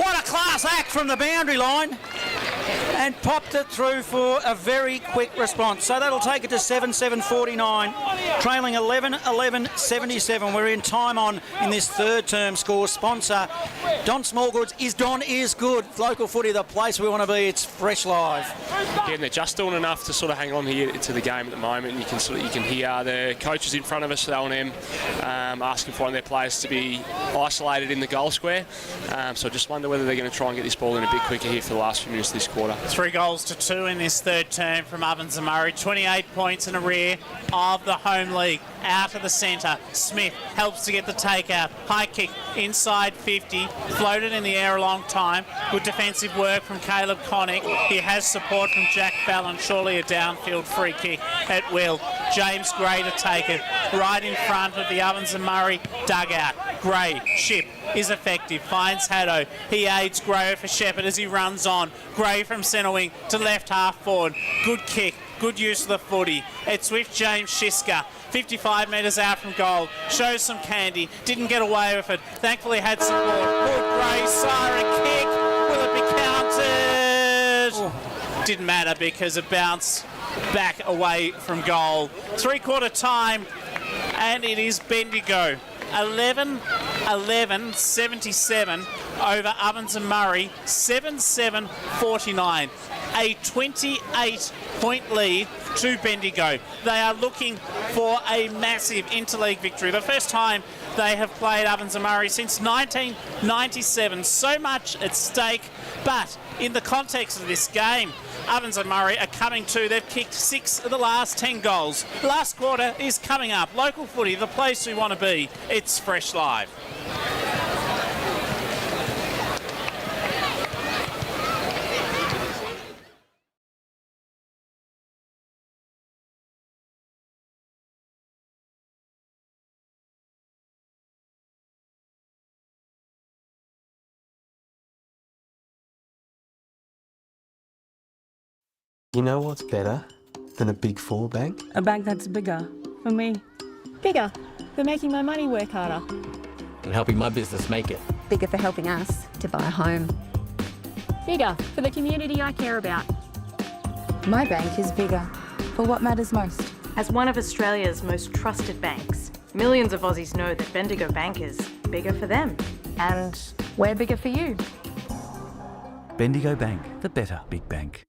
What a class act from the boundary line. And popped it through for a very quick response. So that'll take it to 7-7-49. Trailing 11-11-77. We're in time on in this third term score. Sponsor Don Smallgoods is good. Local footy, the place we want to be. It's Fresh Live. Yeah, and they're just doing enough to sort of hang on here to the game at the moment. You can hear the coaches in front of us at O&M asking for one of their players to be isolated in the goal square. So I just wonder whether they're going to try and get this ball in a bit quicker here for the last few minutes of this quarter. 3-2 in this third term from Ovens and Murray. 28 points in a rear of the home league. Out of the centre. Smith helps to get the takeout. High kick inside 50. Floated in the air a long time. Good defensive work from Caleb Connick. He has support from Jack Fallon. Surely a downfield free kick at will. James Gray to take it. Right in front of the Ovens and Murray dugout. Gray, ship, is effective. Finds Haddo. He aids Gray for Shepherd as he runs on. Gray from centre wing to left half forward. Good kick. Good use of the footy. It's with James Shiska. 55 metres out from goal. Shows some candy. Didn't get away with it. Thankfully had support. Good Gray, siren kick. Will it be counted? Ooh. Didn't matter because it bounced back away from goal. Three-quarter time, and it is Bendigo. 11-11-77 over Ovens and Murray. 7-7-49. A 28-point lead to Bendigo. They are looking for a massive interleague victory. The first time they have played Ovens and Murray since 1997. So much at stake, but in the context of this game, Ovens and Murray are coming to. They've kicked 6 of the last 10 goals. Last quarter is coming up. Local footy, the place we want to be. It's Fresh Live. You know what's better? than a Big Four bank? A bank that's bigger for me. Bigger for making my money work harder. And helping my business make it. Bigger for helping us to buy a home. Bigger for the community I care about. My bank is bigger for what matters most. As one of Australia's most trusted banks, millions of Aussies know that Bendigo Bank is bigger for them. And we're bigger for you. Bendigo Bank, the better big bank.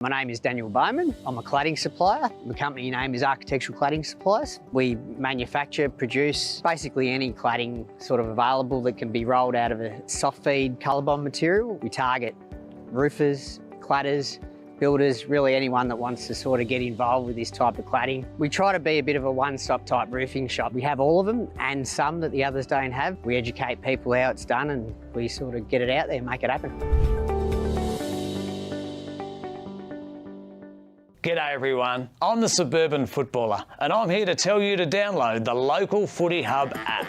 My name is Daniel Bowman. I'm a cladding supplier. The company name is Architectural Cladding Supplies. We manufacture, produce basically any cladding sort of available that can be rolled out of a soft feed ColourBond material. We target roofers, cladders, builders, really anyone that wants to sort of get involved with this type of cladding. We try to be a bit of a one-stop type roofing shop. We have all of them and some that the others don't have. We educate people how it's done and we sort of get it out there and make it happen. G'day everyone, I'm the Suburban Footballer and I'm here to tell you to download the Local Footy Hub app.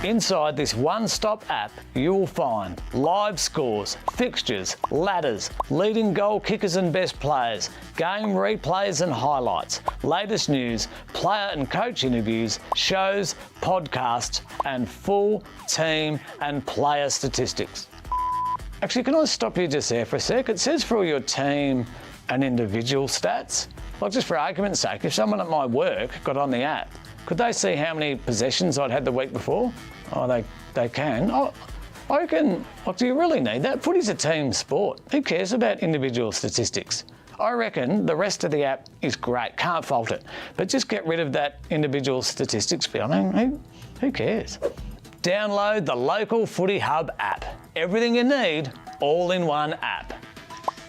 Inside this one-stop app, you will find live scores, fixtures, ladders, leading goal kickers and best players, game replays and highlights, latest news, player and coach interviews, shows, podcasts, and full team and player statistics. Actually, can I stop you just there for a sec? It says for all your team and individual stats. Like, just for argument's sake, if someone at my work got on the app, could they see how many possessions I'd had the week before? Oh, they can. Oh, I reckon, like, do you really need that? Footy's a team sport. Who cares about individual statistics? I reckon the rest of the app is great, can't fault it. But just get rid of that individual statistics bit. I mean, who cares? Download the Local Footy Hub app. Everything you need, all in one app,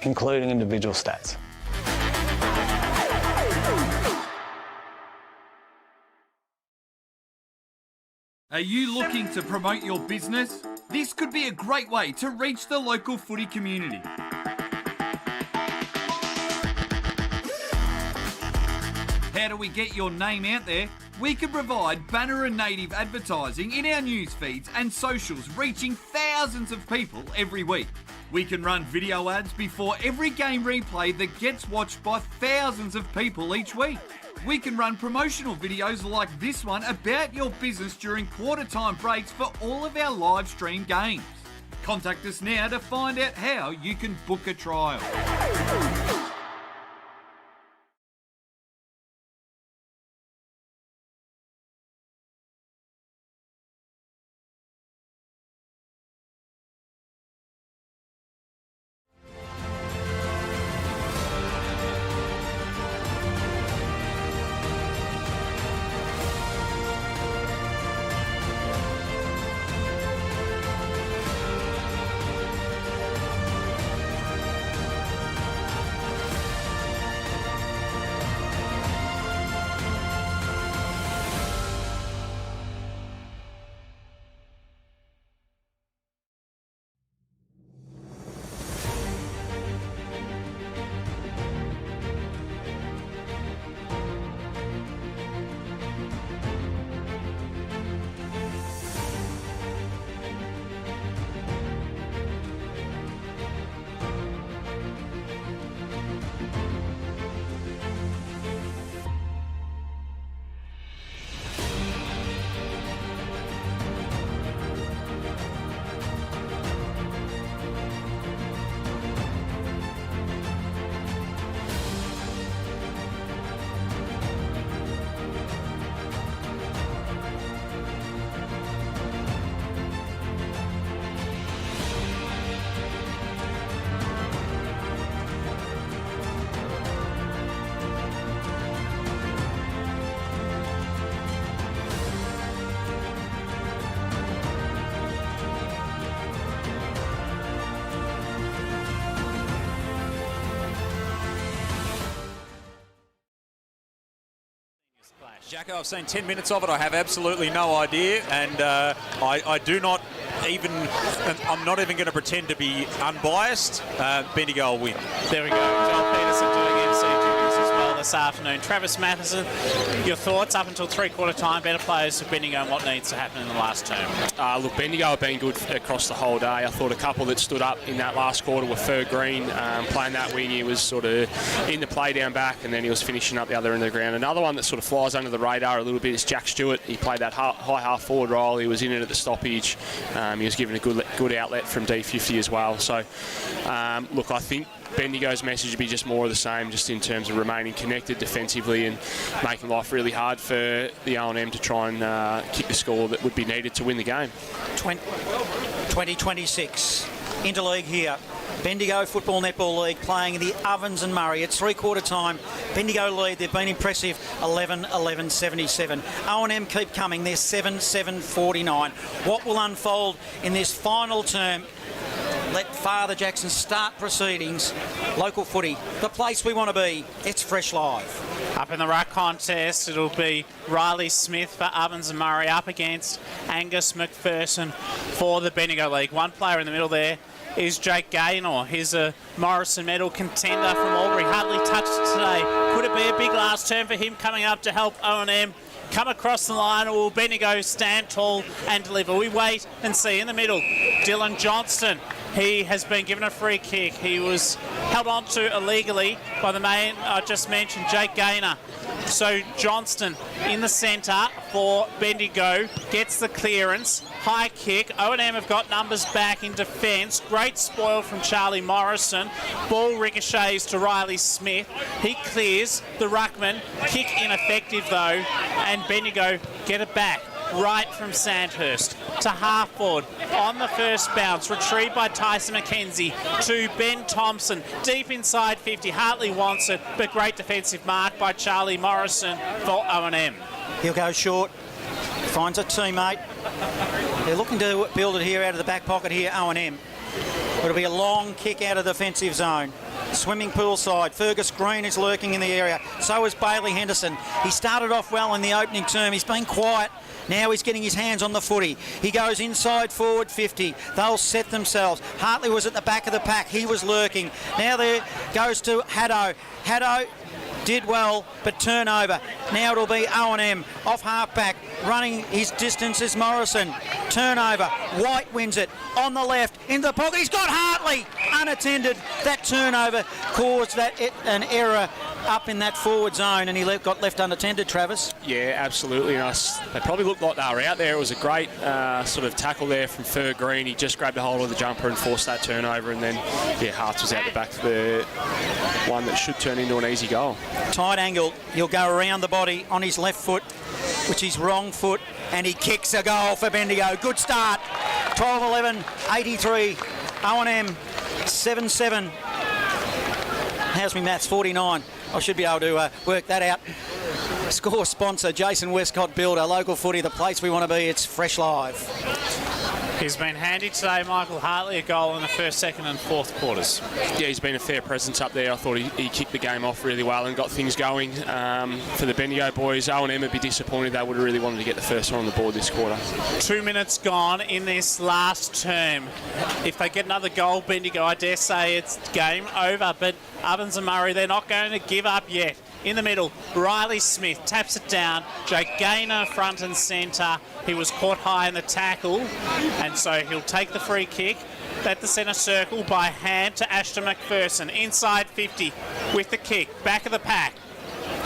including individual stats. Are you looking to promote your business? This could be a great way to reach the local footy community. How do we get your name out there? We can provide banner and native advertising in our news feeds and socials, reaching thousands of people every week. We can run video ads before every game replay that gets watched by thousands of people each week. We can run promotional videos like this one about your business during quarter time breaks for all of our live stream games. Contact us now to find out how you can book a trial. Jacko, I've seen 10 minutes of it. I have absolutely no idea, and I do not even, I'm not even going to pretend to be unbiased. Bendigo will win. There we go. Joel Peterson doing MC duties as well. The this afternoon. Travis Matheson, your thoughts up until three-quarter time, better players for Bendigo and what needs to happen in the last term? Look, Bendigo have been good across the whole day. I thought a couple that stood up in that last quarter were Fer Green, playing that wing. He was sort of in the play down back, and then he was finishing up the other end of the ground. Another one that sort of flies under the radar a little bit is Jack Stewart. He played that high half-forward role. He was in it at the stoppage. He was given a good outlet from D50 as well. So, look, I think Bendigo's message would be just more of the same, just in terms of remaining connected defensively and making life really hard for the O&M to try and kick the score that would be needed to win the game. 2026 Interleague here. Bendigo Football Netball League playing the Ovens and Murray. It's three-quarter time. Bendigo lead. They've been impressive. 11-11-77. O&M keep coming. They're 7-7-49. What will unfold in this final term? Let Father Jackson start proceedings. Local footy, the place we want to be. It's Fresh Live. Up in the ruck contest, it'll be Riley Smith for Ovens and Murray up against Angus McPherson for the Bendigo League. One player in the middle there is Jake Gaynor. He's a Morrison medal contender from Albury. Hardly touched it today. Could it be a big last term for him coming up to help O&M come across the line, or will Bendigo stand tall and deliver? We wait and see. In the middle, Dylan Johnston. He has been given a free kick. He was held on to illegally by the man I just mentioned, Jake Gaynor. So Johnston in the centre for Bendigo gets the clearance. High kick. O&M have got numbers back in defence. Great spoil from Charlie Morrison. Ball ricochets to Riley Smith. He clears the ruckman. Kick ineffective though, and Bendigo get it back. Right from Sandhurst to half forward on the first bounce, retrieved by Tyson McKenzie to Ben Thompson, deep inside 50. Hartley wants it, but great defensive mark by Charlie Morrison for O&M. He'll go short, finds a teammate. They're looking to build it here out of the back pocket here, O&M. It'll be a long kick out of the defensive zone. Swimming pool side. Fergus Green is lurking in the area. So is Bailey Henderson. He started off well in the opening term. He's been quiet. Now he's getting his hands on the footy. He goes inside forward 50. They'll set themselves. Hartley was at the back of the pack. He was lurking. Now there goes to Haddo. Haddo did well, but turnover. Now it'll be O&M off half-back. Running his distance is Morrison. Turnover. White wins it. On the left, into the pocket. He's got Hartley. Unattended. That turnover caused an error up in that forward zone, and he got left unattended, Travis. Yeah, absolutely. And they probably looked like they were out there. It was a great sort of tackle there from Fer Green. He just grabbed a hold of the jumper and forced that turnover, and then, yeah, Harts was out the back for the one that should turn into an easy goal. Tight angle. He'll go around the body on his left foot, which is wrong foot, and he kicks a goal for Bendigo. Good start. 12-11-83. O&M 7-7. How's me maths? 49. I should be able to work that out. Score sponsor, Jason Westcott Builder. Local footy, the place we want to be. It's Fresh Live. He's been handy today, Michael Hartley, a goal in the first, second and fourth quarters. Yeah, he's been a fair presence up there. I thought he kicked the game off really well and got things going for the Bendigo boys. O&M would be disappointed. They would have really wanted to get the first one on the board this quarter. 2 minutes gone in this last term. If they get another goal, Bendigo, I dare say it's game over. But Ovens and Murray, they're not going to give up yet. In the middle, Riley Smith taps it down. Jake Gaynor front and centre. He was caught high in the tackle, and so he'll take the free kick at the centre circle by hand to Ashton McPherson. Inside 50 with the kick. Back of the pack.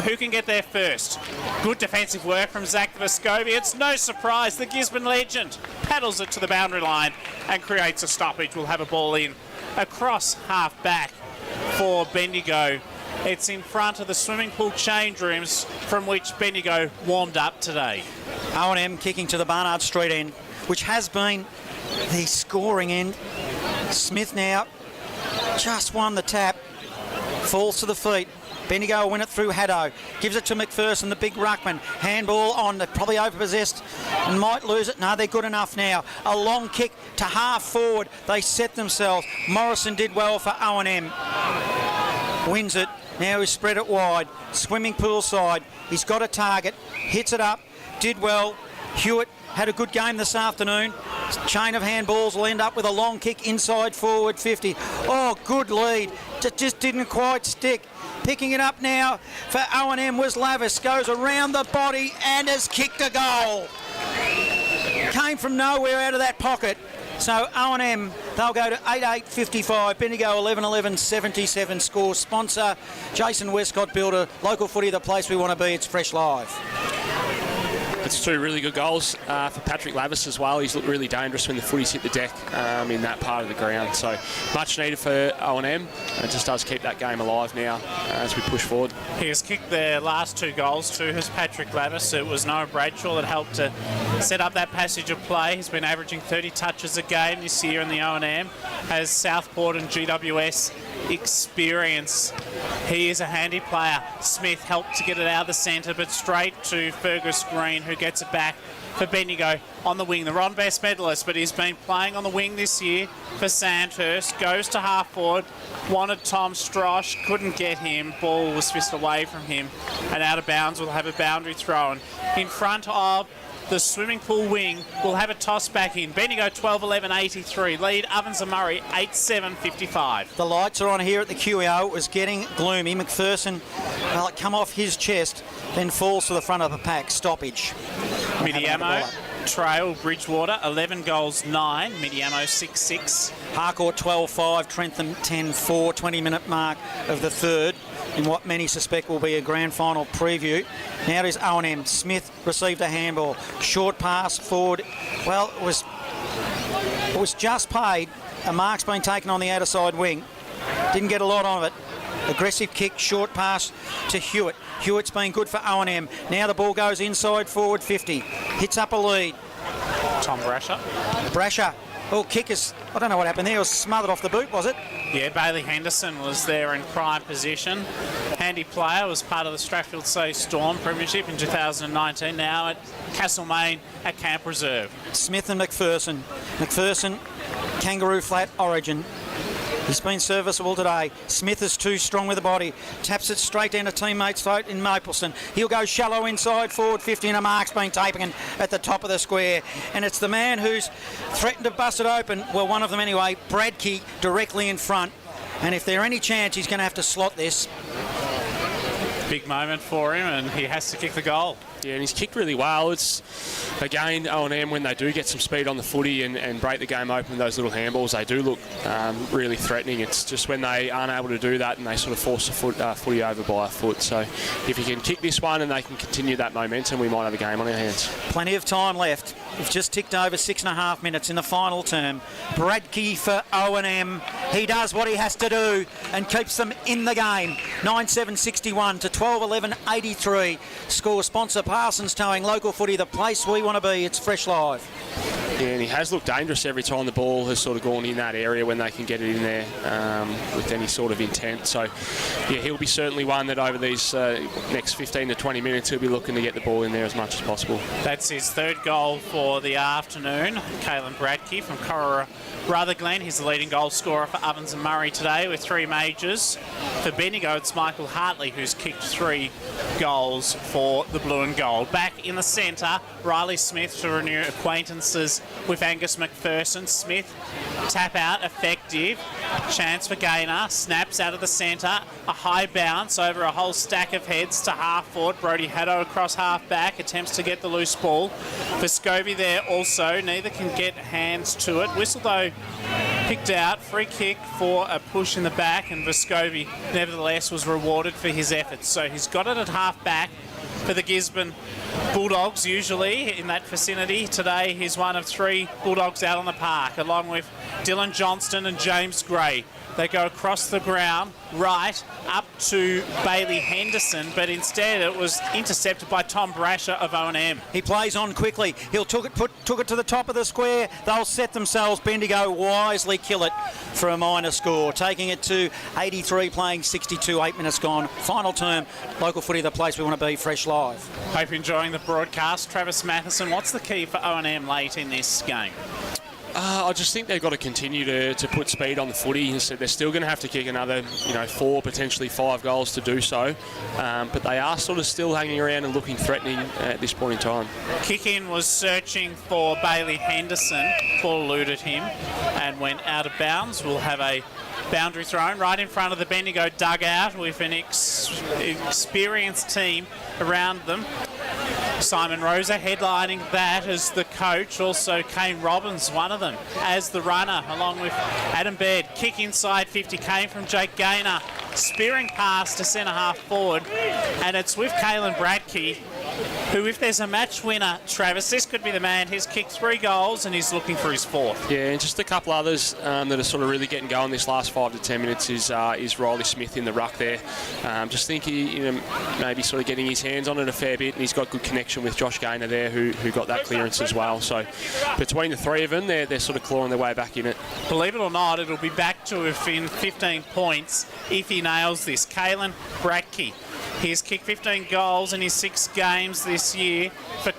Who can get there first? Good defensive work from Zach Vescovi. It's no surprise the Gisborne legend paddles it to the boundary line and creates a stoppage. We'll have a ball in across half back for Bendigo. It's in front of the swimming pool change rooms from which Bendigo warmed up today. O&M kicking to the Barnard Street end, which has been the scoring end. Smith now just won the tap, falls to the feet. Bendigo will win it through Haddo. Gives it to McPherson, the big ruckman. Handball on, they're probably overpossessed and might lose it. No, they're good enough now. A long kick to half forward. They set themselves. Morrison did well for O&M. Wins it. Now he's spread it wide. Swimming pool side. He's got a target. Hits it up. Did well. Hewitt had a good game this afternoon. Chain of handballs will end up with a long kick inside forward 50. Oh, good lead. Just didn't quite stick. Picking it up now for O&M was Lavis. Goes around the body and has kicked a goal. Came from nowhere out of that pocket. So O&M, they'll go to 8-8-55. Bendigo 11-11-77 score. Sponsor, Jason Westcott Builder. Local footy, the place we want to be. It's Fresh Live. It's two really good goals for Patrick Lavis as well. He's looked really dangerous when the footy's hit the deck in that part of the ground. So much needed for O&M. And it just does keep that game alive now as we push forward. He has kicked their last two goals too, has Patrick Lavis. It was Noah Bradshaw that helped to set up that passage of play. He's been averaging 30 touches a game this year in the O&M. Has Southport and GWS experience. He is a handy player. Smith helped to get it out of the centre, but straight to Fergus Green, who gets it back for Bendigo on the wing. The Ron Best medalist, but he's been playing on the wing this year for Sandhurst. Goes to half forward. Wanted Tom Strosh, couldn't get him. Ball was fisted away from him and out of bounds. Will have a boundary thrown in front of the swimming pool wing. Will have a toss back in. Bendigo 12-11-83. Lead Ovens and Murray 8-7-55. The lights are on here at the QEO. It was getting gloomy. McPherson, well, it come off his chest, then falls to the front of the pack. Stoppage. Midiamo trail Bridgewater 11 goals 9. Midiamo 6-6. Harcourt 12-5. Trentham 10-4. 20-minute mark of the third in what many suspect will be a grand final preview. Now it is O&M. Smith received a handball. Short pass forward. Well, it was just paid. A mark's been taken on the outer side wing. Didn't get a lot of it. Aggressive kick, short pass to Hewitt. Hewitt's been good for O&M. Now the ball goes inside forward 50. Hits up a lead. Tom Brasher. Oh, kick is, I don't know what happened there. It was smothered off the boot, was it? Yeah, Bailey Henderson was there in prime position. Handy player, was part of the Strathfield Sea Storm Premiership in 2019. Now at Castlemaine at Camp Reserve. Smith and McPherson. McPherson, Kangaroo Flat Origin. He's been serviceable today. Smith is too strong with the body. Taps it straight down to teammate's throat in Mapleston. He'll go shallow inside forward 50 and a mark's been taken at the top of the square. And it's the man who's threatened to bust it open, well, one of them anyway, Bradkey, directly in front. And if there's any chance, he's going to have to slot this. Big moment for him, and he has to kick the goal. Yeah, and he's kicked really well. It's, again, O&M, when they do get some speed on the footy and break the game open with those little handballs, they do look really threatening. It's just when they aren't able to do that and they sort of force the footy over by a foot. So if you can kick this one and they can continue that momentum, we might have a game on our hands. Plenty of time left. We've just ticked over 6.5 minutes in the final term. Bradkey for O&M. He does what he has to do and keeps them in the game. 9-7-61 to 12-11-83. Score sponsor Parsons Towing. Local footy, the place we want to be. It's Fresh Live. Yeah, and he has looked dangerous every time the ball has sort of gone in that area when they can get it in there with any sort of intent. So, yeah, he'll be certainly one that over these next 15 to 20 minutes he'll be looking to get the ball in there as much as possible. That's his third goal for the afternoon. Caelan Bradkey from Corora Rutherglen. He's the leading goal scorer for Ovens and Murray today with 3 majors. For Bendigo, it's Michael Hartley who's kicked 3 goals for the blue and gold. Back in the centre, Riley Smith to renew acquaintances with Angus McPherson. Smith, tap out, effective. Chance for Gaynor, snaps out of the centre. A high bounce over a whole stack of heads to half forward. Brody Haddo across half back, attempts to get the loose ball. Vescovi there also, neither can get hands to it. Whistle though picked out, free kick for a push in the back, and Vescovi nevertheless was rewarded for his efforts. So he's got it at half back for the Gisborne Bulldogs, usually in that vicinity. Today he's one of 3 Bulldogs out on the park, along with Dylan Johnston and James Gray. They go across the ground, right, up to Bailey Henderson, but instead it was intercepted by Tom Brasher of O&M. He plays on quickly. He'll took it to the top of the square. They'll set themselves. Bendigo wisely kill it for a minor score, taking it to 83, playing 62, 8 minutes gone. Final term, local footy, the place we want to be. Fresh Live. Hope you're enjoying the broadcast. Travis Matheson, what's the key for O&M late in this game? I just think they've got to continue to put speed on the footy. So they're still going to have to kick another, 4, potentially 5 goals to do so. But they are sort of still hanging around and looking threatening at this point in time. Kick-in was searching for Bailey Henderson. Ball eluded him and went out of bounds. We'll have a Boundary thrown right in front of the Bendigo dugout with an experienced team around them. Simon Rosa headlining that as the coach. Also Kane Robbins, one of them, as the runner, along with Adam Baird. Kick inside 50 came from Jake Gaynor. Spearing pass to centre half forward. And it's with Caelan Bradkey, who, if there's a match winner, Travis, this could be the man. He's kicked 3 goals and he's looking for his 4th. Yeah, and just a couple others that are sort of really getting going this last 5 to 10 minutes is Riley Smith in the ruck there. Just think he, maybe sort of getting his hands on it a fair bit, and he's got good connection with Josh Gaynor there, who got that clearance as well. So between the 3 of them, they're sort of clawing their way back in it. Believe it or not, it'll be back to within 15 points if he nails this. Caelan Bradkey. He's kicked 15 goals in his 6 games this year for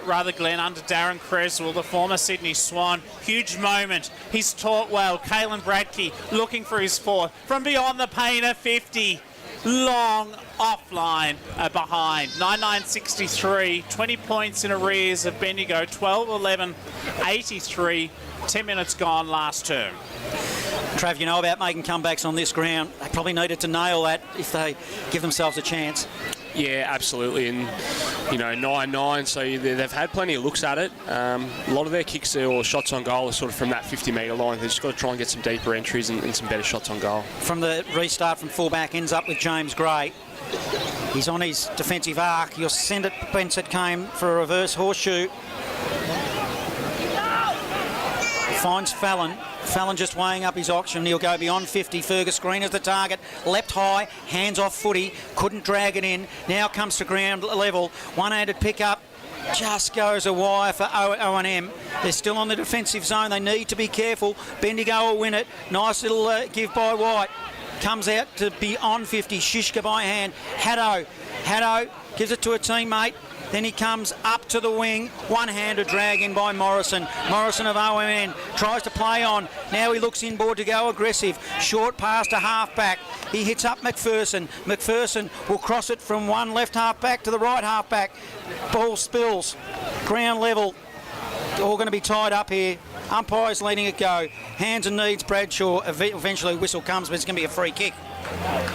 Rutherglen under Darren Creswell, the former Sydney Swan. Huge moment. He's taught well. Caelan Bradkey looking for his 4th. From beyond the painter, 50. Long offline behind. 9-9-63. 20 points in arrears of Bendigo. 12-11, 83. 10 minutes gone last term. Trav, you know about making comebacks on this ground. They probably needed to nail that if they give themselves a chance. Yeah, absolutely. And, 9-9, so they've had plenty of looks at it. A lot of their kicks or shots on goal are sort of from that 50-metre line. They've just got to try and get some deeper entries and some better shots on goal. From the restart from fullback, ends up with James Gray. He's on his defensive arc. You'll send it. Bensett came for a reverse horseshoe. Finds Fallon. Fallon just weighing up his option. He'll go beyond 50. Fergus Green is the target. Leapt high, hands off footy. Couldn't drag it in. Now comes to ground level. One-handed pickup. Just goes a wire for O&M. They're still on the defensive zone. They need to be careful. Bendigo will win it. Nice little give by White. Comes out to beyond 50. Shishka by hand. Haddo gives it to a teammate. Then he comes up to the wing. One-handed drag in by Morrison. Morrison of OMN tries to play on. Now he looks inboard to go aggressive. Short pass to half-back. He hits up McPherson. McPherson will cross it from one left half-back to the right half-back. Ball spills. Ground level. All going to be tied up here. Umpires letting it go. Hands and knees Bradshaw. Eventually whistle comes, but it's going to be a free kick.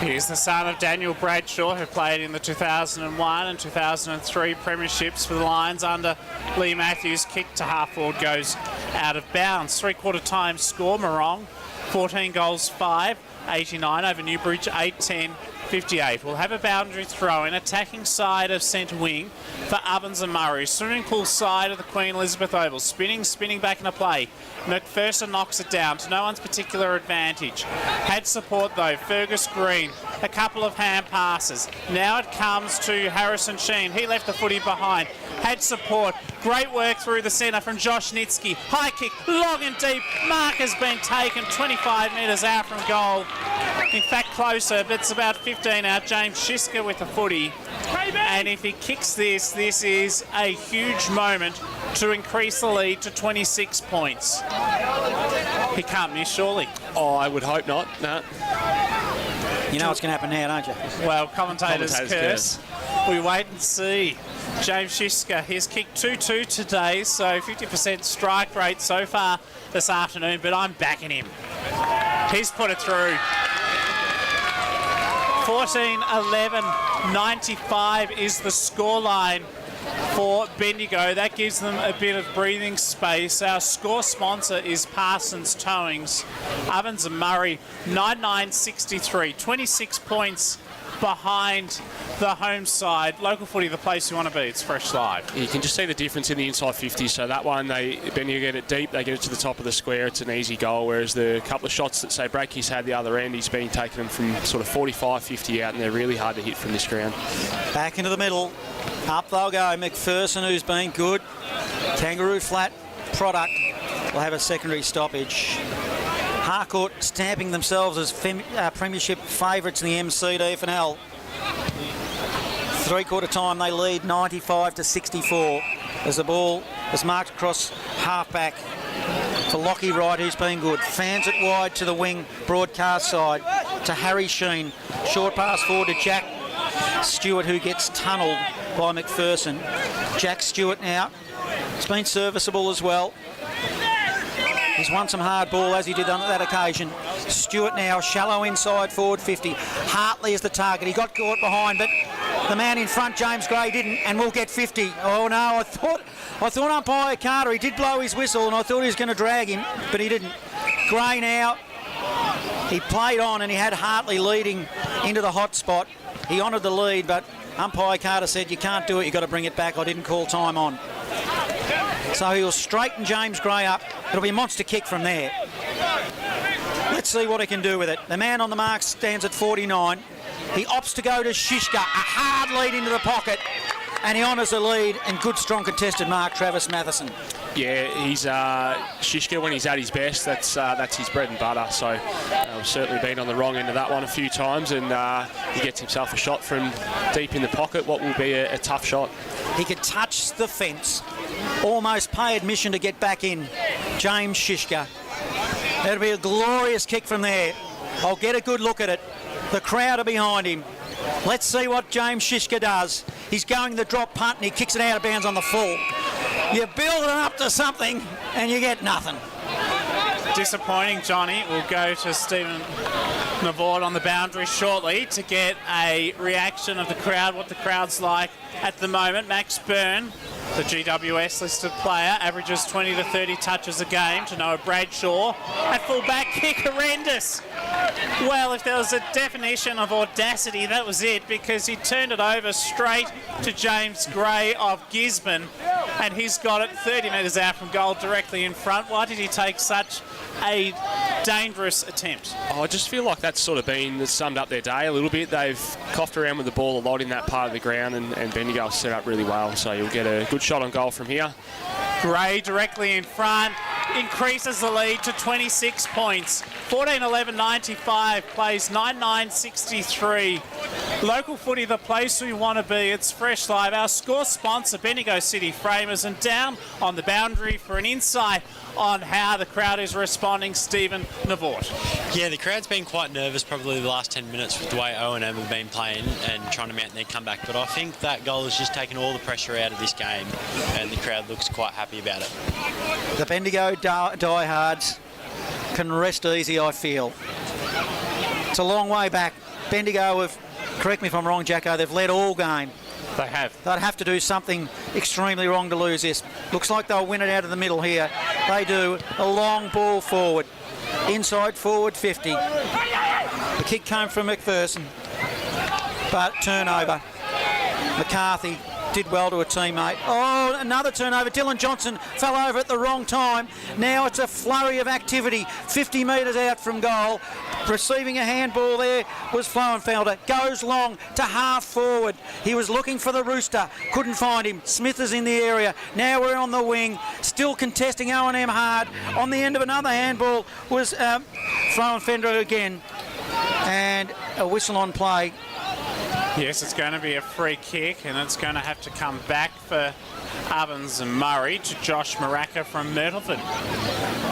He's the son of Daniel Bradshaw, who played in the 2001 and 2003 premierships for the Lions under Lee Matthews. Kick to half forward goes out of bounds. 3/4 time score, Morong. 14 goals, 5. 89 over Newbridge, 8-10. 58. We'll have a boundary throw in. Attacking side of centre wing for Ovens and Murray. Swimming pool side of the Queen Elizabeth Oval. Spinning back into play. McPherson knocks it down to no one's particular advantage. Had support though. Fergus Green. A couple of hand passes. Now it comes to Harrison Sheen. He left the footy behind. Had support. Great work through the centre from Josh Nitsky. High kick, long and deep. Mark has been taken 25 metres out from goal. In fact, closer, but it's about 15 out. James Shiska with the footy. And if he kicks this, this is a huge moment to increase the lead to 26 points. He can't miss, surely. Oh, I would hope not. No. You know what's going to happen now, don't you? Well, commentators curse. We wait and see. James Shiska, he's kicked 2-2 today, so 50% strike rate so far this afternoon, but I'm backing him. He's put it through. 14-11, 95 is the scoreline for Bendigo. That gives them a bit of breathing space. Our score sponsor is Parsons Towings. Ovens and Murray, 9-9-63, 26 points behind the home side. Local footy, the place you want to be. It's Fresh Live. You can just see the difference in the inside 50. So that one, Bendigo get it deep, they get it to the top of the square. It's an easy goal. Whereas the couple of shots that, say, Bradkey's had the other end, he's been taking them from sort of 45, 50 out, and they're really hard to hit from this ground. Back into the middle. Up they'll go. McPherson, who's been good. Kangaroo flat product will have a secondary stoppage. Harcourt stamping themselves as premiership favourites in the MCD FNL. 3/4 time they lead 95-64 as the ball is marked across half-back for Lockie Wright, who's been good. Fans it wide to the wing broadcast side to Harry Sheen. Short pass forward to Jack Stewart, who gets tunnelled by McPherson. Jack Stewart now. It's been serviceable as well. He's won some hard ball as he did on that occasion. Stewart now, shallow inside, forward 50. Hartley is the target. He got caught behind, but the man in front, James Gray, didn't, and will get 50. Oh no, I thought umpire Carter, he did blow his whistle, and I thought he was going to drag him, but he didn't. Gray now, he played on, and he had Hartley leading into the hot spot. He honoured the lead, but umpire Carter said, you can't do it, you've got to bring it back. I didn't call time on. So he'll straighten James Gray up. It'll be a monster kick from there. Let's see what he can do with it. The man on the mark stands at 49. He opts to go to Shishka, a hard lead into the pocket, and he honours the lead, and good strong contested mark, Travis Matheson. Yeah, he's Shishka when he's at his best. That's his bread and butter. So I've certainly been on the wrong end of that one a few times, and he gets himself a shot from deep in the pocket. What will be a tough shot. He could touch the fence, almost pay admission to get back in. James Shishka. That'll be a glorious kick from there. I'll get a good look at it. The crowd are behind him. Let's see what James Shishka does. He's going the drop punt and he kicks it out of bounds on the full. You're building up to something and you get nothing. Disappointing, Johnny. We'll go to Stephen Navord on the boundary shortly to get a reaction of the crowd, what the crowd's like at the moment. Max Byrne, the GWS listed player, averages 20 to 30 touches a game. To Noah Bradshaw at full-back kick, horrendous. Well, if there was a definition of audacity, that was it, because he turned it over straight to James Gray of Gisborne, and he's got it 30 metres out from goal directly in front. Why did he take such a dangerous attempt? I just feel like that's sort of been summed up their day a little bit. They've coughed around with the ball a lot in that part of the ground, and Bendigo set up really well, so you'll get a good shot on goal from here. Gray directly in front, increases the lead to 26 points. 14-11-95, plays 9-9-63. Local footy, the place we want to be. It's Fresh Live. Our score sponsor, Bendigo City Framers, and down on the boundary for an insight on how the crowd is responding, Stephen Navort. Yeah, the crowd's been quite nervous probably the last 10 minutes with the way O&M have been playing and trying to mount their comeback, but I think that goal has just taken all the pressure out of this game and the crowd looks quite happy about it. The Bendigo diehards can rest easy, I feel. It's a long way back. Bendigo have, correct me if I'm wrong, Jacko, they've led all game. They have. They'd have to do something extremely wrong to lose this. Looks like they'll win it out of the middle here. They do. A long ball forward. Inside forward 50. The kick came from McPherson. But turnover. McCarthy did well to a teammate. Oh, another turnover. Dylan Johnson fell over at the wrong time. Now it's a flurry of activity. 50 metres out from goal. Receiving a handball there was Flowenfelder. Goes long to half forward. He was looking for the Rooster. Couldn't find him. Smith is in the area. Now we're on the wing. Still contesting O&M hard. On the end of another handball was Flowenfelder again. And a whistle on play. Yes, it's going to be a free kick, and it's going to have to come back for Ovens and Murray to Josh Maraka from Myrtleford.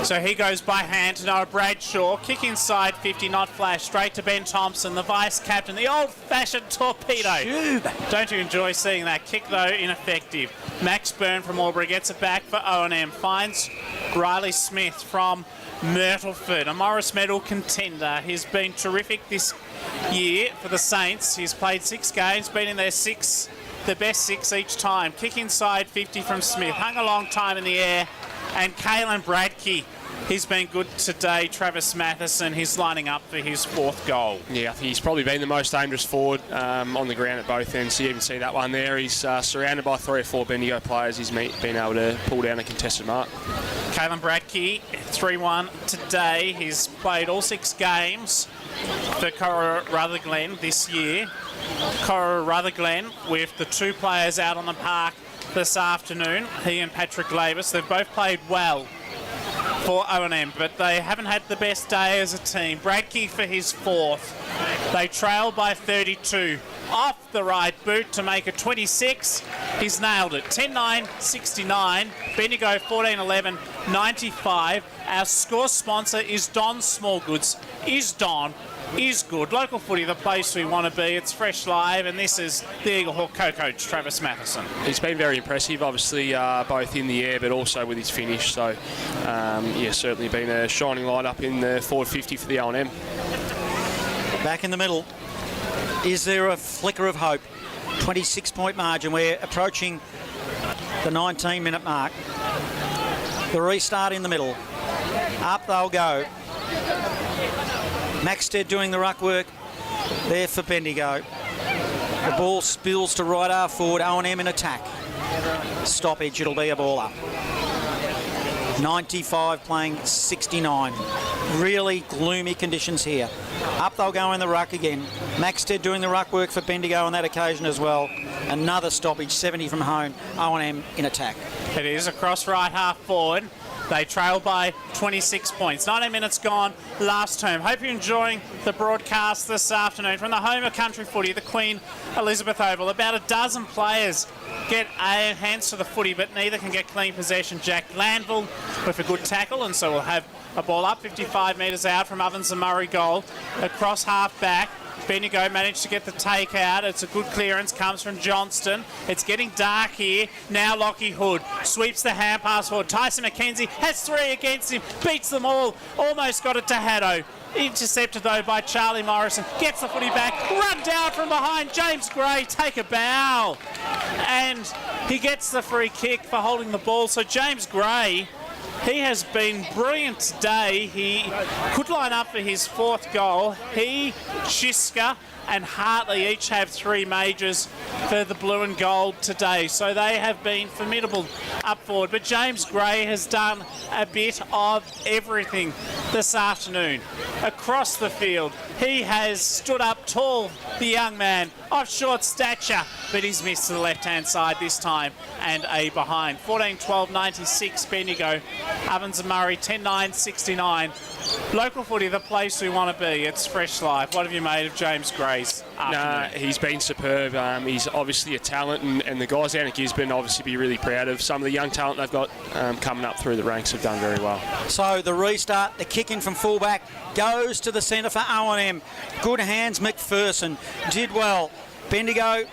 So he goes by hand to Noah Bradshaw. Kick inside 50, not flash. Straight to Ben Thompson, the vice-captain. The old-fashioned torpedo. Don't you enjoy seeing that? Kick, though, ineffective. Max Byrne from Albury gets it back for O&M. Finds Riley Smith from Myrtleford, a Morris Medal contender. He's been terrific this year for the Saints. He's played 6 games, been in their the best 6 each time. Kick inside 50 from Smith. Hung a long time in the air. And Kalen Bradke, he's been good today. Travis Matheson, he's lining up for his 4th goal. Yeah, I think he's probably been the most dangerous forward on the ground at both ends. You even see that one there. He's surrounded by 3 or 4 Bendigo players. He's been able to pull down a contested mark. Kalen Bradke, 3-1 today. He's played all 6 games for Cora Rutherglen this year. Cora Rutherglen with the 2 players out on the park this afternoon, he and Patrick Lavis. They've both played well for O&M, but they haven't had the best day as a team. Bradke for his 4th. They trail by 32. Off the right boot to make it 26. He's nailed it. 10-9-69. Bendigo 14-11-95. Our score sponsor is Don Smallgoods. Is Don is good. Local footy, the place we want to be. It's Fresh Live, and this is the Eagle Hawk co-coach, Travis Matheson. He's been very impressive, obviously, both in the air but also with his finish. So, certainly been a shining light up in the forward 50 for the O&M. Back in the middle. Is there a flicker of hope? 26-point margin. We're approaching the 19-minute mark. The restart in the middle. Up they'll go. Maxted doing the ruck work there for Bendigo. The ball spills to right half forward. O&M in attack. Stoppage, it'll be a ball up. 95 playing 69. Really gloomy conditions here. Up they'll go in the ruck again. Maxted doing the ruck work for Bendigo on that occasion as well. Another stoppage, 70 from home. O&M in attack. It is across right half forward. They trail by 26 points. 19 minutes gone, last term. Hope you're enjoying the broadcast this afternoon from the home of country footy, the Queen Elizabeth Oval. About a dozen players get hands to the footy, but neither can get clean possession. Jack Glanville with a good tackle, and so we'll have a ball up 55 metres out from Ovens and Murray goal. Across half back. Bendigo managed to get the take out. It's a good clearance, comes from Johnston. It's getting dark here. Now Lockie Hood sweeps the hand pass forward. Tyson McKenzie has 3 against him, beats them all, almost got it to Haddo. Intercepted though by Charlie Morrison. Gets the footy back, run down from behind. James Gray take a bow. And he gets the free kick for holding the ball. So James Gray, he has been brilliant today. He could line up for his 4th goal. He, Chiska and Hartley each have 3 majors for the blue and gold today. So they have been formidable up forward. But James Gray has done a bit of everything this afternoon. Across the field, he has stood up tall, the young man, of short stature, but he's missed to the left-hand side this time, and a behind. 14-12-96 Bendigo. Ovens and Murray 10-9-69. Local footy, the place we want to be. It's Fresh Life. What have you made of James Gray's afternoon? He's been superb. He's obviously a talent, and the guys down at Gisborne obviously be really proud of some of the young talent they've got coming up through the ranks. Have done very well. So the restart, the kick in from fullback, goes to the centre for O&M. Good hands, McPherson. Did well. Bendigo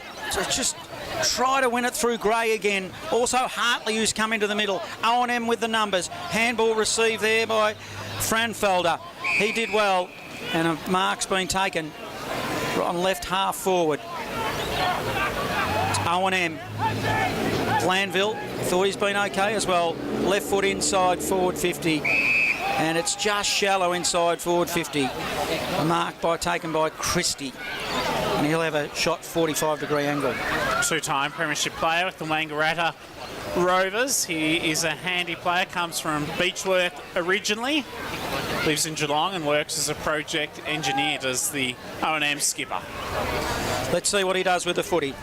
just try to win it through Gray again. Also Hartley, who's come into the middle. O&M with the numbers. Handball received there by Franfelder. He did well, and a mark's been taken on left half forward. It's O&M. Glanville thought he's been okay as well. Left foot inside forward 50, and it's just shallow inside forward 50. A mark taken by Christie, and he'll have a shot 45-degree angle. 2-time premiership player with the Wangaratta Rovers. He is a handy player, comes from Beechworth originally, lives in Geelong and works as a project engineer, does the O&M skipper. Let's see what he does with the footy.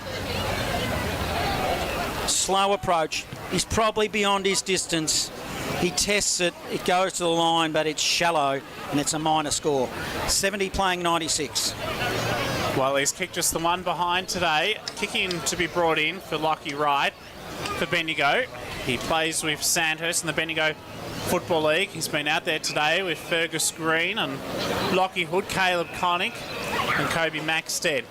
Slow approach. He's probably beyond his distance. He tests it, it goes to the line, but it's shallow, and it's a minor score. 70 playing 96. Well, he's kicked just the one behind today. Kicking to be brought in for Lockie Wright for Bendigo. He plays with Sandhurst in the Bendigo Football League. He's been out there today with Fergus Green and Lockie Hood, Caleb Connick and Kobe Maxted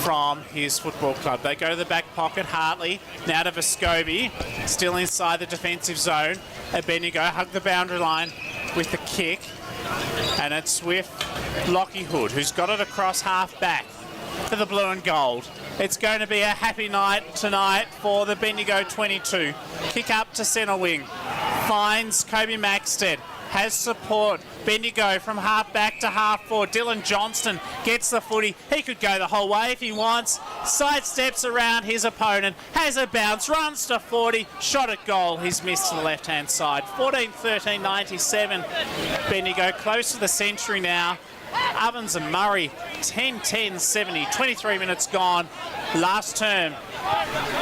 from his football club. They go to the back pocket. Hartley now to Vescovi, still inside the defensive zone. Bendigo hug the boundary line with the kick, and it's with Lockie Hood, who's got it across half back for the blue and gold. It's going to be a happy night tonight for the Bendigo 22. Kick up to centre wing, finds Kobe Maxted, has support. Bendigo from half back to half forward. Dylan Johnston gets the footy. He could go the whole way if he wants. Sidesteps around his opponent, has a bounce, runs to 40, shot at goal. He's missed to the left-hand side. 14-13-97. Bendigo close to the century now. Ovens and Murray 10-10-70. 23 minutes gone. Last term.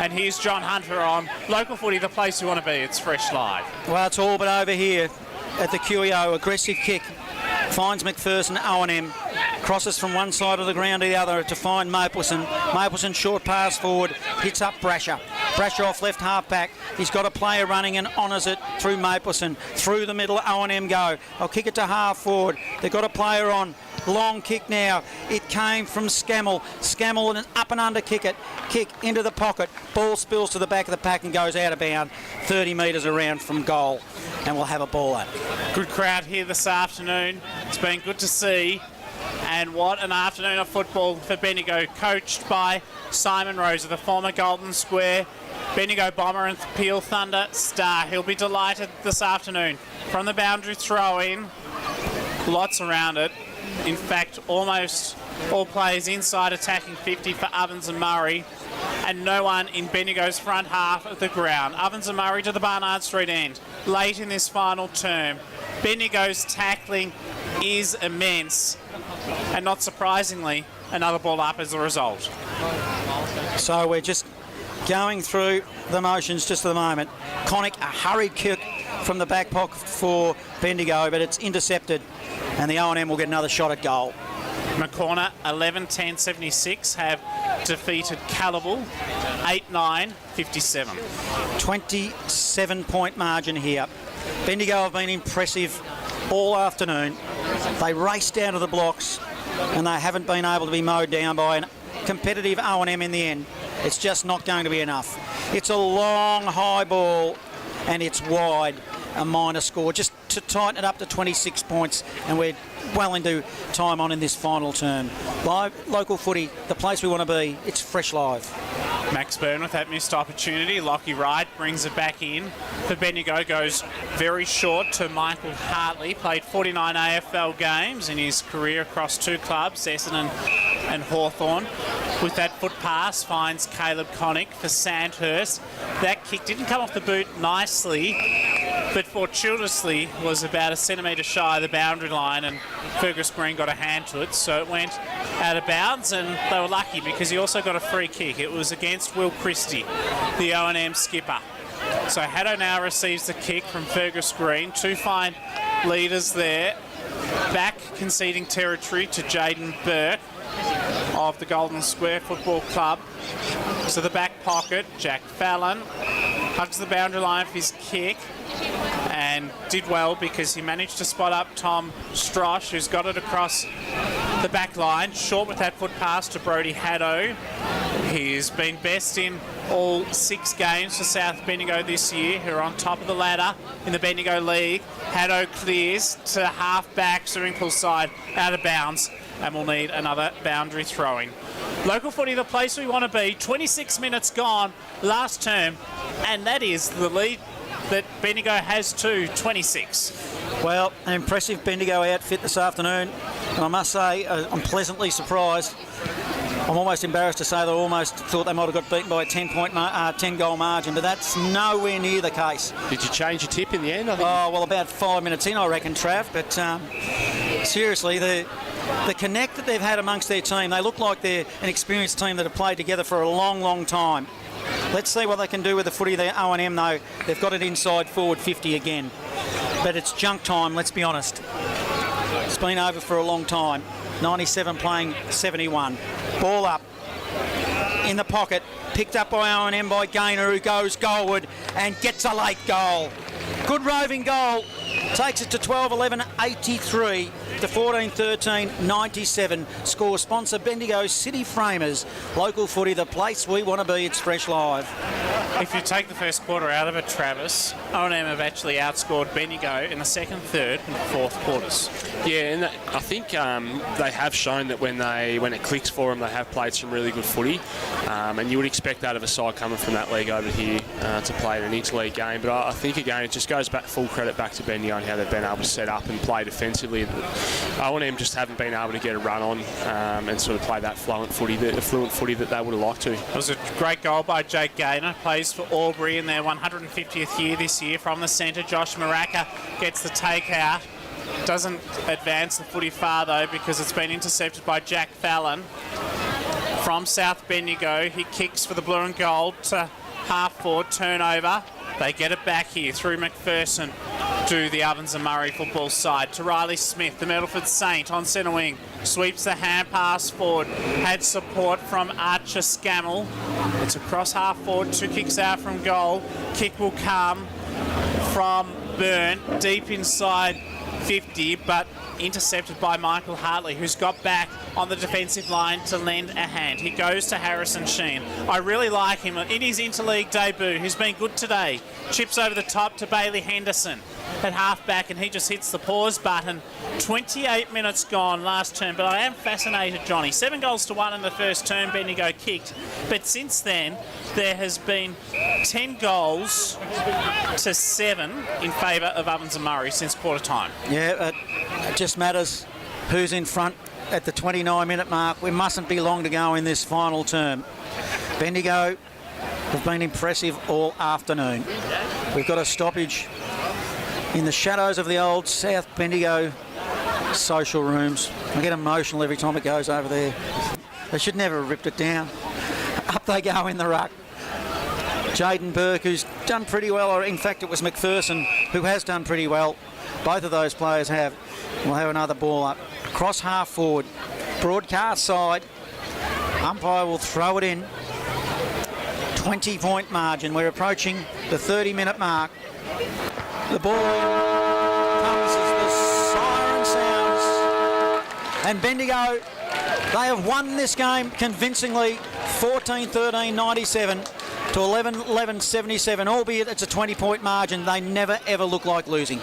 And here's John Hunter on Local Footy, the place you want to be. It's Fresh Live. Well, it's all but over here at the QEO. Aggressive kick. Finds McPherson, O&M. Crosses from one side of the ground to the other to find Mapleson. Mapleson short pass forward. Hits up Brasher. Brasher off left half back. He's got a player running and honours it through Mapleson. Through the middle, O&M go. I'll kick it to half forward. They've got a player on. Long kick now. It came from Scammell. Scammell and an up and under kick into the pocket. Ball spills to the back of the pack and goes out of bound 30 metres around from goal. And we'll have a ball up. Good crowd here this afternoon. It's been good to see. And what an afternoon of football for Bendigo, coached by Simon Rosa, the former Golden Square Bendigo Bomber and Peel Thunder star. He'll be delighted this afternoon. From the boundary throw-in, lots around it. In fact, almost all players inside attacking 50 for Ovens and Murray, and no one in Bendigo's front half of the ground. Ovens and Murray to the Barnard Street end. Late in this final term, Bendigo's tackling is immense, and not surprisingly, another ball up as a result. So we're just going through the motions just at the moment. Connick, a hurried kick from the back pocket for Bendigo, but it's intercepted, and the O&M will get another shot at goal. McCorner, 11-10-76, have defeated Callable, 8-9-57. 27-point margin here. Bendigo have been impressive all afternoon. They raced down to the blocks, and they haven't been able to be mowed down by a competitive O&M in the end. It's just not going to be enough. It's a long, high ball, and it's wide. A minor score, just to tighten it up to 26 points, and we're well into time on in this final term. Live, local footy, the place we want to be. It's fresh live. Max Byrne with that missed opportunity. Lockie Wright brings it back in. For Bendigo, goes very short to Michael Hartley. Played 49 AFL games in his career across two clubs, Essendon and Hawthorn. With that foot pass, finds Caleb Connick for Sandhurst. That kick didn't come off the boot nicely, but fortuitously was about a centimetre shy of the boundary line, and Fergus Green got a hand to it, so it went out of bounds, and they were lucky because he also got a free kick. It was against Will Christie, the O&M skipper. So Haddo now receives the kick from Fergus Green. Two fine leaders there. Back conceding territory to Jaden Burke of the Golden Square Football Club. To the back pocket, Jack Fallon hugs the boundary line for his kick, and did well because he managed to spot up Tom Strosh, who's got it across the back line, short with that foot pass to Brodie Haddo. He's been best in all 6 games for South Bendigo this year, who are on top of the ladder in the Bendigo League. Haddo clears to half-back, swimming pool side, out of bounds, and we'll need another boundary throwing. Local footy, the place we want to be. 26 minutes gone last term, and that is the lead that Bendigo has to 26. Well, an impressive Bendigo outfit this afternoon, and I must say I'm pleasantly surprised. I'm almost embarrassed to say that I almost thought they might have got beaten by a 10-goal margin, but that's nowhere near the case. Did you change your tip in the end? Oh, well, about 5 minutes in, I reckon, Trav. But seriously, the connect that they've had amongst their team, they look like they're an experienced team that have played together for a long, long time. Let's see what they can do with the footy there. O&M, though, they've got it inside forward 50 again. But it's junk time, let's be honest. It's been over for a long time. 97 playing 71. Ball up in the pocket, picked up by O&M by Gaynor, who goes goalward and gets a late goal. Good roving goal. Takes it to 12-11-83 to 14-13-97. Score sponsor Bendigo City Framers. Local footy, the place we want to be. It's fresh live. If you take the first quarter out of it, Travis, O&M have actually outscored Bendigo in the second, third and fourth quarters. Yeah, and I think they have shown that when it clicks for them, they have played some really good footy. And you would expect that of a side coming from that league over here to play in an interleague game. But I think, again, it just goes back, full credit back to Bendigo and how they've been able to set up and play defensively. O&M just haven't been able to get a run on and sort of play that fluent footy that they would have liked to. It was a great goal by Jake Gaynor. Plays for Albury in their 150th year this year from the centre. Josh Maraka gets the take out. Doesn't advance the footy far though because it's been intercepted by Jack Fallon from South Bendigo. He kicks for the blue and gold to half forward, turnover. They get it back here through McPherson to the Ovens and Murray football side. To Riley Smith, the Myrtleford Saint on centre wing. Sweeps the hand pass forward. Had support from Archer Scammell. It's across half forward, 2 kicks out from goal. Kick will come from Byrne, deep inside 50, but intercepted by Michael Hartley, who's got back on the defensive line to lend a hand. He goes to Harrison Sheen. I really like him in his interleague debut. He's been good today. Chips over the top to Bailey Henderson at half-back, and he just hits the pause button. 28 minutes gone last term, but I am fascinated, Johnny. 7 goals to 1 in the first term Bendigo kicked, but since then there has been 10 goals to 7 in favour of Ovens and Murray since quarter time. Yeah, it just matters who's in front at the 29-minute mark. We mustn't be long to go in this final term. Bendigo have been impressive all afternoon. We've got a stoppage in the shadows of the old South Bendigo social rooms. I get emotional every time it goes over there. They should never have ripped it down. Up they go in the ruck. Jaden Burke, who's done pretty well, or in fact it was McPherson who has done pretty well. Both of those players have. We'll have another ball up. Cross half forward. Broadcast side. Umpire will throw it in. 20-point margin. We're approaching the 30-minute mark. The ball comes as the siren sounds. And Bendigo, they have won this game convincingly, 14-13-97 to 11-11-77, albeit it's a 20-point margin. They never ever look like losing.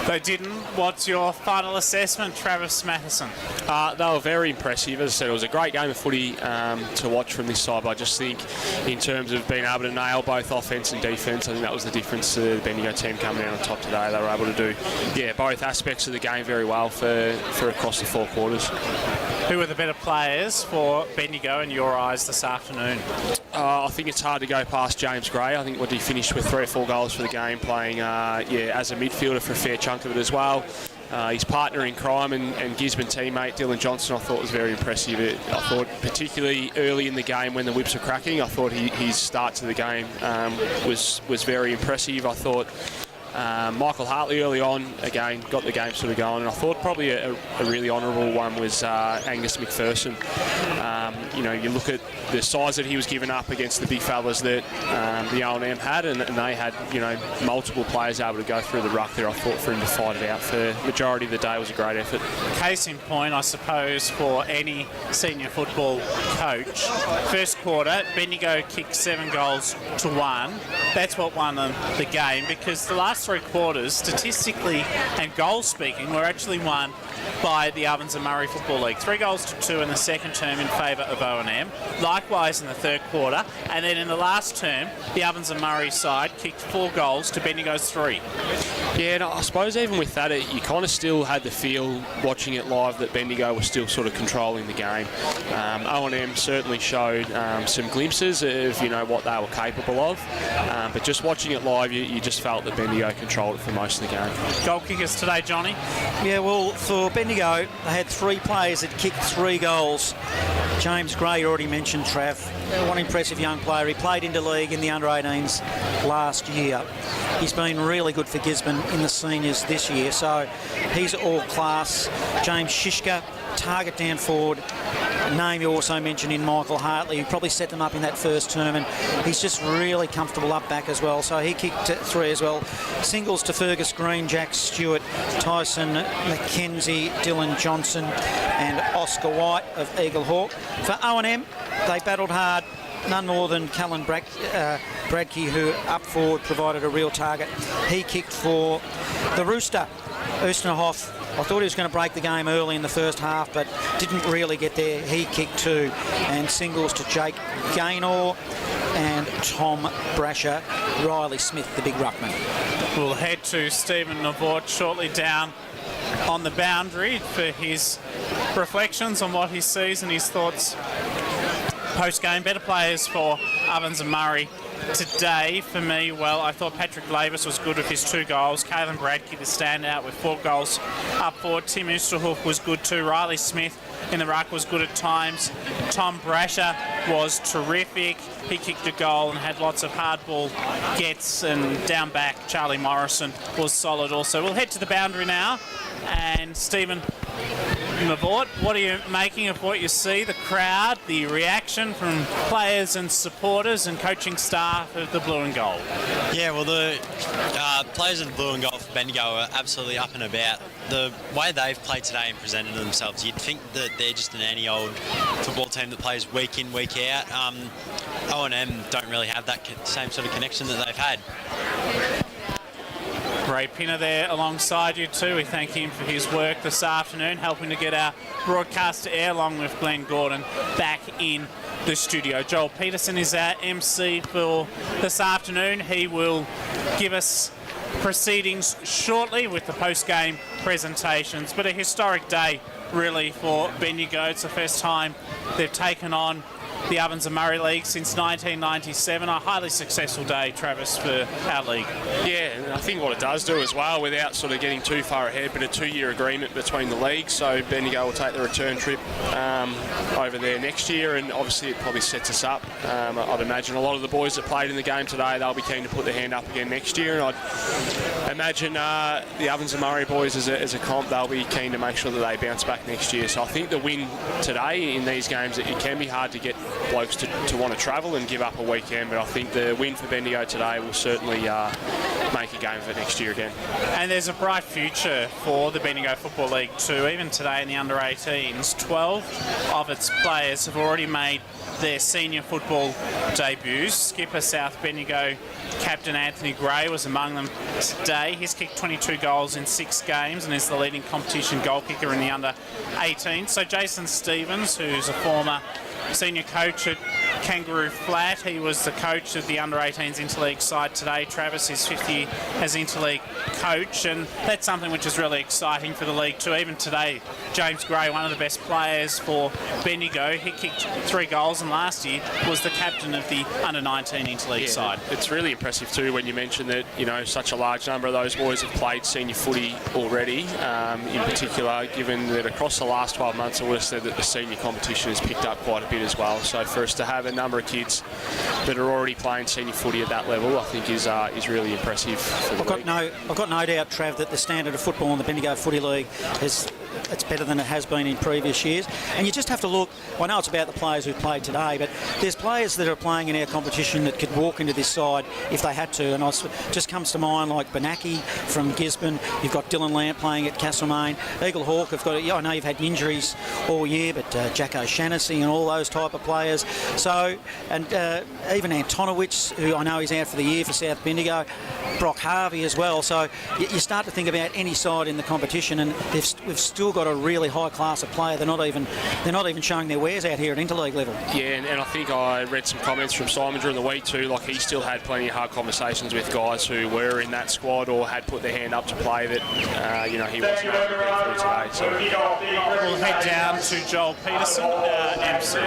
They didn't. What's your final assessment, Travis Matheson? They were very impressive. As I said, it was a great game of footy to watch from this side, but I just think in terms of being able to nail both offence and defence, I think that was the difference to the Bendigo team coming out on top today. They were able to do both aspects of the game very well for across the 4 quarters. Who were the better players for Bendigo in your eyes this afternoon? I think it's hard to go past James Gray. I think what he finished with 3 or 4 goals for the game, playing as a midfielder for a fair chunk of it as well. His partner in crime and Gisborne teammate Dylan Johnson, I thought was very impressive. I thought particularly early in the game when the whips were cracking, I thought his start to the game was very impressive. I thought Michael Hartley early on, again, got the game sort of going, and I thought probably a really honourable one was Angus McPherson. You look at the size that he was giving up against the big fellas that the O&M had, and they had, multiple players able to go through the ruck there. I thought for him to fight it out for the majority of the day was a great effort. Case in point, I suppose, for any senior football coach. First quarter, Bendigo kicked 7 goals to 1. That's what won them the game, because the last 3 quarters, statistically and goal speaking, were actually won by the Ovens and Murray Football League. 3 goals to 2 in the second term in favour of O&M. Likewise in the third quarter. And then in the last term, the Ovens and Murray side kicked 4 goals to Bendigo's 3. Yeah, and I suppose even with that, you kind of still had the feel, watching it live, that Bendigo was still sort of controlling the game. O&M certainly showed some glimpses of, what they were capable of. But just watching it live, you just felt that Bendigo controlled it for most of the game. Goal kickers today, Johnny? Yeah, well, for Bendigo, they had 3 players that kicked 3 goals. James Gray, already mentioned, Trav. One impressive young player. He played interleague in the under-18s last year. He's been really good for Gisborne in the seniors this year, so he's all class. James Shishka, target down forward. A name you also mentioned in Michael Hartley, who probably set them up in that first term, and he's just really comfortable up back as well, so he kicked 3 as well. Singles to Fergus Green, Jack Stewart, Tyson McKenzie, Dylan Johnson and Oscar White of Eagle Hawk. For O&M, they battled hard. None more than Callan Bradkey, who up forward provided a real target. He kicked for the Rooster, Oosterhoff. I thought he was going to break the game early in the first half, but didn't really get there. He kicked 2. And singles to Jake Gaynor and Tom Brasher. Riley Smith, the big ruckman. We'll head to Stephen Navort shortly down on the boundary for his reflections on what he sees and his thoughts post-game. Better players for Ovens and Murray today for me. Well, I thought Patrick Lavis was good with his 2 goals. Caelan Bradkey, the standout, with 4 goals up forward. Tim Oosterhoek was good too. Riley Smith in the ruck was good at times. Tom Brasher was terrific. He kicked a goal and had lots of hard ball gets, and down back Charlie Morrison was solid also. We'll head to the boundary now, and Stephen Mavort, what are you making of what you see, the crowd, the reaction from players and supporters and coaching staff of the Blue and Gold? Yeah, well, the players of the Blue and Gold for Bendigo are absolutely up and about. The way they've played today and presented themselves, you'd think that they're just an any old football team that plays week in, week out. O&M don't really have that same sort of connection that they've had. Ray Pinner there alongside you too. We thank him for his work this afternoon, helping to get our broadcast to air, along with Glenn Gordon back in the studio. Joel Peterson is our MC for this afternoon. He will give us proceedings shortly with the post-game presentations, but a historic day really for Bendigo. It's the first time they've taken on the Ovens and Murray League since 1997. A highly successful day, Travis, for our league. Yeah, and I think what it does do as well, without sort of getting too far ahead, but a 2-year agreement between the leagues, so Bendigo will take the return trip over there next year, and obviously it probably sets us up. I'd imagine a lot of the boys that played in the game today, they'll be keen to put their hand up again next year, and I'd imagine the Ovens and Murray boys as a comp, they'll be keen to make sure that they bounce back next year. So I think the win today in these games, it can be hard to get blokes to want to travel and give up a weekend, but I think the win for Bendigo today will certainly make a game of it next year again. And there's a bright future for the Bendigo Football League too. Even today in the under-18s, 12 of its players have already made their senior football debuts. Skipper South Bendigo captain Anthony Gray was among them today. He's kicked 22 goals in 6 games and is the leading competition goal kicker in the under-18s. So Jason Stevens, who's a former senior coach at Kangaroo Flat, he was the coach of the under-18s Interleague side today. Travis, his 5th year as Interleague coach, and that's something which is really exciting for the league too. Even today, James Gray, one of the best players for Bendigo, he kicked 3 goals, and last year was the captain of the under-19 Interleague side. It's really impressive too when you mention that, you know, such a large number of those boys have played senior footy already. In particular, given that across the last 12 months, I would have said that the senior competition has picked up quite a bit as well. So for us to have a number of kids that are already playing senior footy at that level, I think is really impressive for the league. I've got no doubt, Trav, that the standard of football in the Bendigo Footy League it's better than it has been in previous years. And you just have to look, I know it's about the players who played today, but there's players that are playing in our competition that could walk into this side if they had to. And just comes to mind like Benaki from Gisborne. You've got Dylan Lamp playing at Castlemaine. Eagle Hawk have got, I know you've had injuries all year, but Jack O'Shannessy and all those type of players. So, and even Antonowicz, who I know is out for the year for South Bendigo, Brock Harvey as well. So you start to think about any side in the competition, and we've still got a really high class of player. They're not even showing their wares out here at Interleague level. Yeah, and I think I read some comments from Simon during the week too. Like, he still had plenty of hard conversations with guys who were in that squad or had put their hand up to play that he wasn't able to get through today. So we'll head down to Joel Peterson, MC.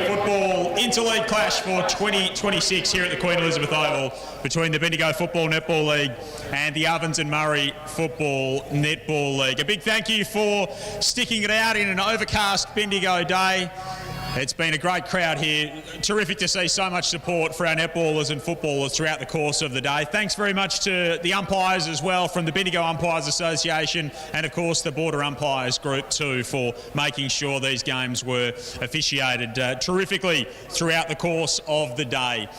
Football Interleague clash for 2026 here at the Queen Elizabeth Oval between the Bendigo Football Netball League and the Ovens and Murray Football Netball League. A big thank you for sticking it out in an overcast Bendigo day. It's been a great crowd here. Terrific to see so much support for our netballers and footballers throughout the course of the day. Thanks very much to the umpires as well from the Bendigo Umpires Association, and of course the Border Umpires Group too, for making sure these games were officiated terrifically throughout the course of the day.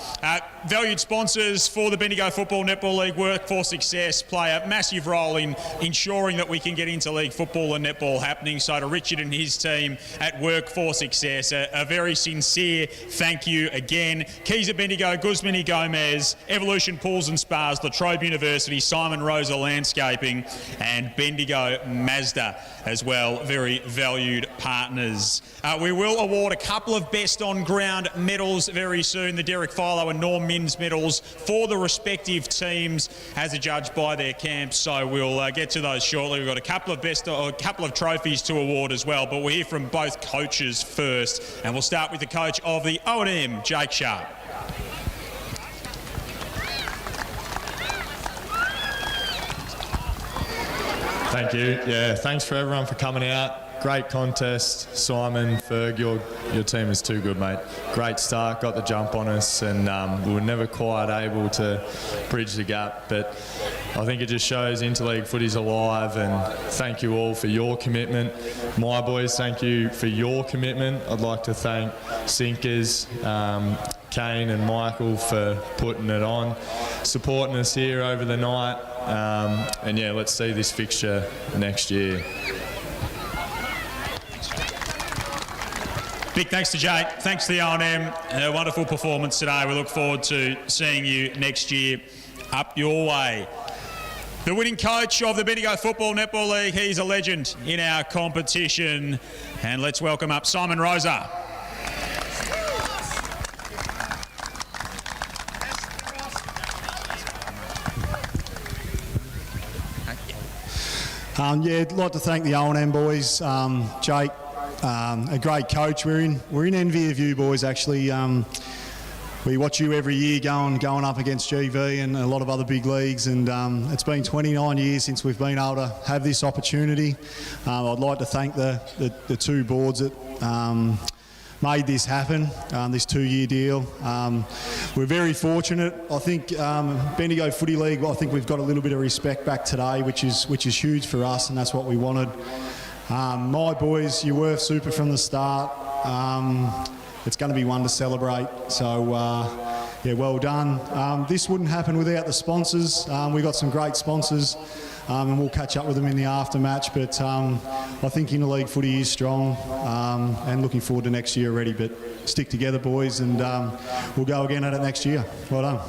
Valued sponsors for the Bendigo Football Netball League, Work for Success, play a massive role in ensuring that we can get interleague football and netball happening. So to Richard and his team at Work for Success, a very sincere thank you again. Keys at Bendigo, Guzman y Gomez, Evolution Pools and Spas, La Trobe University, Simon Rosa Landscaping, and Bendigo Mazda as well. Very valued partners. We will award a couple of Best on Ground medals very soon. The Derek Philo and Norm Minns medals for the respective teams as adjudged by their camps. So we'll get to those shortly. We've got a couple of trophies to award as well, but we'll hear from both coaches first. And we'll start with the coach of the O&M, Jake Sharp. Thank you. Yeah, thanks for everyone for coming out. great contest. Simon, Ferg, your team is too good, mate. Great start, got the jump on us, and we were never quite able to bridge the gap. But I think it just shows Interleague footy's alive, and thank you all for your commitment. My boys, thank you for your commitment. I'd like to thank Sinkers, Kane and Michael for putting it on, supporting us here over the night, and yeah, let's see this fixture next year. Big thanks to Jake. Thanks to the O&M. A wonderful performance today. We look forward to seeing you next year up your way. The winning coach of the Bendigo Football Netball League. He's a legend in our competition. And let's welcome up Simon Rosa. Yeah, I'd like to thank the O&M boys, Jake, a great coach. We're in envy of you boys, actually. We watch you every year going up against GV and a lot of other big leagues, and it's been 29 years since we've been able to have this opportunity. I'd like to thank the two boards that made this happen, this 2-year deal. We're very fortunate. I think Bendigo Footy League, I think we've got a little bit of respect back today, which is huge for us, and that's what we wanted. My boys, you were super from the start. It's going to be one to celebrate. So, yeah, well done. This wouldn't happen without the sponsors. We've got some great sponsors, and we'll catch up with them in the aftermatch. But I think Interleague footy is strong, and looking forward to next year already. But stick together, boys, and we'll go again at it next year. Well done.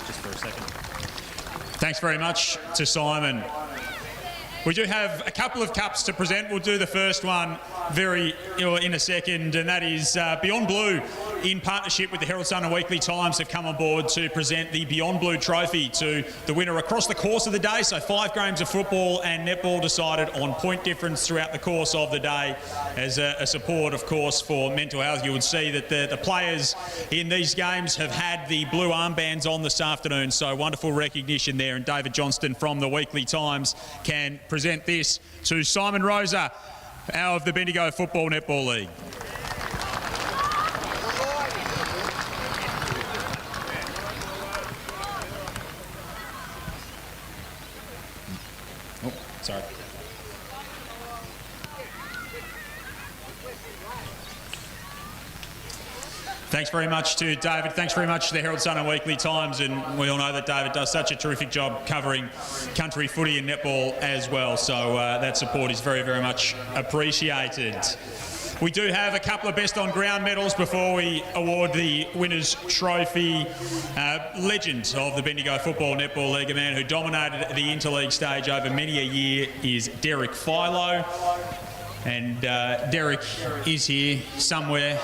Just for a second. Thanks very much to Simon. We do have a couple of cups to present. We'll do the first one in a second, and that is Beyond Blue, in partnership with the Herald Sun and Weekly Times, have come on board to present the Beyond Blue Trophy to the winner across the course of the day. So 5 games of football and netball decided on point difference throughout the course of the day, as a support, of course, for mental health. You would see that the players in these games have had the blue armbands on this afternoon, so wonderful recognition there. And David Johnston from the Weekly Times can present this to Simon Rosa of the Bendigo Football Netball League. Oh, sorry. Thanks very much to David. Thanks very much to the Herald Sun and Weekly Times, and we all know that David does such a terrific job covering country footy and netball as well, so that support is very, very much appreciated. We do have a couple of best on ground medals before we award the winners' trophy. Legend of the Bendigo Football Netball League, a man who dominated the Interleague stage over many a year, is Derek Philo. And Derek is here somewhere.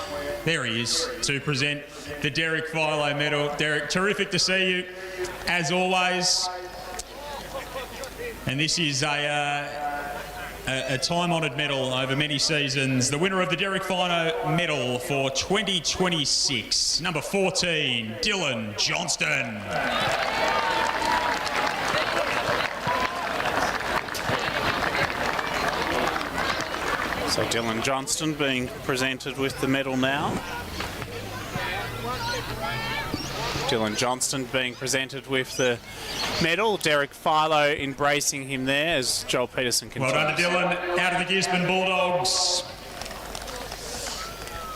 There he is, to present the Derek Philo medal. Derek, terrific to see you, as always. And this is a time-honoured medal over many seasons. The winner of the Derek Philo medal for 2026, number 14, Dylan Johnston. So Dylan Johnston being presented with the medal now. Dylan Johnston being presented with the medal. Derek Philo embracing him there as Joel Peterson continues. Well done to Dylan, out of the Gisborne Bulldogs.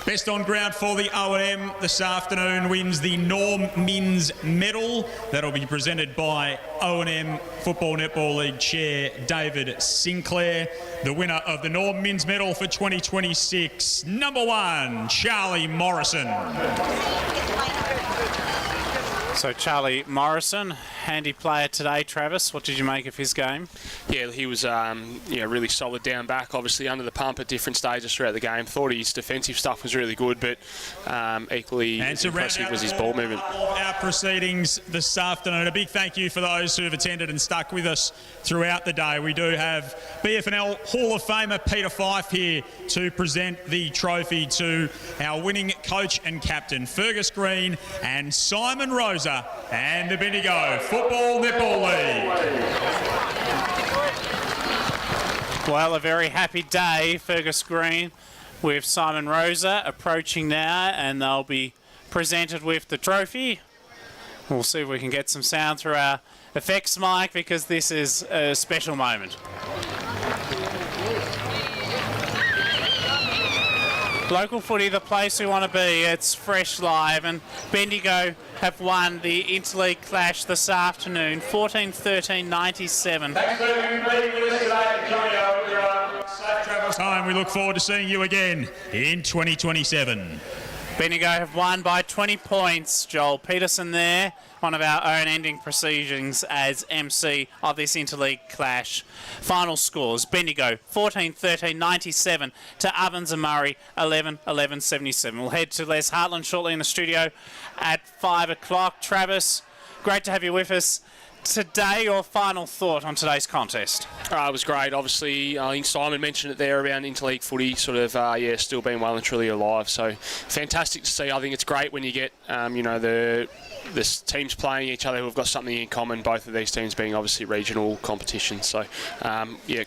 Best on ground for the O&M this afternoon wins the Norm Minns medal. That'll be presented by O&M Football Netball League Chair David Sinclair. The winner of the Norm Minns medal for 2026, number 1, Charlie Morrison. So Charlie Morrison, handy player today. Travis, what did you make of his game? Yeah, he was really solid down back, obviously under the pump at different stages throughout the game. Thought his defensive stuff was really good, but equally as impressive was his ball movement. Our proceedings this afternoon, a big thank you for those who have attended and stuck with us throughout the day. We do have BFNL Hall of Famer Peter Fife here to present the trophy to our winning coach and captain, Fergus Green and Simon Rosa, and the Bendigo Football Netball League. Well, a very happy day, Fergus Green, with Simon Rosa approaching now, and they'll be presented with the trophy. We'll see if we can get some sound through our effects mic, because this is a special moment. Local footy, the place we want to be. It's fresh live, and Bendigo have won the Interleague clash this afternoon, 14-13-97. Thanks for being with us today, Antonio. Safe travels home. We look forward to seeing you again in 2027. Bendigo have won by 20 points. Joel Peterson there, one of our own ending proceedings as MC of this Interleague clash. Final scores: Bendigo 14-13-97 to Ovens and Murray 11-11-77. We'll head to Les Hartland shortly in the studio at 5 o'clock. Travis, great to have you with us today. Your final thought on today's contest? It was great. Obviously, I think Simon mentioned it there around interleague footy, sort of, still being well and truly alive. So fantastic to see. I think it's great when you get, the teams playing each other who have got something in common, both of these teams being obviously regional competitions. So,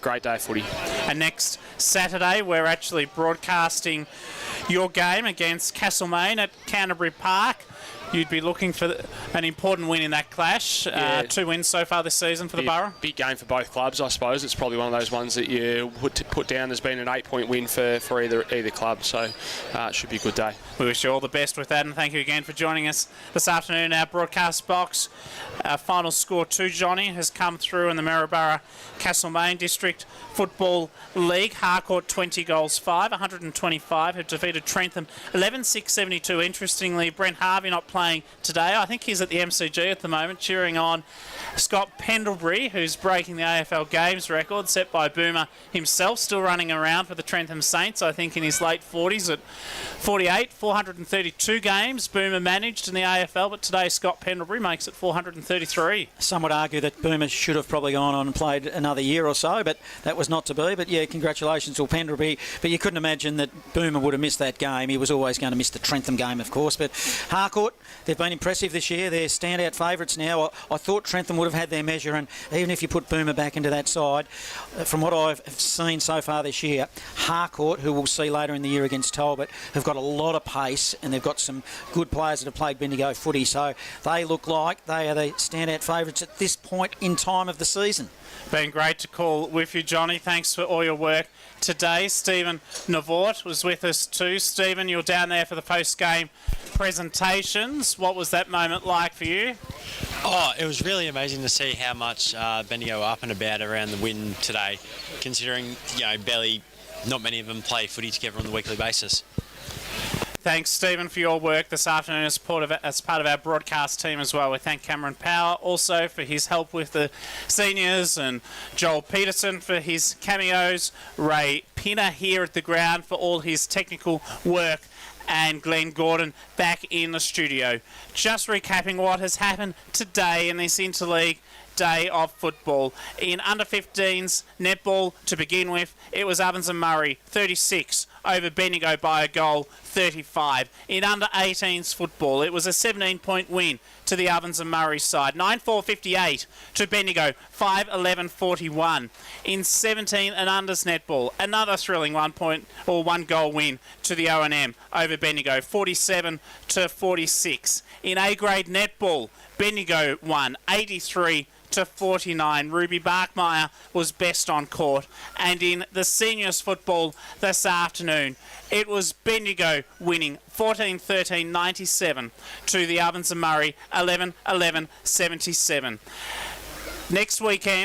great day of footy. And next Saturday, we're actually broadcasting your game against Castlemaine at Canterbury Park. You'd be looking for an important win in that clash. 2 wins so far this season for the Borough. Big game for both clubs, I suppose. It's probably one of those ones that you would put down as being an 8-point win for either club. So it should be a good day. We wish you all the best with that, and thank you again for joining us this afternoon in our broadcast box. Our final score too, Johnny, has come through in the Maryborough Castlemaine District Football League. Harcourt 20 goals 5, 125 have defeated Trentham 11-6-72. Interestingly, Brent Harvey not playing today. I think he's at the MCG at the moment, cheering on Scott Pendlebury, who's breaking the AFL Games record set by Boomer himself, still running around for the Trentham Saints, I think in his late 40s at 48, 432 games Boomer managed in the AFL, but today Scott Pendlebury makes it 433. Some would argue that Boomer should have probably gone on and played another year or so, but that was not to be. But yeah, congratulations to Pendlebury. But you couldn't imagine that Boomer would have missed that game. He was always going to miss the Trentham game, of course. But Harcourt, they've been impressive this year. They're standout favourites now. I thought Trentham would have had their measure, and even if you put Boomer back into that side, from what I've seen so far this year, Harcourt, who we'll see later in the year against Talbot, have got a lot of pace, and they've got some good players that have played Bendigo footy, so they look like they are the standout favourites at this point in time of the season. Been great to call with you, Johnny. Thanks for all your work today. Stephen Navort was with us too. Stephen, you were down there for the post-game presentations. What was that moment like for you? Oh, it was really amazing to see how much Bendigo were up and about around the win today, considering, not many of them play footy together on a weekly basis. Thanks, Stephen, for your work this afternoon as part of our broadcast team as well. We thank Cameron Power also for his help with the seniors, and Joel Peterson for his cameos, Ray Pinner here at the ground for all his technical work, and Glenn Gordon back in the studio. Just recapping what has happened today in this Interleague day of football. In under-15s netball, to begin with, it was Ovens and Murray 36 over Bendigo by a goal, 35. In under-18s football, it was a 17-point win to the Ovens and Murray side, 9-4-58 to Bendigo, 5-11-41. In 17 and unders netball, another thrilling 1 goal win to the O&M over Bendigo, 47-46. In A-grade netball, Bendigo won 83-49. Ruby Barkmeyer was best on court. And in the seniors football this afternoon, it was Bendigo winning 14-13-97 to the Ovens and Murray 11-11-77. Next weekend,